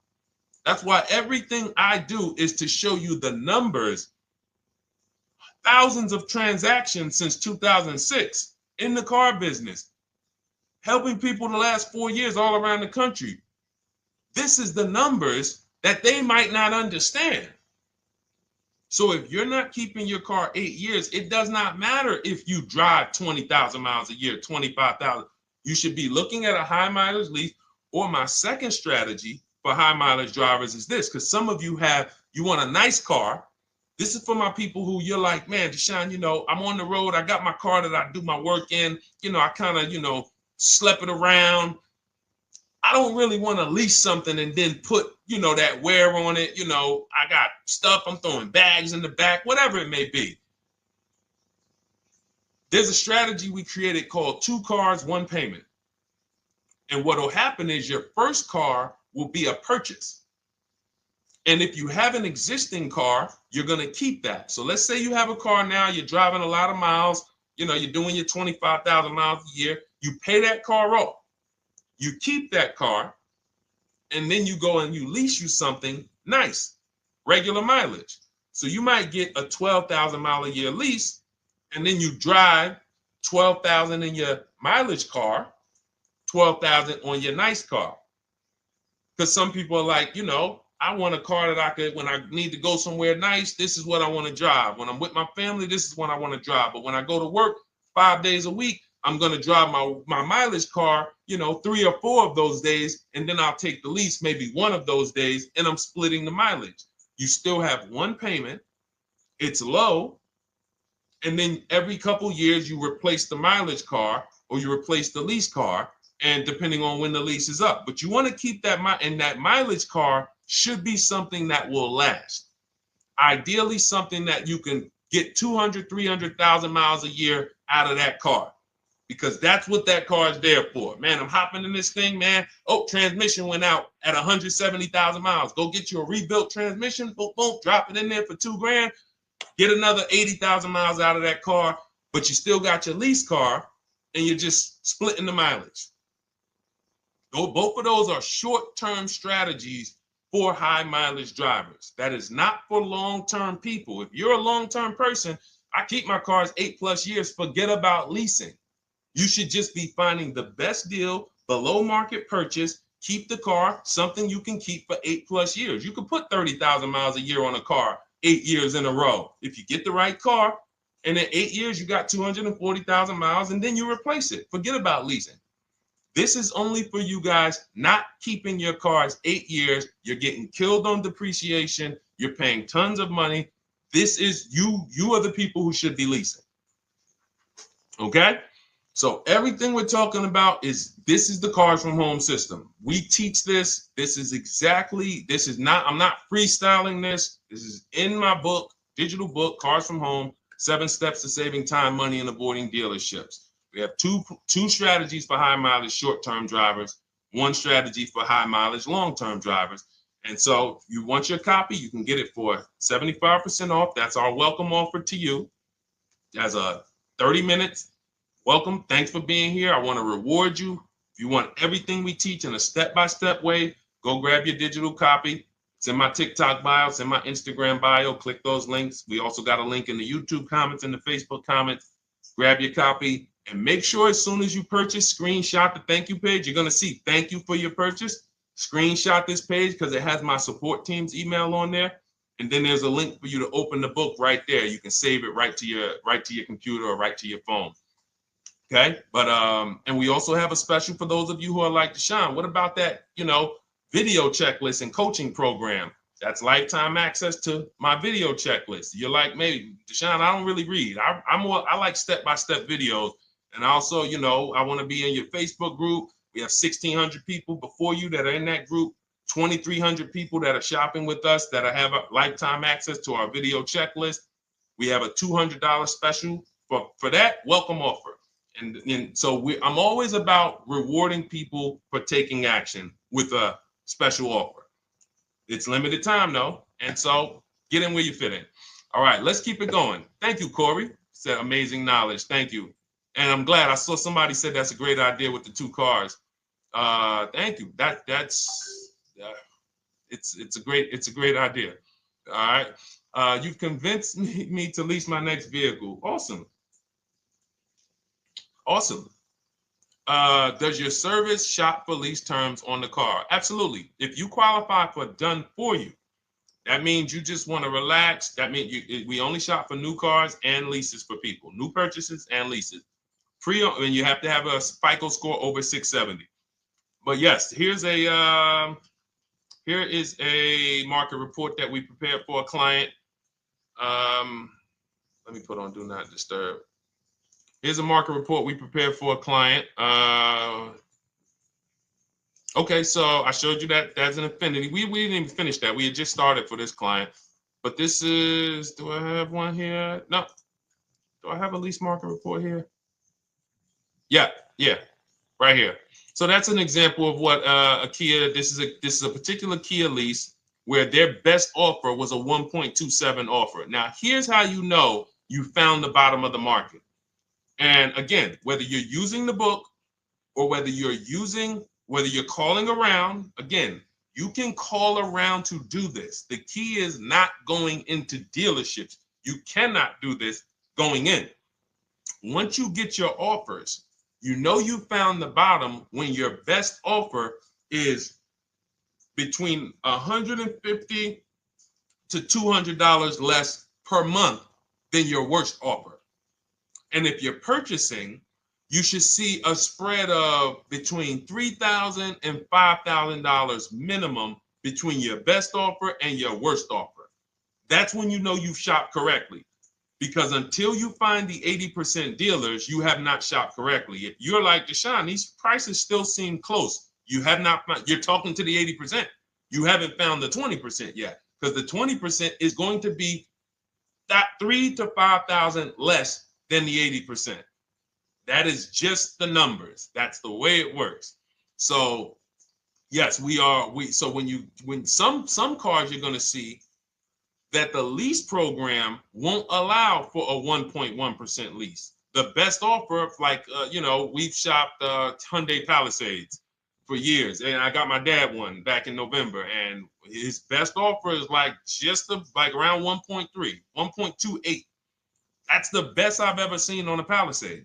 That's why everything I do is to show you the numbers. Thousands of transactions since 2006 in the car business, helping people the last 4 years all around the country. This is the numbers that they might not understand. So if you're not keeping your car 8 years, it does not matter if you drive 20,000 miles a year, 25,000. You should be looking at a high mileage lease. Or my second strategy for high mileage drivers is this, because some of you want a nice car. This is for my people who you're like, man, Deshone, I'm on the road. I got my car that I do my work in. I kind of, slep it around. I don't really want to lease something and then put, that wear on it. I got stuff. I'm throwing bags in the back, whatever it may be. There's a strategy we created called 2 cars, 1 payment. And what will happen is your first car will be a purchase. And if you have an existing car, you're going to keep that. So let's say you have a car now, you're driving a lot of miles, you're doing your 25,000 miles a year. You pay that car off. You keep that car, and then you go and you lease you something nice, regular mileage. So you might get a 12,000 mile a year lease, and then you drive 12,000 in your mileage car, 12,000 on your nice car. Because some people are like, I want a car that I could, when I need to go somewhere nice, this is what I want to drive. When I'm with my family, this is what I want to drive. But when I go to work 5 days a week, I'm going to drive my mileage car, 3 or 4 of those days, and then I'll take the lease maybe 1 of those days, and I'm splitting the mileage. You still have 1 payment. It's low. And then every couple years, you replace the mileage car or you replace the lease car, and depending on when the lease is up. But you want to keep that, and that mileage car should be something that will last. Ideally, something that you can get 200, 300,000 miles a year out of that car. Because that's what that car is there for. Man, I'm hopping in this thing, man. Oh, transmission went out at 170,000 miles. Go get you a rebuilt transmission. Boom, boom, drop it in there for $2 grand. Get another 80,000 miles out of that car, but you still got your lease car, and you're just splitting the mileage. Both of those are short-term strategies for high mileage drivers. That is not for long-term people. If you're a long-term person, I keep my cars 8+ years. Forget about leasing. You should just be finding the best deal, below market purchase, keep the car, something you can keep for 8+ years. You can put 30,000 miles a year on a car 8 years in a row. If you get the right car, and in 8 years, you got 240,000 miles, and then you replace it. Forget about leasing. This is only for you guys not keeping your cars 8 years. You're getting killed on depreciation. You're paying tons of money. This is you are the people who should be leasing. Okay? So everything we're talking about this is the Cars from Home system. We teach this. I'm not freestyling this. This is in my book, digital book, Cars from Home, 7 Steps to Saving Time, Money, and Avoiding Dealerships. We have two strategies for high mileage short-term drivers, 1 strategy for high mileage long-term drivers. And so if you want your copy, you can get it for 75% off. That's our welcome offer to you. As a 30 minutes. Welcome. Thanks for being here. I want to reward you. If you want everything we teach in a step-by-step way, go grab your digital copy. It's in my TikTok bio. It's in my Instagram bio. Click those links. We also got a link in the YouTube comments and the Facebook comments. Grab your copy and make sure as soon as you purchase, screenshot the thank you page. You're going to see thank you for your purchase. screenshot this page because it has my support team's email on there. And then there's a link for you to open the book right there. You can save it right to your computer or right to your phone. Okay, but and we also have a special for those of you who are like Deshone. What about that, video checklist and coaching program? That's lifetime access to my video checklist. You're like, maybe Deshone, I don't really read. I like step-by-step videos. And also, I want to be in your Facebook group. We have 1,600 people before you that are in that group. 2,300 people that are shopping with us that have a lifetime access to our video checklist. We have a $200 special for that welcome offer. And so I'm always about rewarding people for taking action with a special offer. It's limited time though. And so get in where you fit in. All right, let's keep it going. Thank you, Corey. Said amazing knowledge. Thank you. And I'm glad I saw somebody said that's a great idea with the 2 cars. Thank you. It's a great idea. All right. You've convinced me to lease my next vehicle. Awesome. Awesome. Does your service shop for lease terms on the car? Absolutely. If you qualify for done for you, that means you just want to relax. That means we only shop for new cars and leases for people, new purchases and leases. And you have to have a FICO score over 670. But yes, here is a market report that we prepared for a client. Let me put on Do Not Disturb. Here's a market report we prepared for a client. Okay, so I showed you that that's an affinity. We didn't even finish that. We had just started for this client. But this is, do I have one here? No. Do I have a lease market report here? Yeah, right here. So that's an example of what a Kia, this is a particular Kia lease where their best offer was a 1.27 offer. Now, here's how you know you found the bottom of the market. And again, whether you're using the book or whether you're calling around, again, you can call around to do this. The key is not going into dealerships. You cannot do this going in. Once you get your offers, you know you found the bottom when your best offer is between $150 to $200 less per month than your worst offer. And if you're purchasing, you should see a spread of between $3,000 and $5,000 minimum between your best offer and your worst offer. That's when you know you've shopped correctly. Because until you find the 80% dealers, you have not shopped correctly. If you're like Deshone, these prices still seem close. You have not found, you're talking to the 80%. You haven't found the 20% yet. Because the 20% is going to be that $3,000 to $5,000 less than the 80%. That is just the numbers. That's the way it works. So yes, so when some cars you're going to see that the lease program won't allow for a 1.1% lease. The best offer, like, we've shopped Hyundai Palisades for years. And I got my dad one back in November. And his best offer is like around 1.3, 1.28. That's the best I've ever seen on a Palisade.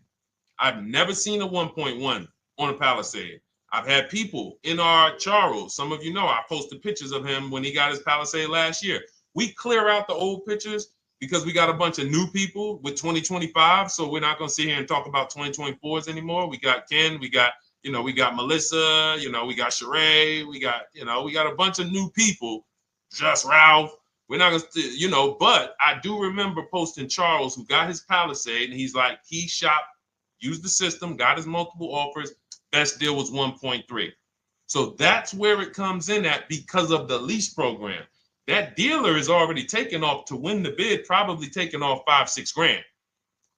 I've never seen a 1.1 on a Palisade. I've had people in our Charles. Some of you know I posted pictures of him when he got his Palisade last year. We clear out the old pictures because we got a bunch of new people with 2025. So we're not going to sit here and talk about 2024s anymore. We got Ken, we got Melissa, we got Sheree, we got a bunch of new people, just Ralph. We're not going to, but I do remember posting Charles who got his Palisade and he's like, he shopped, used the system, got his multiple offers. Best deal was 1.3. So that's where it comes in at because of the lease program. That dealer is already taken off to win the bid, probably taking off $5-6 grand.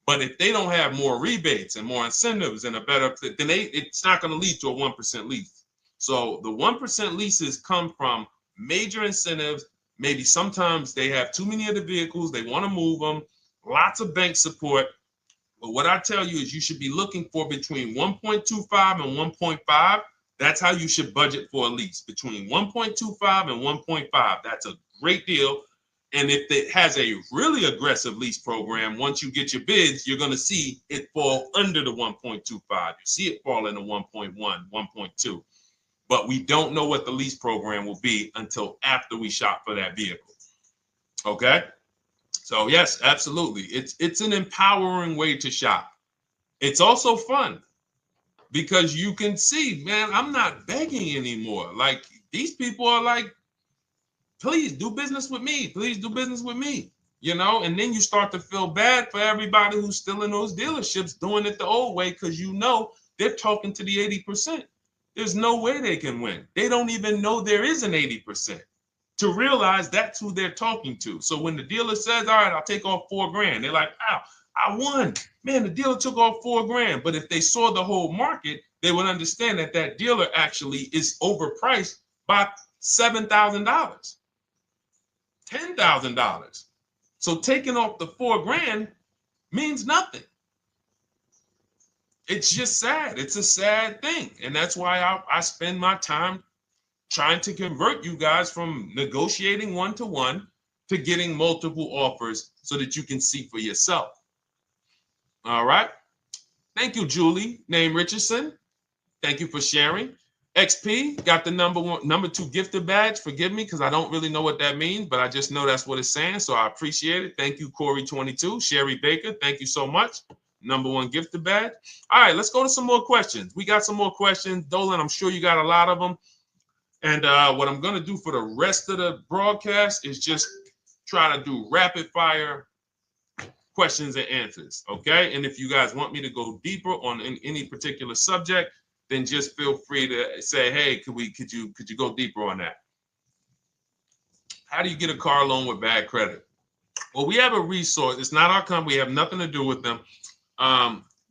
But if they don't have more rebates and more incentives and a better, then it's not going to lead to a 1% lease. So the 1% leases come from major incentives. Maybe sometimes they have too many of the vehicles. They want to move them. Lots of bank support. But what I tell you is you should be looking for between 1.25 and 1.5. That's how you should budget for a lease, between 1.25 and 1.5. That's a great deal. And if it has a really aggressive lease program, once you get your bids, you're going to see it fall under the 1.25. You see it fall into 1.1, 1.2. but we don't know what the lease program will be until after we shop for that vehicle. Okay? So yes, absolutely. It's an empowering way to shop. It's also fun because you can see, man, I'm not begging anymore. Like these people are like, please do business with me. Please do business with me. And then you start to feel bad for everybody who's still in those dealerships doing it the old way because they're talking to the 80%. There's no way they can win. They don't even know there is an 80% to realize that's who they're talking to. So when the dealer says, all right, I'll take off $4,000, they're like, wow, I won. Man, the dealer took off $4,000. But if they saw the whole market, they would understand that that dealer actually is overpriced by $7,000, $10,000. So taking off the $4,000 means nothing. It's just sad. It's a sad thing. And that's why I spend my time trying to convert you guys from negotiating one-to-one to getting multiple offers so that you can see for yourself. All right. Thank you, Julie, name Richardson. Thank you for sharing. XP got the number 2 gifted badge. Forgive me because I don't really know what that means, but I just know that's what it's saying. So I appreciate it. Thank you, Corey22. Sherry Baker, thank you so much. Number 1 gifted badge. All right, let's go to some more questions. We got some more questions. Dolan, I'm sure you got a lot of them. And what I'm going to do for the rest of the broadcast is just try to do rapid fire questions and answers. Okay. And if you guys want me to go deeper on any particular subject, then just feel free to say, hey, could you go deeper on that? How do you get a car loan with bad credit? Well, we have a resource. It's not our company. We have nothing to do with them.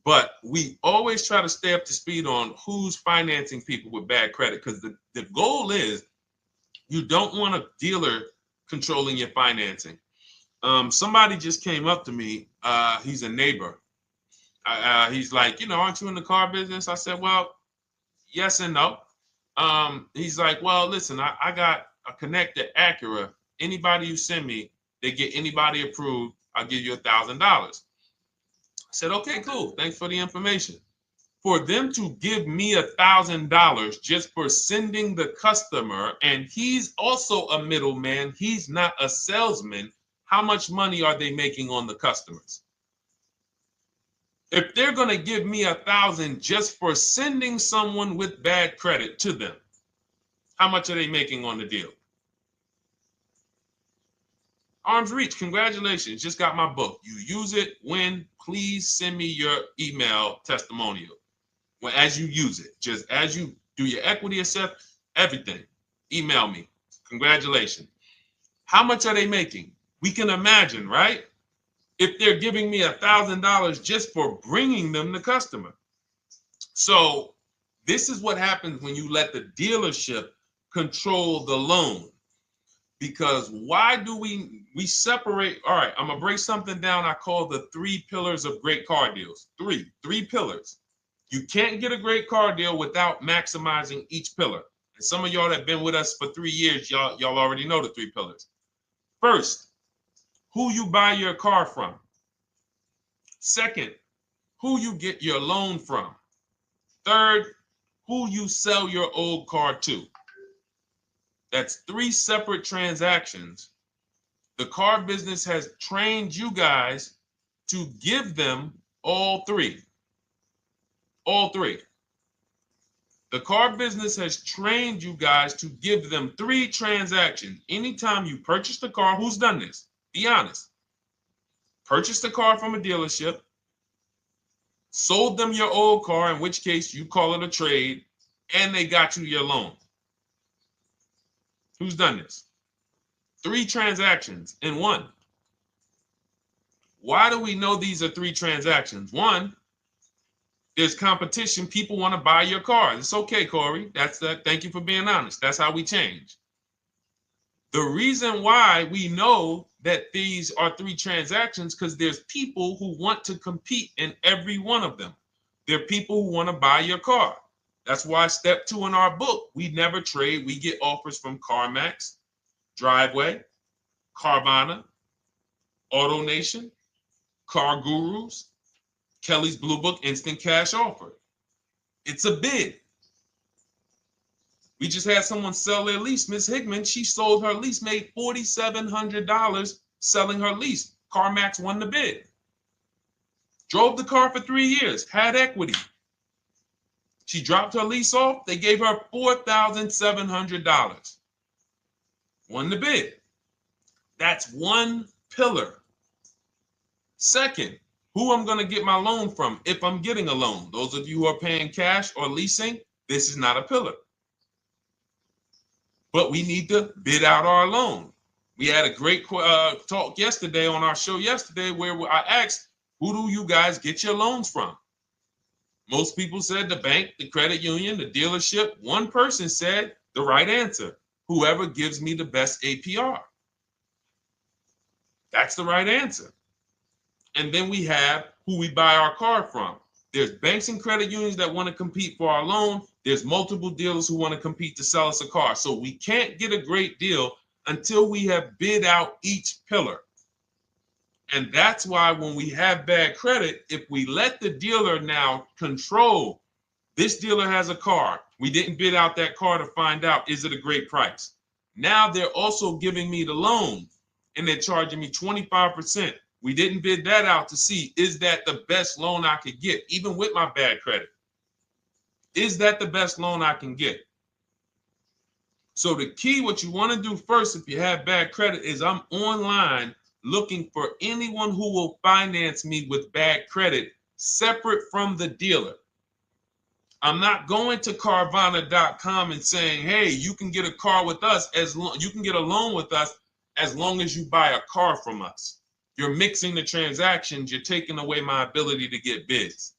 But we always try to stay up to speed on who's financing people with bad credit, because the goal is you don't want a dealer controlling your financing. Somebody just came up to me. He's a neighbor. He's like, aren't you in the car business? I said, well, yes and no. He's like, well, listen, I got a connected Acura. Anybody you send me, they get anybody approved, I'll give you $1,000. I said, okay, cool. Thanks for the information. For them to give me $1,000 just for sending the customer, and he's also a middleman, he's not a salesman, how much money are they making on the customers? If they're going to give me $1,000 just for sending someone with bad credit to them, how much are they making on the deal? Arms Reach, congratulations. Just got my book. You use it when, please send me your email testimonial. Well, as you use it, just as you do your equity assess, everything, email me. Congratulations. How much are they making? We can imagine, right? If they're giving me $1,000 just for bringing them the customer. So this is what happens when you let the dealership control the loan. Because why do we separate? All right, I'm gonna break something down I call the 3 pillars of great car deals. Three pillars. You can't get a great car deal without maximizing each pillar. And some of y'all that have been with us for 3 years, y'all already know the 3 pillars. First, who you buy your car from. Second, who you get your loan from. Third, who you sell your old car to. That's 3 separate transactions. The car business has trained you guys to give them all 3. All 3. The car business has trained you guys to give them 3 transactions. Anytime you purchase the car, who's done this? Be honest. Purchased the car from a dealership, sold them your old car, in which case you call it a trade, and they got you your loan. Who's done this? 3 transactions in one. Why do we know these are 3 transactions? One, there's competition. People want to buy your car. It's okay, Corey. That's that. Thank you for being honest. That's how we change. The reason why we know that these are 3 transactions because there's people who want to compete in every one of them. There are people who want to buy your car. That's why step 2 in our book, we never trade. We get offers from CarMax, Driveway, Carvana, AutoNation, Car Gurus, Kelly's Blue Book Instant Cash Offer. It's a bid. We just had someone sell their lease. Miss Hickman, she sold her lease, made $4,700 selling her lease. CarMax won the bid. Drove the car for 3 years, had equity. She dropped her lease off. They gave her $4,700. Won the bid. That's one pillar. Second, who I'm going to get my loan from if I'm getting a loan. Those of you who are paying cash or leasing, this is not a pillar. But we need to bid out our loan. We had a great talk yesterday on our show yesterday where I asked, who do you guys get your loans from? Most people said the bank, the credit union, the dealership. One person said the right answer, whoever gives me the best APR. That's the right answer. And then we have who we buy our car from. There's banks and credit unions that want to compete for our loan. There's multiple dealers who want to compete to sell us a car. So we can't get a great deal until we have bid out each pillar. And that's why when we have bad credit, if we let the dealer now control, this dealer has a car. We didn't bid out that car to find out, is it a great price? Now they're also giving me the loan and they're charging me 25%. We didn't bid that out to see, is that the best loan I could get, even with my bad credit? Is that the best loan I can get? So the key, what you want to do first if you have bad credit is I'm online looking for anyone who will finance me with bad credit separate from the dealer. I'm not going to Carvana.com and saying, hey, you can get a car with us you can get a loan with us as long as you buy a car from us. You're mixing the transactions. You're taking away my ability to get bids.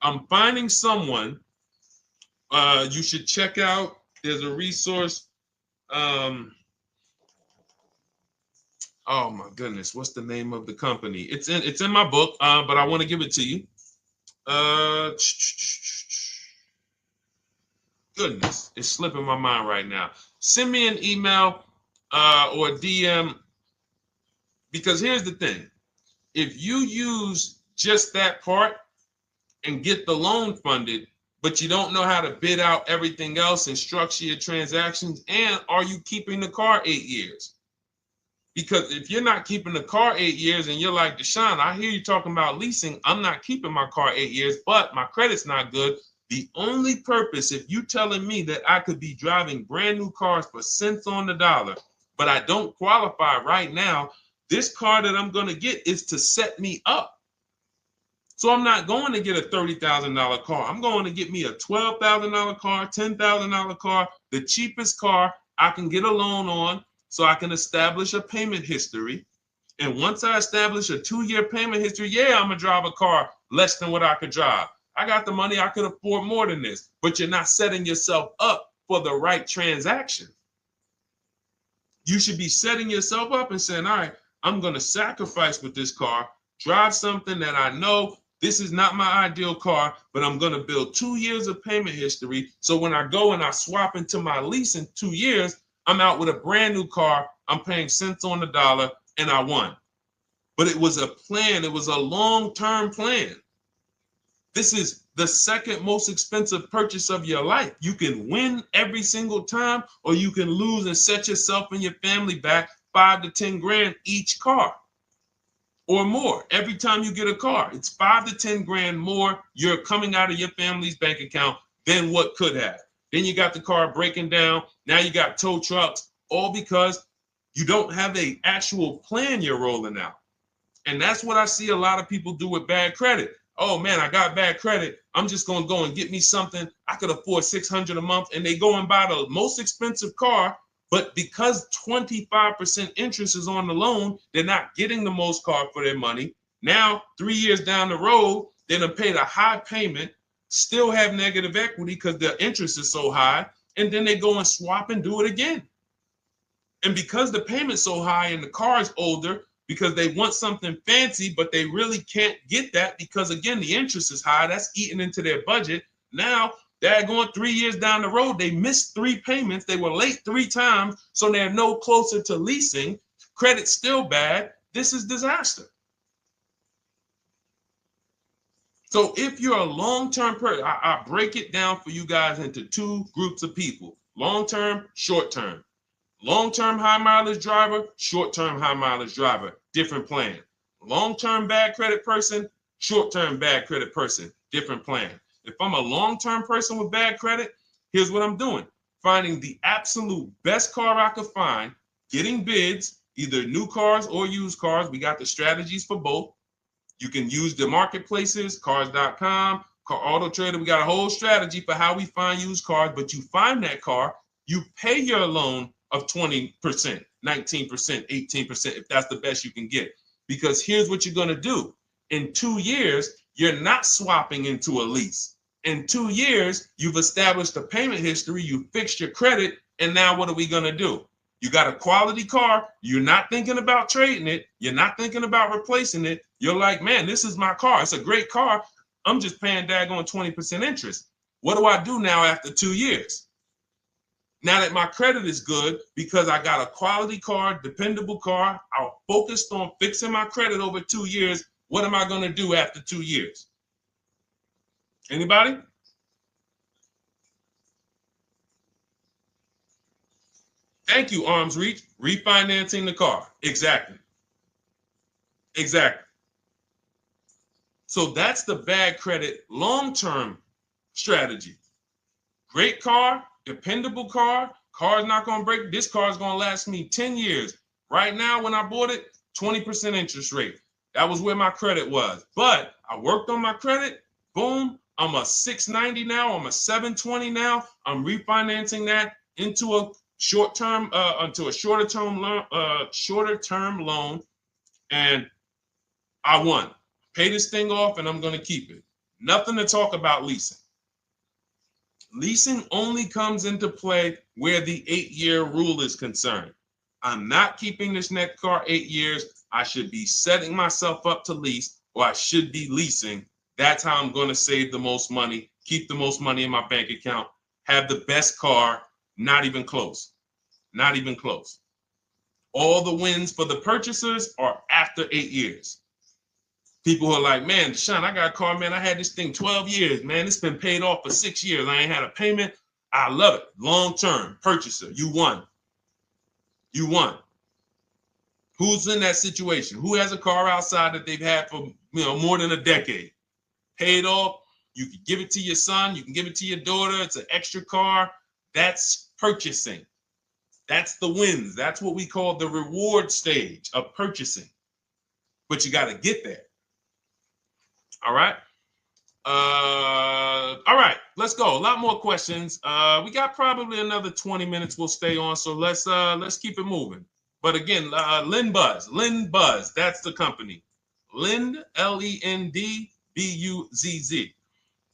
I'm finding someone you should check out. There's a resource. Oh my goodness, what's the name of the company? It's in my book, but I want to give it to you. Goodness, it's slipping my mind right now. Send me an email or a DM, because here's the thing. If you use just that part and get the loan funded, but you don't know how to bid out everything else and structure your transactions, and are you keeping the car 8 years? Because if you're not keeping the car 8 years and you're like, Deshone, I hear you talking about leasing. I'm not keeping my car 8 years, but my credit's not good. The only purpose, if you telling me that I could be driving brand new cars for cents on the dollar, but I don't qualify right now, this car that I'm going to get is to set me up. So I'm not going to get a $30,000 car. I'm going to get me a $12,000 car, $10,000 car, the cheapest car I can get a loan on, so I can establish a payment history. And once I establish a 2-year payment history, yeah, I'm going to drive a car less than what I could drive. I got the money. I could afford more than this. But you're not setting yourself up for the right transaction. You should be setting yourself up and saying, all right, I'm going to sacrifice with this car, drive something that I know this is not my ideal car, but I'm going to build 2 years of payment history. So when I go and I swap into my lease in 2 years, I'm out with a brand new car. I'm paying cents on the dollar, and I won. But it was a plan. It was a long-term plan. This is the second most expensive purchase of your life. You can win every single time, or you can lose and set yourself and your family back 5 to 10 grand each car or more. Every time you get a car, it's 5 to 10 grand more you're coming out of your family's bank account than what could have. Then you got the car breaking down. Now you got tow trucks, all because you don't have an actual plan you're rolling out. And that's what I see a lot of people do with bad credit. Oh man, I got bad credit. I'm just going to go and get me something. I could afford $600 a month. And they go and buy the most expensive car. But because 25% interest is on the loan, they're not getting the most car for their money. Now, 3 years down the road, they're going to pay the high payment, still have negative equity because the interest is so high, and then they go and swap and do it again. And because the payment's so high and the car is older, because they want something fancy, but they really can't get that because, again, the interest is high. That's eating into their budget. Now they're going 3 years down the road. They missed 3 payments. They were late 3 times, so they're no closer to leasing. Credit's still bad. This is disaster. So if you're a long-term person, I break it down for you guys into two groups of people: long-term, short-term. Long-term high mileage driver, short-term high mileage driver, different plan. Long-term bad credit person, short-term bad credit person, different plan. If I'm a long-term person with bad credit, here's what I'm doing: finding the absolute best car I could find, getting bids, either new cars or used cars. We got the strategies for both. You can use the marketplaces, cars.com, Car Auto Trader. We got a whole strategy for how we find used cars, but you find that car, you pay your loan of 20%, 19%, 18%, if that's the best you can get. Because here's what you're going to do. In 2 years, you're not swapping into a lease. In 2 years, you've established a payment history, you fixed your credit, and now what are we going to do? You got a quality car. You're not thinking about trading it. You're not thinking about replacing it. You're like, man, this is my car. It's a great car. I'm just paying daggone 20% interest. What do I do now after 2 years? Now that my credit is good because I got a quality car, dependable car, I'm focused on fixing my credit over 2 years. What am I going to do after 2 years? Anybody? Thank you, Arms Reach. Refinancing the car. Exactly. Exactly. So that's the bad credit long-term strategy. Great car, dependable car, car's not going to break. This car is going to last me 10 years. Right now, when I bought it, 20% interest rate. That was where my credit was. But I worked on my credit. Boom. I'm a 690 now. I'm a 720 now. I'm refinancing that into a short-term, into a shorter-term loan, and I won. Pay this thing off, and I'm going to keep it. Nothing to talk about leasing. Leasing only comes into play where the 8-year rule is concerned. I'm not keeping this next car 8 years. I should be setting myself up to lease, or I should be leasing. That's how I'm going to save the most money, keep the most money in my bank account, have the best car. Not even close. Not even close. All the wins for the purchasers are after 8 years. People who are like, man, Deshone, I got a car, man. I had this thing 12 years, man. It's been paid off for 6 years. I ain't had a payment. I love it. Long-term purchaser. You won. You won. Who's in that situation? Who has a car outside that they've had for more than a decade? Paid off. You can give it to your son. You can give it to your daughter. It's an extra car. That's purchasing. That's the wins. That's what we call the reward stage of purchasing. But you got to get there. All right. All right, let's go. A lot more questions. We got probably another 20 minutes we'll stay on, so let's keep it moving. But again, Lend Buzz, that's the company. Lend, Lendbuzz.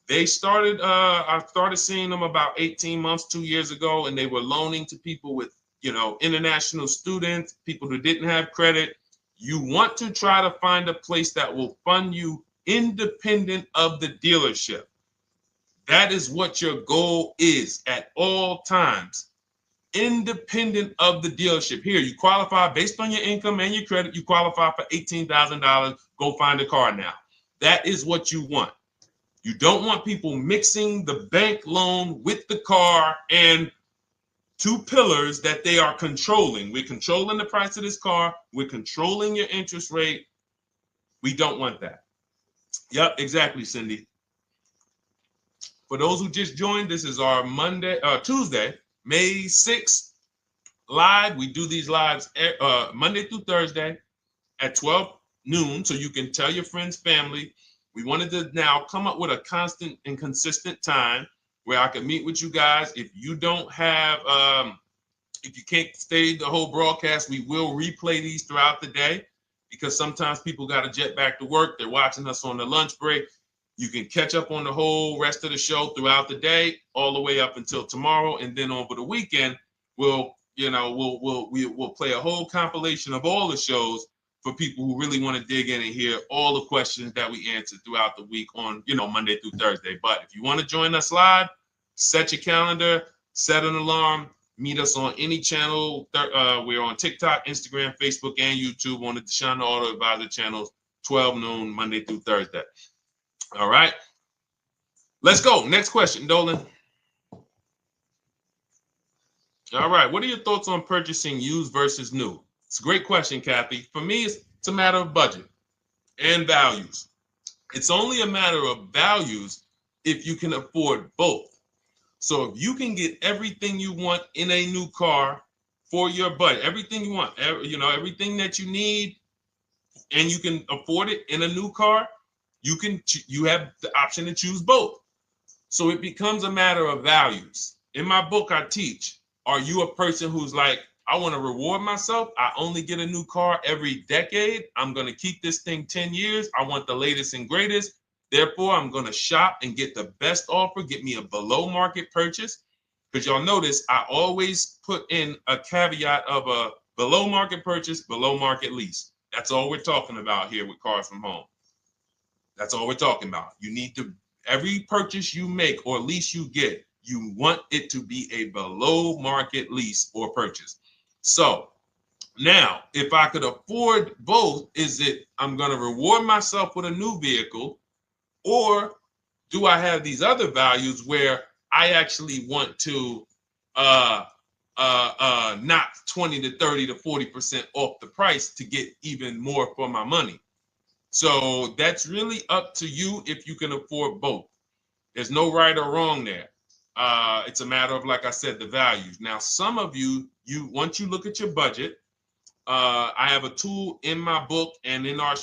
They started, I started seeing them about 18 months, 2 years ago, and they were loaning to people with, international students, people who didn't have credit. You want to try to find a place that will fund you independent of the dealership. That is what your goal is at all times. Independent of the dealership. Here, you qualify based on your income and your credit. You qualify for $18,000. Go find a car now. That is what you want. You don't want people mixing the bank loan with the car and two pillars that they are controlling. We're controlling the price of this car. We're controlling your interest rate. We don't want that. Yep, exactly, Cindy. For those who just joined, this is our Tuesday, May 6th live. We do these lives Monday through Thursday at 12 noon, so you can tell your friends, family. We wanted to now come up with a constant and consistent time where I can meet with you guys. If you don't have, if you can't stay the whole broadcast, we will replay these throughout the day because sometimes people got to jet back to work. They're watching us on the lunch break. You can catch up on the whole rest of the show throughout the day, all the way up until tomorrow, and then over the weekend, we'll play a whole compilation of all the shows for people who really want to dig in and hear all the questions that we answered throughout the week on, Monday through Thursday. But if you want to join us live, set your calendar, set an alarm, meet us on any channel. We're on TikTok, Instagram, Facebook, and YouTube on the Deshone the Auto Advisor channels, 12 noon, Monday through Thursday. All right. Let's go. Next question, Dolan. All right. What are your thoughts on purchasing used versus new? It's a great question, Kathy. For me, it's a matter of budget and values. It's only a matter of values if you can afford both. So if you can get everything you want in a new car for your budget, everything you want, everything that you need, and you can afford it in a new car, you have the option to choose both. So it becomes a matter of values. In my book, I teach, are you a person who's like, I want to reward myself. I only get a new car every decade. I'm going to keep this thing 10 years. I want the latest and greatest. Therefore, I'm going to shop and get the best offer, get me a below market purchase. Because y'all notice I always put in a caveat of a below market purchase, below market lease. That's all we're talking about here with Cars from Home. That's all we're talking about. You need to, every purchase you make or lease you get, you want it to be a below market lease or purchase. So now, if I could afford both, is it I'm going to reward myself with a new vehicle, or do I have these other values where I actually want to knock 20 to 30 to 40% off the price to get even more for my money? So that's really up to you if you can afford both. There's no right or wrong there. It's a matter of, like I said, the values. Now, some of you once you look at your budget, I have a tool in my book and in our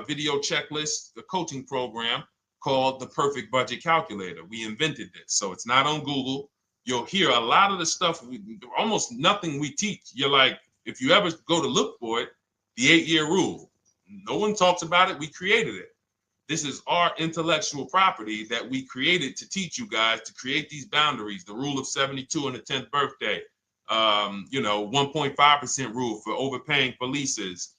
video checklist, the coaching program called the Perfect Budget Calculator. We invented this. So it's not on Google. You'll hear a lot of the stuff, almost nothing we teach. You're like, if you ever go to look for it, the 8-year rule. No one talks about it. We created it. This is our intellectual property that we created to teach you guys to create these boundaries, the rule of 72 and the 10th birthday, 1.5% rule for overpaying for leases.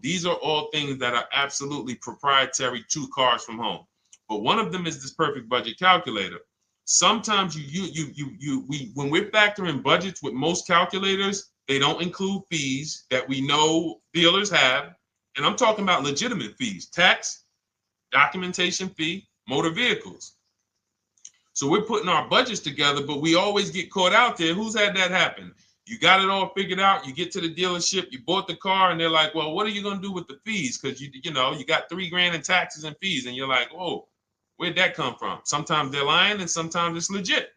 These are all things that are absolutely proprietary to Cars from Home. But one of them is this Perfect Budget Calculator. Sometimes when we're factoring budgets with most calculators, they don't include fees that we know dealers have. And I'm talking about legitimate fees, tax, documentation fee, motor vehicles. So we're putting our budgets together, but we always get caught out there. Who's had that happen? You got it all figured out. You get to the dealership, you bought the car, and they're like, well, what are you going to do with the fees? Because you got $3,000 in taxes and fees. And you're like, whoa, where'd that come from? Sometimes they're lying and sometimes it's legit.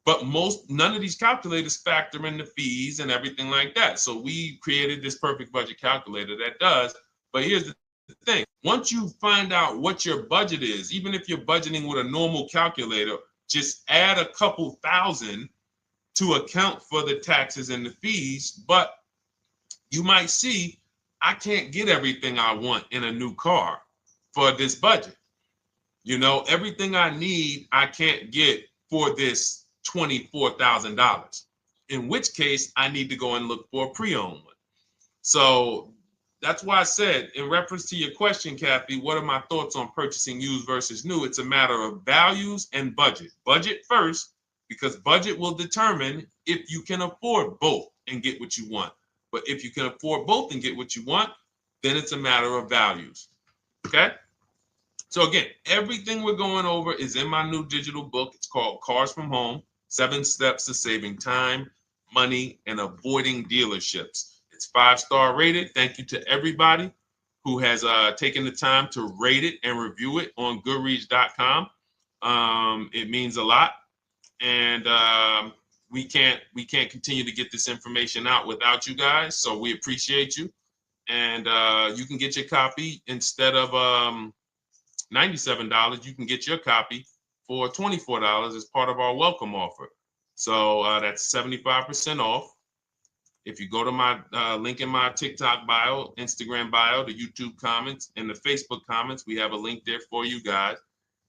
But none of these calculators factor in the fees and everything like that. So we created this Perfect Budget Calculator that does. But here's the thing. Once you find out what your budget is, even if you're budgeting with a normal calculator, just add a couple thousand to account for the taxes and the fees. But you might see, I can't get everything I want in a new car for this budget. Everything I need, I can't get for this $24,000, in which case I need to go and look for a pre-owned one. So that's why I said, in reference to your question, Kathy, what are my thoughts on purchasing used versus new? It's a matter of values and budget. Budget first, because budget will determine if you can afford both and get what you want. But if you can afford both and get what you want, then it's a matter of values. Okay? So again, everything we're going over is in my new digital book. It's called Cars from Home, 7 Steps to Saving Time, Money, and Avoiding Dealerships. It's 5-star rated. Thank you to everybody who has taken the time to rate it and review it on Goodreads.com. It means a lot. And we can't continue to get this information out without you guys. So we appreciate you. And you can get your copy instead of $97, you can get your copy for $24 as part of our welcome offer. So that's 75% off. If you go to my link in my TikTok bio, Instagram bio, the YouTube comments, and the Facebook comments, we have a link there for you guys.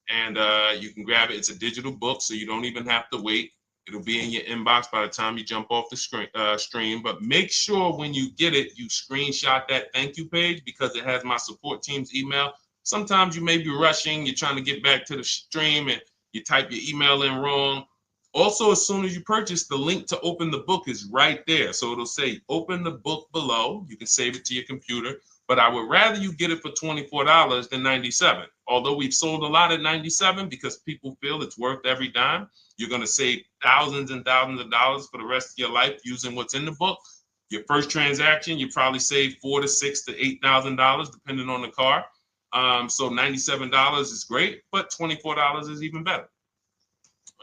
And you can grab it. It's a digital book, so you don't even have to wait. It'll be in your inbox by the time you jump off the stream. But make sure when you get it, you screenshot that thank you page, because it has my support team's email. Sometimes you may be rushing, you're trying to get back to the stream and you type your email in wrong. Also, as soon as you purchase, the link to open the book is right there. So it'll say open the book below. You can save it to your computer. but I would rather you get it for $24 than $97. Although we've sold a lot at $97 because people feel it's worth every dime. You're going to save thousands and thousands of dollars for the rest of your life using what's in the book. Your first transaction, you probably save $4,000 to $6,000 to $8,000 depending on the car. So $97 is great, but $24 is even better.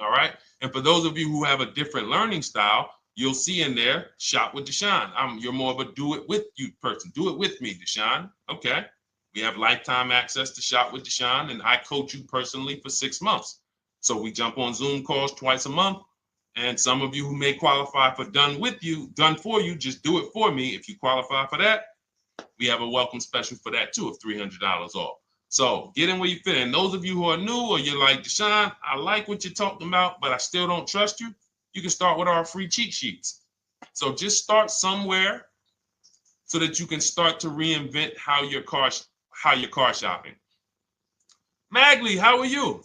All right. And for those of you who have a different learning style, you'll see in there, shop with Deshone. You're more of a do it with you person. Do it with me, Deshone. Okay. We have lifetime access to shop with Deshone, and I coach you personally for 6 months. So we jump on Zoom calls twice a month. And some of you who may qualify for done for you, just do it for me. If you qualify for that, we have a welcome special for that too of $300 off. So get in where you fit. And those of you who are new or you're like, Deshone, I like what you're talking about, but I still don't trust you. You can start with our free cheat sheets. So just start somewhere so that you can start to reinvent how you're car shopping. Magley, how are you?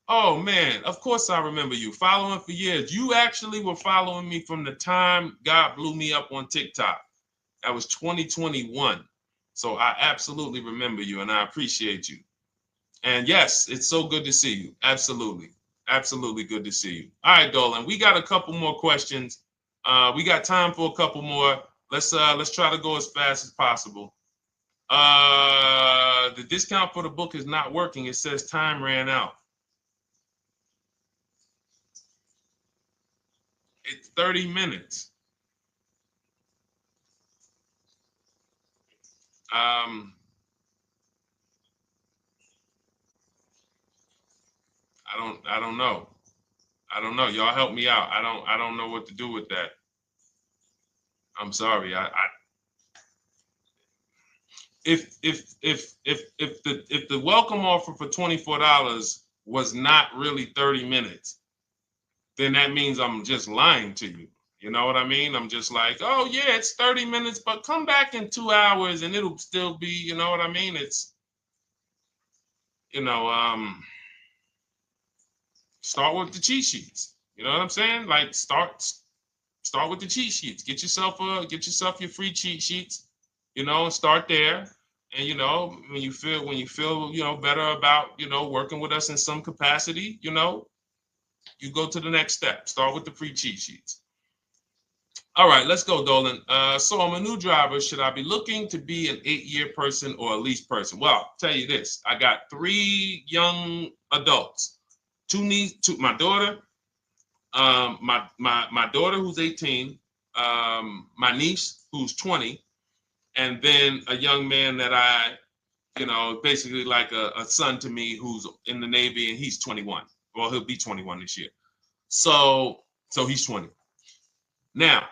Oh man, of course I remember you. Following for years. You actually were following me from the time God blew me up on TikTok. That was 2021. So I absolutely remember you and I appreciate you. And yes, it's so good to see you. Absolutely. Absolutely good to see you. All right, Dolan, we got a couple more questions. We got time for a couple more. Let's try to go as fast as possible. The discount for the book is not working. It says time ran out. It's 30 minutes. I don't know. I don't know. Y'all help me out. I don't know what to do with that. I'm sorry. If the welcome offer for $24 was not really 30 minutes, then that means I'm just lying to you. You know what I mean? I'm just like, oh yeah, it's 30 minutes, but come back in 2 hours and it'll still be, you know what I mean? It's, start with the cheat sheets. You know what I'm saying? Like start with the cheat sheets. Get yourself your free cheat sheets, and start there. And when you feel better about working with us in some capacity, you go to the next step. Start with the free cheat sheets. All right, let's go, Dolan. So I'm a new driver. Should I be looking to be an 8-year person or a lease person? Well, I'll tell you this. I got 3 young adults. 2 my daughter, my daughter who's 18, my niece who's 20, and then a young man that I, basically like a son to me who's in the Navy and he's 21. Well, he'll be 21 this year. So he's 20. Now,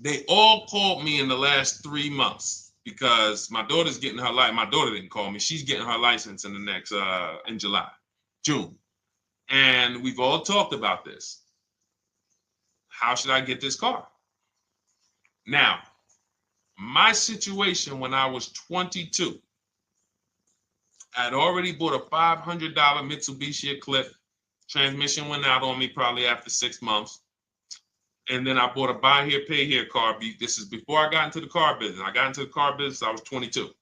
they all called me in the last 3 months because my daughter's getting her license. My daughter didn't call me. She's getting her license in the next, in June. And we've all talked about this. How should I get this car? Now, my situation when I was 22, I'd already bought a $500 Mitsubishi Eclipse. Transmission went out on me probably after 6 months. And then I bought a buy here, pay here car. This is before I got into the car business. I got into the car business, I was 22,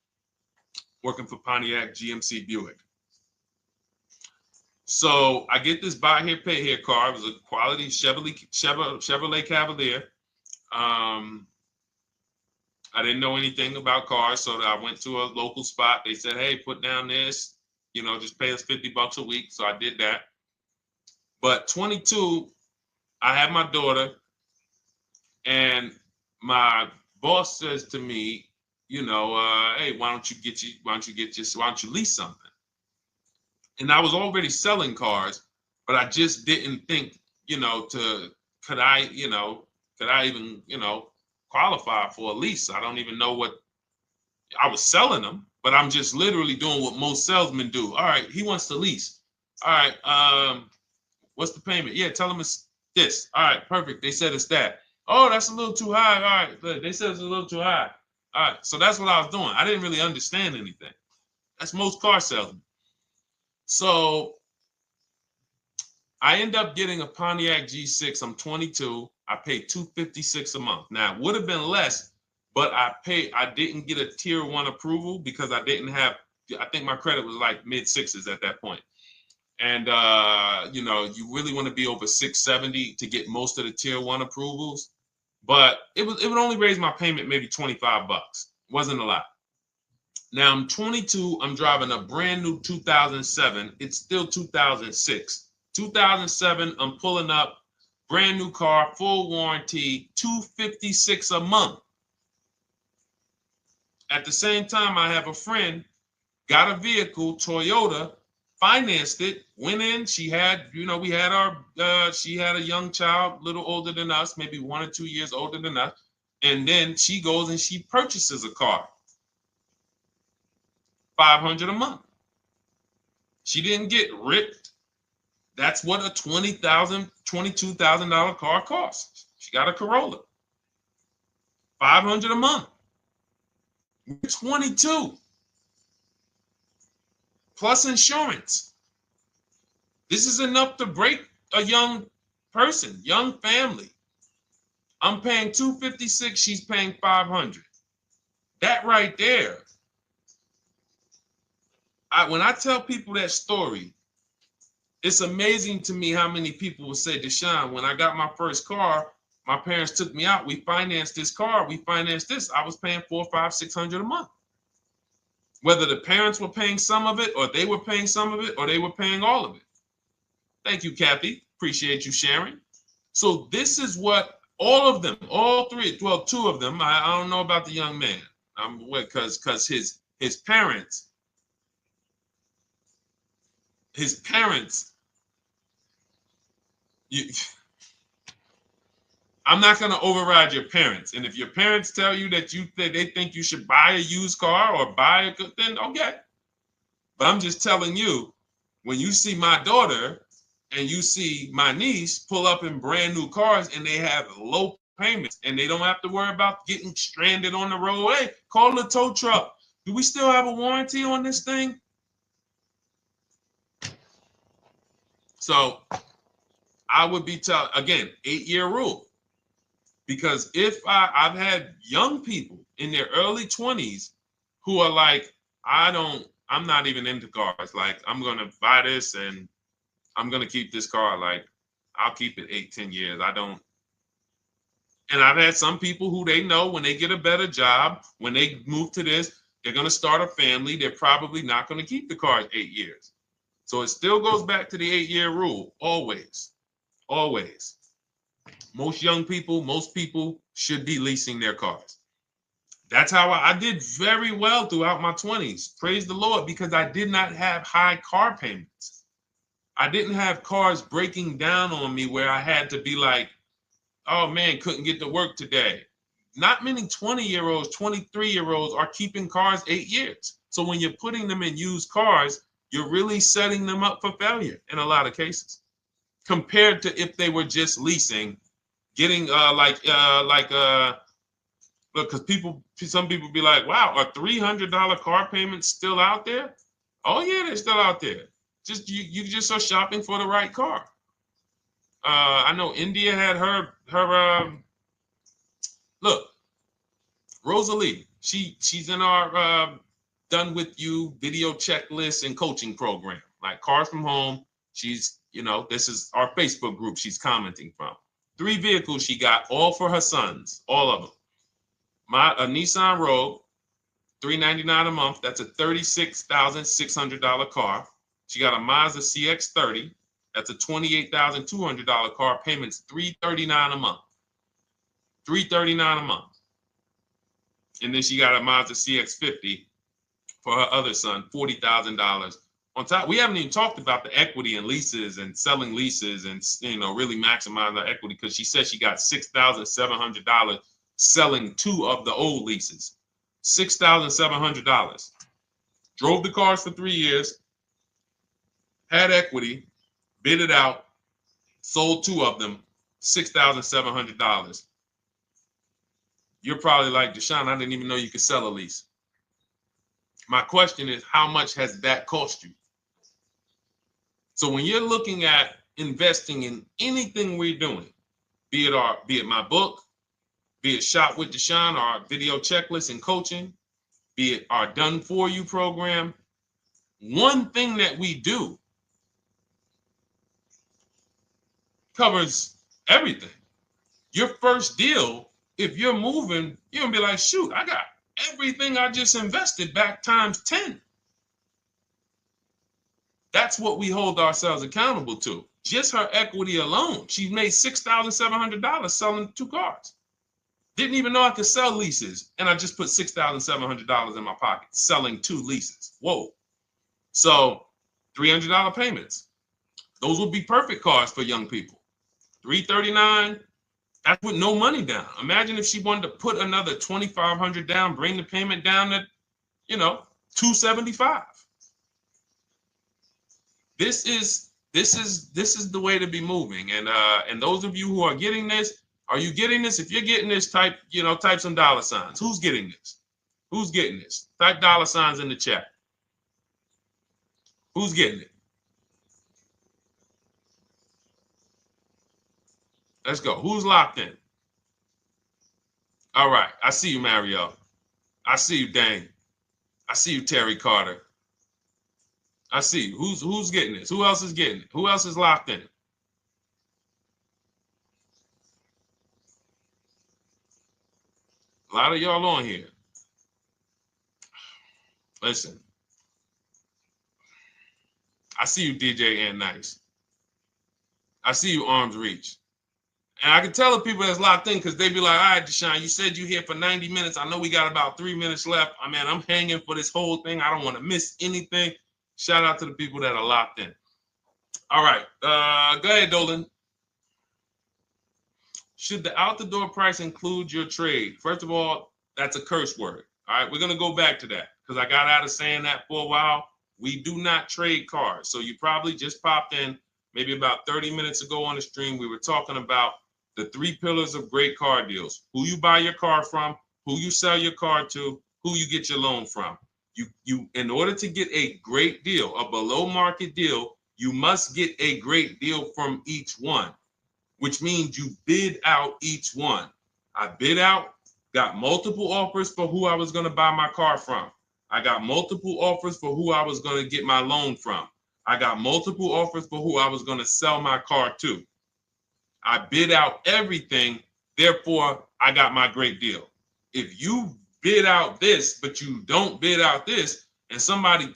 working for Pontiac GMC Buick. So I get this buy here, pay here car. It was a quality Chevrolet Cavalier. I didn't know anything about cars, so I went to a local spot. They said, hey, put down this, just pay us $50 a week. So I did that. But 22, I had my daughter, and my boss says to me, hey, why don't you lease something? And I was already selling cars, but I just didn't think, could I even, qualify for a lease? I don't even know what I was selling them, but I'm just literally doing what most salesmen do. All right, he wants to lease. All right, what's the payment? Yeah, tell him it's this. All right, perfect. They said it's that. Oh, that's a little too high. All right, they said it's a little too high. All right, so that's what I was doing. I didn't really understand anything. That's most car salesmen. So I end up getting a Pontiac G6. I'm 22. I paid $256 a month. Now, it would have been less but I didn't get a tier 1 approval because I didn't have, I think my credit was like mid sixes at that point. And you know, you really want to be over 670 to get most of the tier 1 approvals. But it would only raise my payment maybe 25 bucks. Wasn't a lot. Now I'm 22. I'm driving a brand new 2007. It's still 2006. 2007. I'm pulling up, brand new car, full warranty, $256 a month. At the same time, I have a friend, got a vehicle, Toyota, financed it, went in. She had, you know, we had our, she had a young child, a little older than us, maybe 1 or 2 years older than us. And then she goes and she purchases a car, $500 a month. She didn't get ripped. That's what a $20,000, $22,000 car costs. She got a Corolla, $500 a month. We're 22. Plus insurance. This is enough to break a young person, young family. I'm paying $256, she's paying $500. That right there. When I tell people that story, it's amazing to me how many people will say, Deshone, when I got my first car, my parents took me out. We financed this car. We financed this. I was paying $400, $500, $600 a month. Whether the parents were paying some of it, or they were paying some of it, or they were paying all of it. Thank you, Kathy. Appreciate you sharing. So this is what all of them, all three, well, 2 of them, I don't know about the young man, because his parents, I'm not going to override your parents. And if your parents tell you that they think you should buy a used car or buy a good, then okay. But I'm just telling you, when you see my daughter and you see my niece pull up in brand new cars and they have low payments and they don't have to worry about getting stranded on the road, hey, call the tow truck. Do we still have a warranty on this thing? So I would be telling, again, 8-year rule. Because if I've had young people in their early 20s who are like, I'm not even into cars. Like, I'm going to buy this and I'm going to keep this car. Like, I'll keep it 8, 10 years. I don't. And I've had some people who they know when they get a better job, when they move to this, they're going to start a family. They're probably not going to keep the car 8 years. So it still goes back to the 8-year rule. Always. Always. Most young people, most people should be leasing their cars. That's how I did very well throughout my 20s. Praise the Lord, because I did not have high car payments. I didn't have cars breaking down on me where I had to be like, oh man, couldn't get to work today. Not many 20-year-olds, 23-year-olds are keeping cars 8 years. So when you're putting them in used cars, you're really setting them up for failure in a lot of cases, compared to if they were just leasing, getting look, because some people be like, wow, are $300 car payments still out there? Oh yeah, they're still out there. Just you just are shopping for the right car. I know India had her look, Rosalie, she's in our done with you video checklist and coaching program, like Cars from Home. She's, you know, this is our Facebook group she's commenting from. 3 vehicles she got, all for her sons, all of them. A Nissan Rogue, $399 a month. That's a $36,600 car. She got a Mazda CX-30. That's a $28,200 car. Payments $339 a month. $339 a month. And then she got a Mazda CX-50 for her other son, $40,000. On top, we haven't even talked about the equity and leases and selling leases and, you know, really maximizing the equity, because she said she got $6,700 selling 2 of the old leases. $6,700. Drove the cars for 3 years, had equity, bid it out, sold 2 of them, $6,700. You're probably like, Deshone, I didn't even know you could sell a lease. My question is, how much has that cost you? So when you're looking at investing in anything we're doing, be it my book, be it Shop with Deshone, our video checklist and coaching, be it our Done For You program. One thing that we do covers everything. Your first deal, if you're moving, you're gonna be like, shoot, I got everything I just invested back times 10. That's what we hold ourselves accountable to. Just her equity alone, she made $6,700 selling 2 cars. Didn't even know I could sell leases, and I just put $6,700 in my pocket selling 2 leases. Whoa. So $300 payments. Those would be perfect cars for young people. $339, that's with no money down. Imagine if she wanted to put another $2,500 down, bring the payment down to, $275. This is the way to be moving. And those of you who are getting this, are you getting this? If you're getting this, type some dollar signs. Who's getting this? Who's getting this? Type dollar signs in the chat. Who's getting it? Let's go. Who's locked in? All right. I see you, Mario. I see you, Dane. I see you, Terry Carter. I see you. Who's getting this? Who else is getting it? Who else is locked in? A lot of y'all on here. Listen. I see you, DJ and Nice. I see you, Arms Reach. And I can tell the people that's locked in because they be like, all right, Deshone, you said you're here for 90 minutes. I know we got about 3 minutes left. I mean, I'm hanging for this whole thing. I don't want to miss anything. Shout out to the people that are locked in. All right. Go ahead, Dolan. Should the out-the-door price include your trade? First of all, that's a curse word. All right, we're going to go back to that because I got out of saying that for a while. We do not trade cars. So you probably just popped in maybe about 30 minutes ago on the stream. We were talking about the 3 pillars of great car deals: who you buy your car from, who you sell your car to, who you get your loan from. You in order to get a great deal, a below market deal, you must get a great deal from each one, which means you bid out each one. I bid out, got multiple offers for who I was going to buy my car from. I got multiple offers for who I was going to get my loan from. I got multiple offers for who I was going to sell my car to. I bid out everything, therefore I got my great deal. If you bid out this, but you don't bid out this, and somebody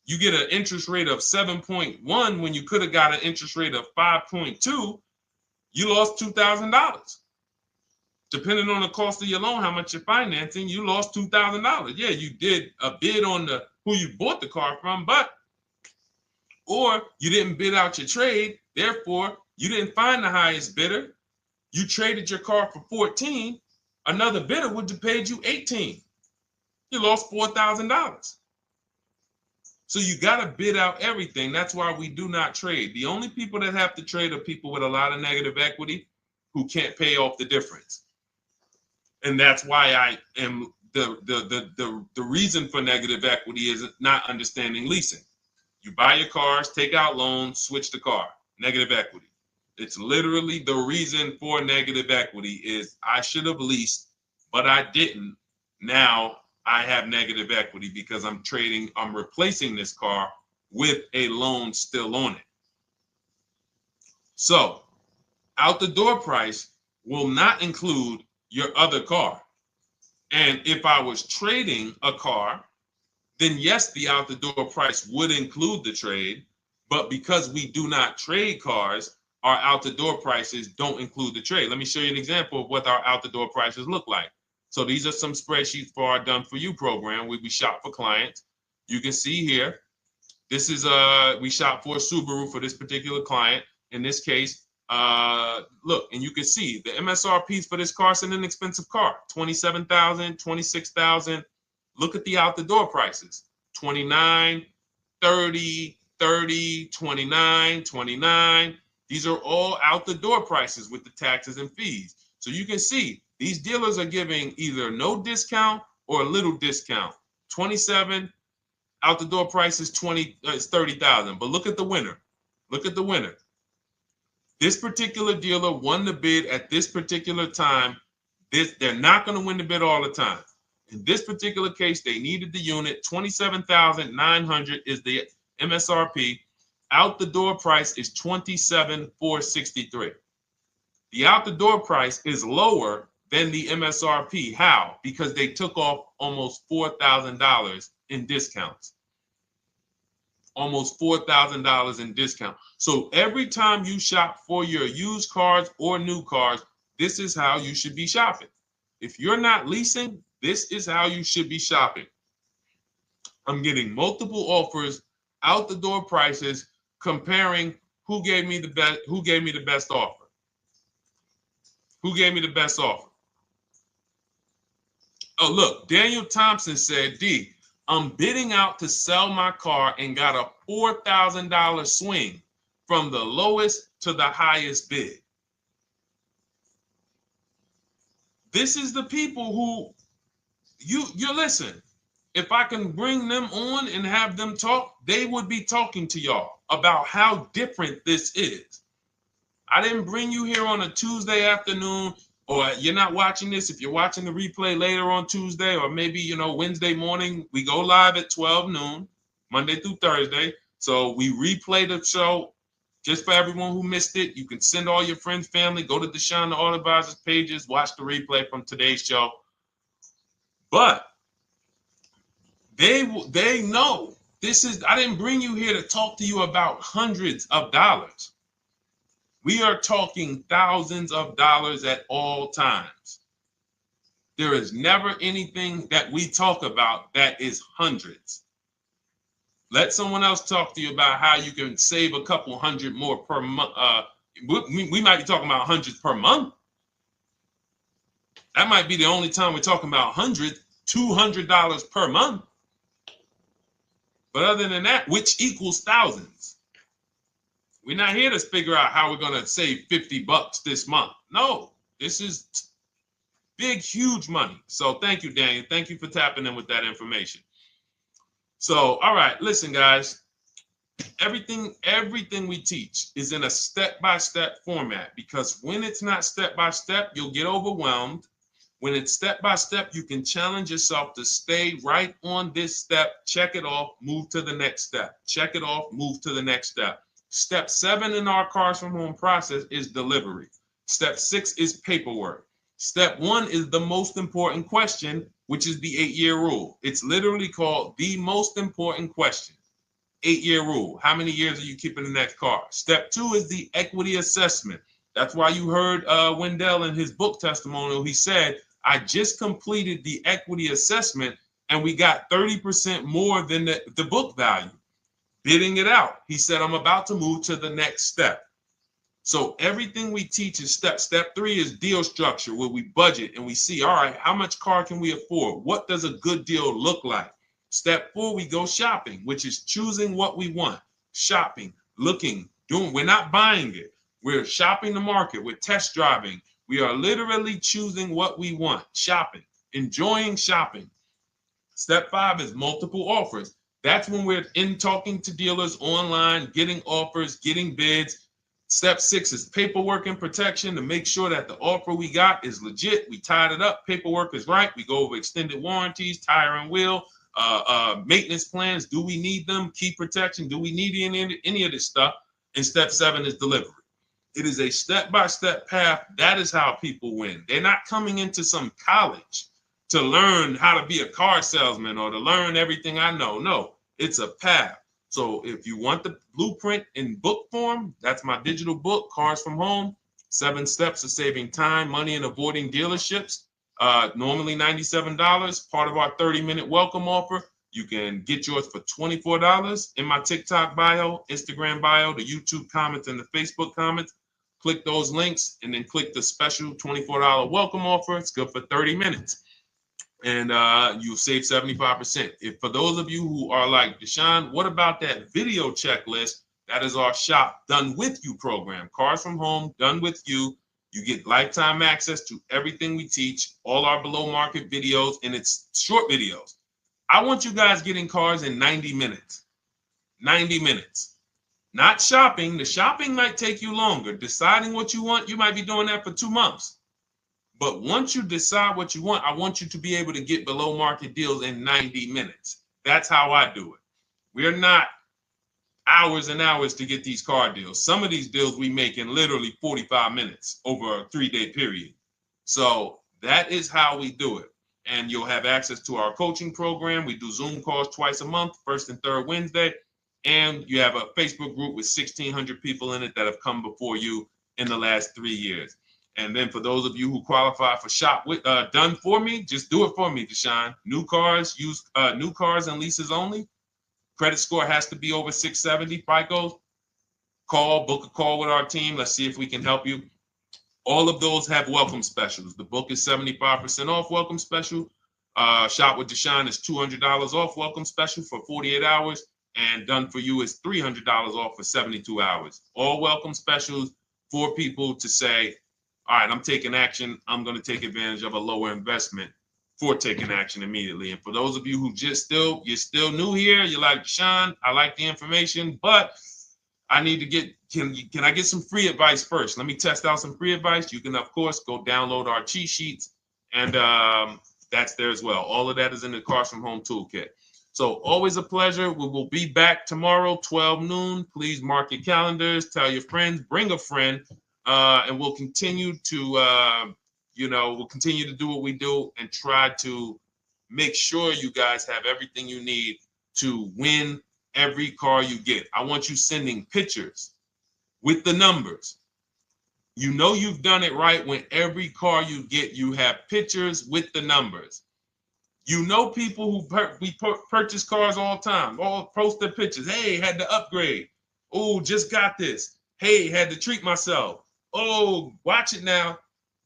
you get an interest rate of 7.1 when you could have got an interest rate of 5.2, you lost $2,000. Depending on the cost of your loan, how much you're financing, you lost $2,000. Yeah, you did a bid on who you bought the car from, or you didn't bid out your trade, therefore you didn't find the highest bidder. You traded your car for 14. Another bidder would have paid you 18. You lost $4,000. So you got to bid out everything. That's why we do not trade. The only people that have to trade are people with a lot of negative equity who can't pay off the difference. And that's why I am the reason for negative equity is not understanding leasing. You buy your cars, take out loans, switch the car. Negative equity. It's literally the reason for negative equity is I should have leased, but I didn't. Now I have negative equity because I'm replacing this car with a loan still on it. So out the door price will not include your other car. And if I was trading a car, then yes, the out the door price would include the trade. But because we do not trade cars, our out the door prices don't include the trade. Let me show you an example of what our out the door prices look like. So these are some spreadsheets for our Done For You program where we shop for clients. You can see here, this is we shop for a Subaru for this particular client. In this case, look, and you can see the MSRPs for this car is an inexpensive car, $27,000, $26,000. Look at the out the door prices, 29, 30, 30, 29, 29. These are all out the door prices with the taxes and fees. So you can see these dealers are giving either no discount or a little discount. 27 out the door price is 30,000. But look at the winner. Look at the winner. This particular dealer won the bid at this particular time They're not going to win the bid all the time. In this particular case, they needed the unit. $27,900 is the MSRP. Out the door price is $27,463. The out the door price is lower than the MSRP. How? Because they took off almost $4,000 in discounts. Almost $4,000 in discount. So every time you shop for your used cars or new cars, this is how you should be shopping. If you're not leasing, this is how you should be shopping. I'm getting multiple offers, out the door prices, comparing who gave me the best offer. Who gave me the best offer? Oh, look, Daniel Thompson said, D, I'm bidding out to sell my car and got a $4,000 swing from the lowest to the highest bid. This is the people who you listen. If I can bring them on and have them talk, they would be talking to y'all about how different this is. I didn't bring you here on a Tuesday afternoon, or you're not watching this. If you're watching the replay later on Tuesday, or maybe, Wednesday morning, we go live at 12 noon, Monday through Thursday. So we replay the show just for everyone who missed it. You can send all your friends, family, go to Deshone the Auto Advisor's pages, watch the replay from today's show. But they know this is, I didn't bring you here to talk to you about hundreds of dollars. We are talking thousands of dollars at all times. There is never anything that we talk about that is hundreds. Let someone else talk to you about how you can save a couple hundred more per month. We might be talking about hundreds per month. That might be the only time we're talking about hundreds, $200 per month. But other than that, which equals thousands. We're not here to figure out how we're going to save $50 this month. No, this is big, huge money. So thank you, Daniel. Thank you for tapping in with that information. So, all right, listen, guys. Everything we teach is in a step-by-step format, because when it's not step-by-step, you'll get overwhelmed. When it's step-by-step, you can challenge yourself to stay right on this step, check it off, move to the next step. Check it off, move to the next step. Step 7 in our Cars from Home process is delivery. Step 6 is paperwork. Step 1 is the most important question, which is the 8-year rule. It's literally called the most important question. 8-year rule. How many years are you keeping the next car? Step 2 is the equity assessment. That's why you heard Wendell in his book testimonial. He said, I just completed the equity assessment and we got 30% more than the book value. Bidding it out. He said, I'm about to move to the next step. So everything we teach is step. Step 3 is deal structure, where we budget and we see, all right, how much car can we afford? What does a good deal look like? Step 4, we go shopping, which is choosing what we want. Shopping, looking, doing. We're not buying it. We're shopping the market. We're test driving. We are literally choosing what we want. Shopping, enjoying shopping. Step 5 is multiple offers. That's when we're in talking to dealers online, getting offers, getting bids. Step 6 is paperwork and protection to make sure that the offer we got is legit. We tied it up. Paperwork is right. We go over extended warranties, tire and wheel, maintenance plans. Do we need them? Key protection. Do we need any of this stuff? And step 7 is delivery. It is a step-by-step path. That is how people win. They're not coming into some college to learn how to be a car salesman or to learn everything I know. No, it's a path. So if you want the blueprint in book form, that's my digital book, Cars from Home, 7 Steps of Saving Time, Money, and Avoiding Dealerships. Normally $97, part of our 30-minute welcome offer. You can get yours for $24 in my TikTok bio, Instagram bio, the YouTube comments, and the Facebook comments. Click those links and then click the special $24 welcome offer. It's good for 30 minutes. And you'll save 75%. If for those of you who are like, Deshone, what about that video checklist? That is our Shop Done With You program. Cars from Home, done with you. You get lifetime access to everything we teach, all our below market videos, and it's short videos. I want you guys getting cars in 90 minutes. 90 minutes. Not shopping. The shopping might take you longer. Deciding what you want, you might be doing that for 2 months. But once you decide what you want, I want you to be able to get below market deals in 90 minutes. That's how I do it. We're not hours and hours to get these car deals. Some of these deals we make in literally 45 minutes over a 3-day period. So that is how we do it. And you'll have access to our coaching program. We do Zoom calls twice a month, first and third Wednesday. And you have a Facebook group with 1,600 people in it that have come before you in the last 3 years. And then for those of you who qualify for shop with done for me, just do it for me, Deshone. New cars, new cars and leases only. Credit score has to be over 670 FICO. Book a call with our team. Let's see if we can help you. All of those have welcome specials. The book is 75% off welcome special. Shop with Deshone is $200 off welcome special for 48 hours. And done for you is $300 off for 72 hours. All welcome specials for people to say, all right, I'm taking action. I'm going to take advantage of a lower investment for taking action immediately. And for those of you who you're still new here, you're like, Deshone, I like the information, but I need to get, can I get some free advice first? Let me test out some free advice. You can, of course, go download our cheat sheets, and that's there as well. All of that is in the Cars from Home Toolkit. So always a pleasure. We will be back tomorrow, 12 noon. Please mark your calendars, tell your friends, bring a friend, and we'll continue to, we'll continue to do what we do and try to make sure you guys have everything you need to win every car you get. I want you sending pictures with the numbers. You know you've done it right when every car you get, you have pictures with the numbers. You know people who purchase cars all the time, all post their pictures. Hey, had to upgrade. Oh, just got this. Hey, had to treat myself. Oh, watch it now.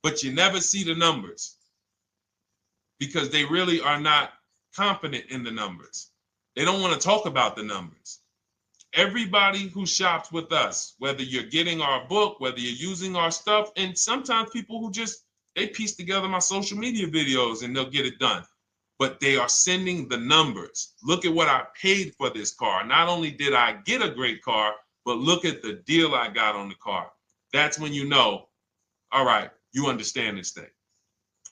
But you never see the numbers because they really are not confident in the numbers. They don't want to talk about the numbers. Everybody who shops with us, whether you're getting our book, whether you're using our stuff, and sometimes people who they piece together my social media videos and they'll get it done. But they are sending the numbers. Look at what I paid for this car. Not only did I get a great car, but look at the deal I got on the car. That's when you know, all right, you understand this thing.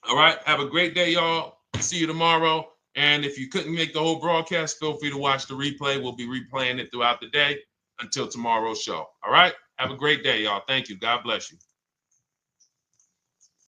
All right, have a great day, y'all. See you tomorrow. And if you couldn't make the whole broadcast, feel free to watch the replay. We'll be replaying it throughout the day until tomorrow's show. All right, have a great day, y'all. Thank you. God bless you.